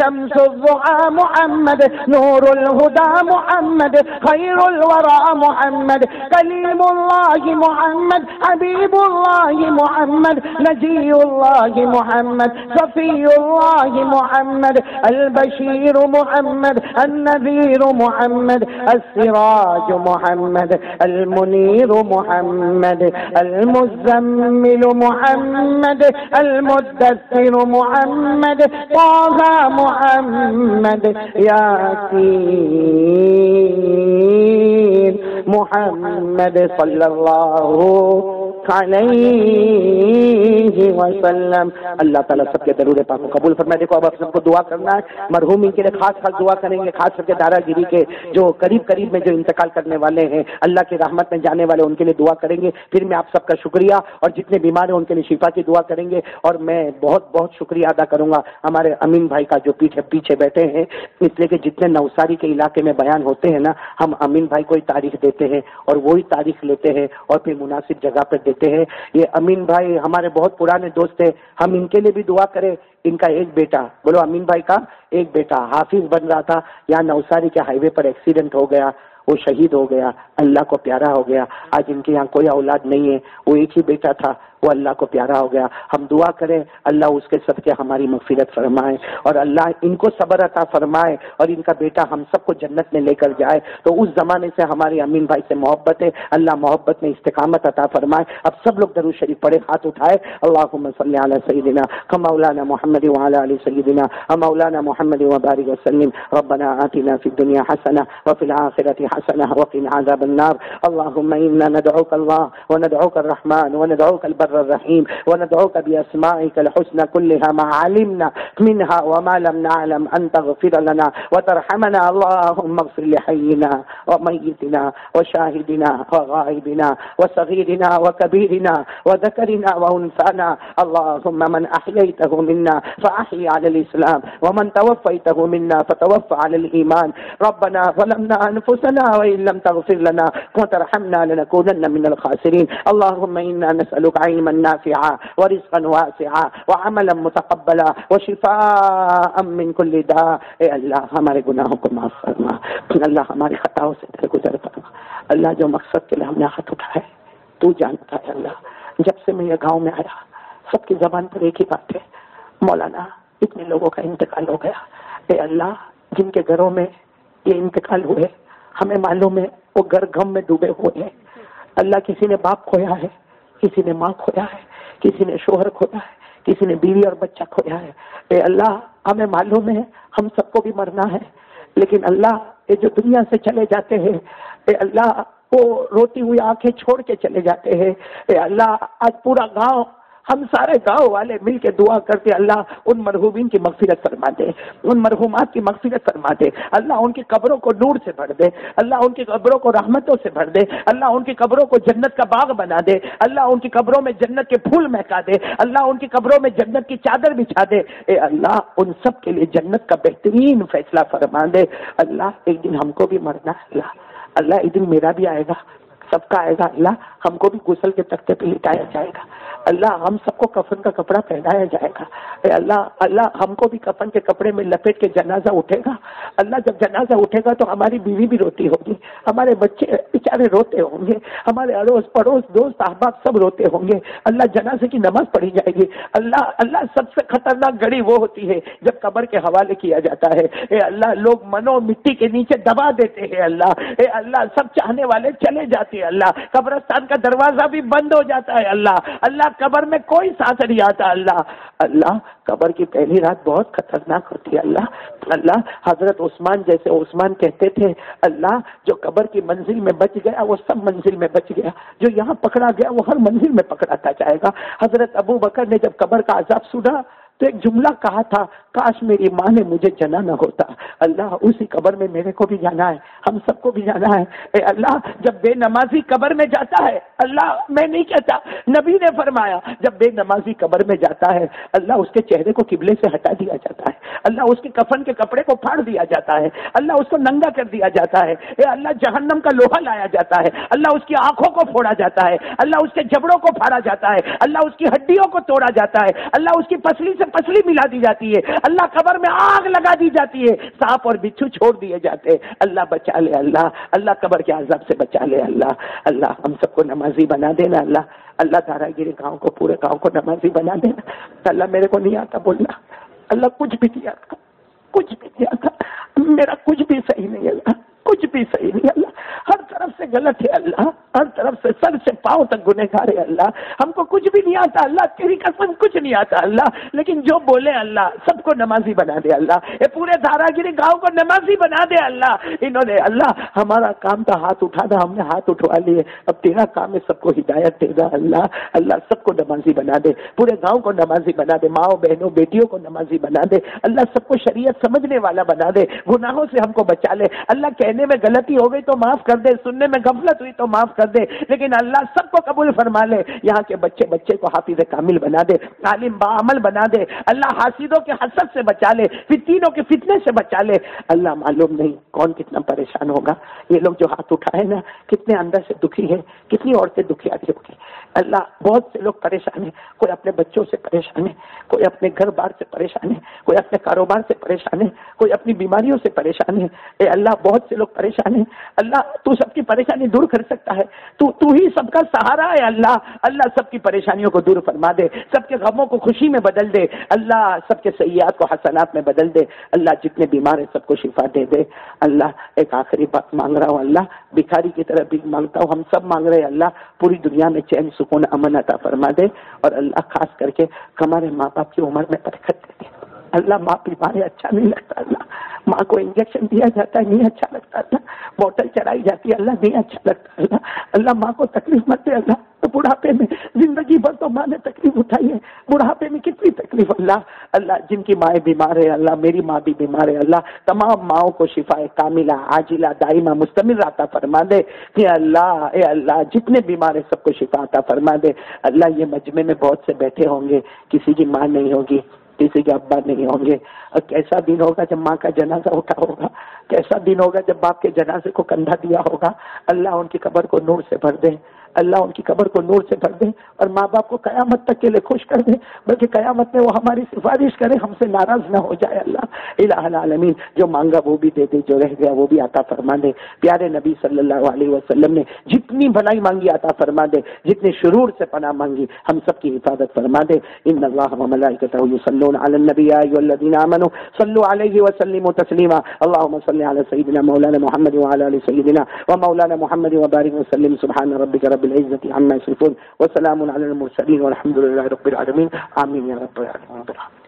شمس الضحى محمد، نور الهدى محمد، خير الورى محمد، كليم الله محمد، حبيب الله محمد، نجي الله محمد، صفي الله محمد، البشير محمد، النذير محمد، السراج محمد، المنير محمد، المزمل محمد، المدثر محمد، طه محمد، ياسين محمد صلی اللہ علیہ وسلم۔ اللہ تعالیٰ سب کے درود پاک کو قبول فرمائے۔ دیکھو اب آپ سب کو دعا کرنا ہے، مرحومین کے لیے خاص دعا کریں گے، خاص کر کے دارا گیری کے جو قریب میں جو انتقال کرنے والے ہیں، اللہ کی رحمت میں جانے والے، ان کے لیے دعا کریں گے۔ پھر میں آپ سب کا شکریہ، اور جتنے بیمار ہیں ان کے لیے شفا کی دعا کریں گے۔ اور میں بہت بہت شکریہ ادا کروں گا ہمارے امین بھائی کا جو پیچھے بیٹھے ہیں، اس لیے کہ جتنے نوساری کے علاقے میں بیان ہوتے ہیں نا، ہم امین بھائی کو تاریخ دیتے ہیں اور وہی تاریخ لیتے ہیں اور پھر مناسب جگہ پر دیتے ہیں۔ یہ امین بھائی ہمارے بہت پرانے دوست ہیں، ہم ان کے لیے بھی دعا کریں۔ ان کا ایک بیٹا، بولو امین بھائی کا ایک بیٹا حافظ بن رہا تھا، یہاں نوساری کے ہائی وے پر ایکسیڈنٹ ہو گیا، وہ شہید ہو گیا، اللہ کو پیارا ہو گیا۔ آج ان کے یہاں کوئی اولاد نہیں ہے، وہ ایک ہی بیٹا تھا، وہ اللہ کو پیارا ہو گیا۔ ہم دعا کریں اللہ اس کے صدقے ہماری مغفرت فرمائے اور اللہ ان کو صبر عطا فرمائے اور ان کا بیٹا ہم سب کو جنت میں لے کر جائے۔ تو اس زمانے سے ہماری امین بھائی سے محبت ہے، اللہ محبت میں استقامت عطا فرمائے۔ اب سب لوگ درود شریف پڑھے، ہاتھ اٹھائے، اللہم صلی علی سیدنا مولانا محمد وعلی آل سیدنا مولانا محمد وبارک وسلم۔ ربنا آتنا فی الدنیا حسنہ وفی الآخرۃ حسنہ وقنا عذاب النار۔ اللہم انا ندعوک اللہ وندعوک الرحمن وندعوک البر الرحيم وندعوك بأسمائك الحسنى كلها ما علمنا منها وما لم نعلم أن تغفر لنا وترحمنا. اللهم اغفر لحينا وميتنا وشاهدنا وغائبنا وصغيرنا وكبيرنا وذكرنا وأنثانا. اللهم من أحييته منا فأحي على الإسلام ومن توفيته منا فتوفى على الإيمان. ربنا ظلمنا أنفسنا وإن لم تغفر لنا وترحمنا لنكونن من الخاسرين. اللهم إنا نسألك علما نافعا ورزقا واسعا وعملا متقبلا وشفاء من كل داء. اے اللہ ہمارے گناہوں کو معاف فرما، اللہ ہماری خطاؤں سے درگزر فرما۔ اللہ جو مقصد کے لیے ہم نے ہاتھ اٹھائے تو جانتا ہے۔ اللہ جب سے میں یہ گاؤں میں آیا سب کی زبان پر ایک ہی بات ہے، مولانا اتنے لوگوں کا انتقال ہو گیا۔ اے اللہ جن کے گھروں میں یہ انتقال ہوئے ہمیں معلوم ہے وہ گھر غم میں ڈوبے ہوئے ہیں۔ اللہ کسی نے باپ کھویا ہے، کسی نے ماں کھویا ہے، کسی نے شوہر کھویا ہے، کسی نے بیوی اور بچہ کھویا ہے۔ اے اللہ ہمیں معلوم ہے ہم سب کو بھی مرنا ہے، لیکن اللہ یہ جو دنیا سے چلے جاتے ہیں اے اللہ وہ روتی ہوئی آنکھیں چھوڑ کے چلے جاتے ہیں۔ اے اللہ آج پورا گاؤں ہم سارے گاؤں والے مل کے دعا کرتے اللہ ان مرحومین کی مغفرت فرما دے، ان مرحومات کی مغفرت فرما دے، اللہ ان کی قبروں کو نور سے بھر دے، اللہ ان کی قبروں کو رحمتوں سے بھر دے، اللہ ان کی قبروں کو جنت کا باغ بنا دے، اللہ ان کی قبروں میں جنت کے پھول مہکا دے، اللہ ان کی قبروں میں جنت کی چادر بچھا دے۔ اے اللہ ان سب کے لیے جنت کا بہترین فیصلہ فرما دے۔ اللہ ایک دن ہم کو بھی مرنا ہے، اللہ ایک دن میرا بھی آئے گا، سب کا آئے گا۔ اللہ ہم کو بھی غسل کے تختے پہ لٹایا جائے گا، اللہ ہم سب کو کفن کا کپڑا پہنایا جائے گا۔ اے اللہ ہم کو بھی کفن کے کپڑے میں لپیٹ کے جنازہ اٹھے گا۔ اللہ جب جنازہ اٹھے گا تو ہماری بیوی بھی روتی ہوگی، ہمارے بچے بیچارے روتے ہوں گے، ہمارے اڑوس پڑوس دوست احباب سب روتے ہوں گے۔ اللہ جنازے کی نماز پڑھی جائے گی۔ اللہ سب سے خطرناک گھڑی وہ ہوتی ہے جب قبر کے حوالے کیا جاتا ہے۔ اے اللہ لوگ منو مٹی کے نیچے دبا دیتے ہیں۔ اللہ سب چاہنے والے چلے جاتے ہیں۔ اللہ قبرستان کا دروازہ بھی بند ہو جاتا ہے۔ اللہ قبر میں کوئی ساتھ نہیں آتا۔ اللہ قبر کی پہلی رات بہت خطرناک ہوتی ہے۔ اللہ حضرت عثمان جیسے عثمان کہتے تھے اللہ جو قبر کی منزل میں بچ گیا وہ سب منزل میں بچ گیا، جو یہاں پکڑا گیا وہ ہر منزل میں پکڑاتا جائے گا۔ حضرت ابو بکر نے جب قبر کا عذاب سنا تو ایک جملہ کہا تھا کاش میری ماں نے مجھے جنا نہ ہوتا۔ اللہ اسی قبر میں میرے کو بھی جانا ہے، ہم سب کو بھی جانا ہے۔ اے اللہ جب بے نمازی قبر میں جاتا ہے، اللہ میں نہیں کہتا، نبی نے فرمایا جب بے نمازی قبر میں جاتا ہے اللہ اس کے چہرے کو قبلے سے ہٹا دیا جاتا ہے، اللہ اس کے کفن کے کپڑے کو پھاڑ دیا جاتا ہے، اللہ اس کو ننگا کر دیا جاتا ہے۔ اے اللہ جہنم کا لوہا لایا جاتا ہے، اللہ اس کی آنکھوں کو پھوڑا جاتا ہے، اللہ اس کے جبڑوں کو پھاڑا جاتا ہے، اللہ اس کی ہڈیوں کو توڑا جاتا ہے، اللہ اس کی پسلی سے پسلی ملا دی جاتی ہے، اللہ قبر میں آگ لگا دی جاتی ہے، سانپ اور بچھو چھوڑ دیے جاتے ہیں۔ اللہ بچا لے اللہ، اللہ قبر کے عذاب سے بچا لے اللہ، اللہ ہم سب کو نمازی بنا دینا اللہ، اللہ دھارا گیری گاؤں کو، پورے گاؤں کو نمازی بنا دینا اللہ۔ میرے کو نہیں آتا بولنا اللہ، کچھ بھی نہیں آتا، کچھ بھی نہیں آتا، میرا کچھ بھی صحیح نہیں اللہ، کچھ بھی صحیح نہیں اللہ، ہر طرف سے غلط ہے اللہ، ہر طرف سے سر سے پاؤں تک گنہگار ہے اللہ، ہم کو کچھ بھی نہیں آتا اللہ، تیری قسم کچھ نہیں آتا اللہ، لیکن جو بولے اللہ سب کو نمازی بنا دے اللہ، یہ پورے دھارا گیری گاؤں کو نمازی بنا دے اللہ۔ انہوں نے اللہ ہمارا کام تھا ہاتھ اٹھانا، ہم نے ہاتھ اٹھوا لیے، اب تیرا کام ہے سب کو ہدایت دے گا اللہ، اللہ سب کو نمازی بنا دے، پورے گاؤں کو نمازی بنا دے، ماؤں بہنوں بیٹیوں کو نمازی بنا دے اللہ، سب کو شریعت سمجھنے والا بنا دے، گناہوں سے ہم کو بچا لے اللہ، کہنے میں غلطی ہو گئی تو معاف کر دے، سننے میں غفلت ہوئی تو معاف کر دے، لیکن اللہ سب کو قبول فرما لے، یہاں کے بچے کو حافظ کامل بنا دے، عالم باعمل بنا دے اللہ، حاسدوں کے حسد سے بچا لے، فتنوں کے فتنے سے بچا لے اللہ۔ معلوم نہیں کون کتنا پریشان ہوگا، یہ لوگ جو ہاتھ اٹھائے نا کتنے اندر سے دکھی ہے، کتنی عورتیں دکھی آتی ہوگی اللہ، بہت سے لوگ پریشان ہیں، کوئی اپنے بچوں سے پریشان ہے، کوئی اپنے گھر بار سے پریشان ہے، کوئی اپنے کاروبار سے پریشان ہے، کوئی اپنی بیماریوں سے پریشان ہے، اے اللہ بہت سے لوگ پریشان ہیں اللہ، تو سب کی پریشانی دور کر سکتا ہے، تو ہی سب کا سہارا ہے اللہ، اللہ سب کی پریشانیوں کو دور فرما دے، سب کے غموں کو خوشی میں بدل دے اللہ، سب کے سیئات کو حسنات میں بدل دے اللہ، جتنے بیمار ہیں سب کو شفا دے دے اللہ۔ ایک آخری بات مانگ رہا ہوں اللہ، بھکاری کی طرح بھی مانگتا ہوں، ہم سب مانگ رہے ہیں اللہ، پوری دنیا میں چین سکون امن عطا فرما دے، اور اللہ خاص کر کے ہمارے ماں باپ کی عمر میں برکت دے دے اللہ، ماں بیمار اچھا نہیں لگتا اللہ، ماں کو انجیکشن دیا جاتا ہے نہیں اچھا لگتا اللہ، بوتل چڑھائی جاتی ہے اللہ نہیں اچھا لگتا اللہ، اللہ ماں کو تکلیف مت دے اللہ، تو بڑھاپے میں زندگی بھر تو ماں نے تکلیف اٹھائی ہے، بڑھاپے میں کتنی تکلیف اللہ، اللہ جن کی مائیں بیمار ہے اللہ، میری ماں بھی بیمار ہے اللہ، تمام ماؤں کو شفا کاملہ عاجلہ دائمہ مستمر عطا فرما دے کہ اللہ، اے اللہ جتنے بیمار ہیں سب کو شفا عطا فرما دے اللہ۔ یہ مجمع میں بہت سے بیٹھے ہوں گے، کسی کی ماں نہیں ہوگی، کسی کے ابا نہیں ہوں گے، اور کیسا دن ہوگا جب ماں کا جنازہ اٹھا ہوگا، کیسا دن ہوگا جب باپ کے جنازے کو کندھا دیا ہوگا اللہ، ان کی قبر کو نور سے بھر دے اللہ، ان کی قبر کو نور سے بھر دے، اور ماں باپ کو قیامت تک کے لیے خوش کر دے، بلکہ قیامت میں وہ ہماری سفارش کرے، ہم سے ناراض نہ ہو جائے اللہ۔ الہ العالمین جو مانگا وہ بھی دے دے، جو رہ گیا وہ بھی عطا فرما دے، پیارے نبی صلی اللہ علیہ وسلم نے جتنی بھلائی مانگی عطا فرما دے، جتنے شرور سے پناہ مانگی ہم سب کی حفاظت فرما دے۔ ان اللہ وملائکتہ یصلون علی النبی یا ایھا الذین آمنوا صلوا علیہ وسلموا تسلیما، اللهم صل علی سیدنا مولانا محمد وعلى ال سیدنا ومولانا محمد وبارک وسلم، سبحان ربک رب العزة عما يصفون وسلام على المرسلين والحمد لله رب العالمين، آمين يا رب العالمين۔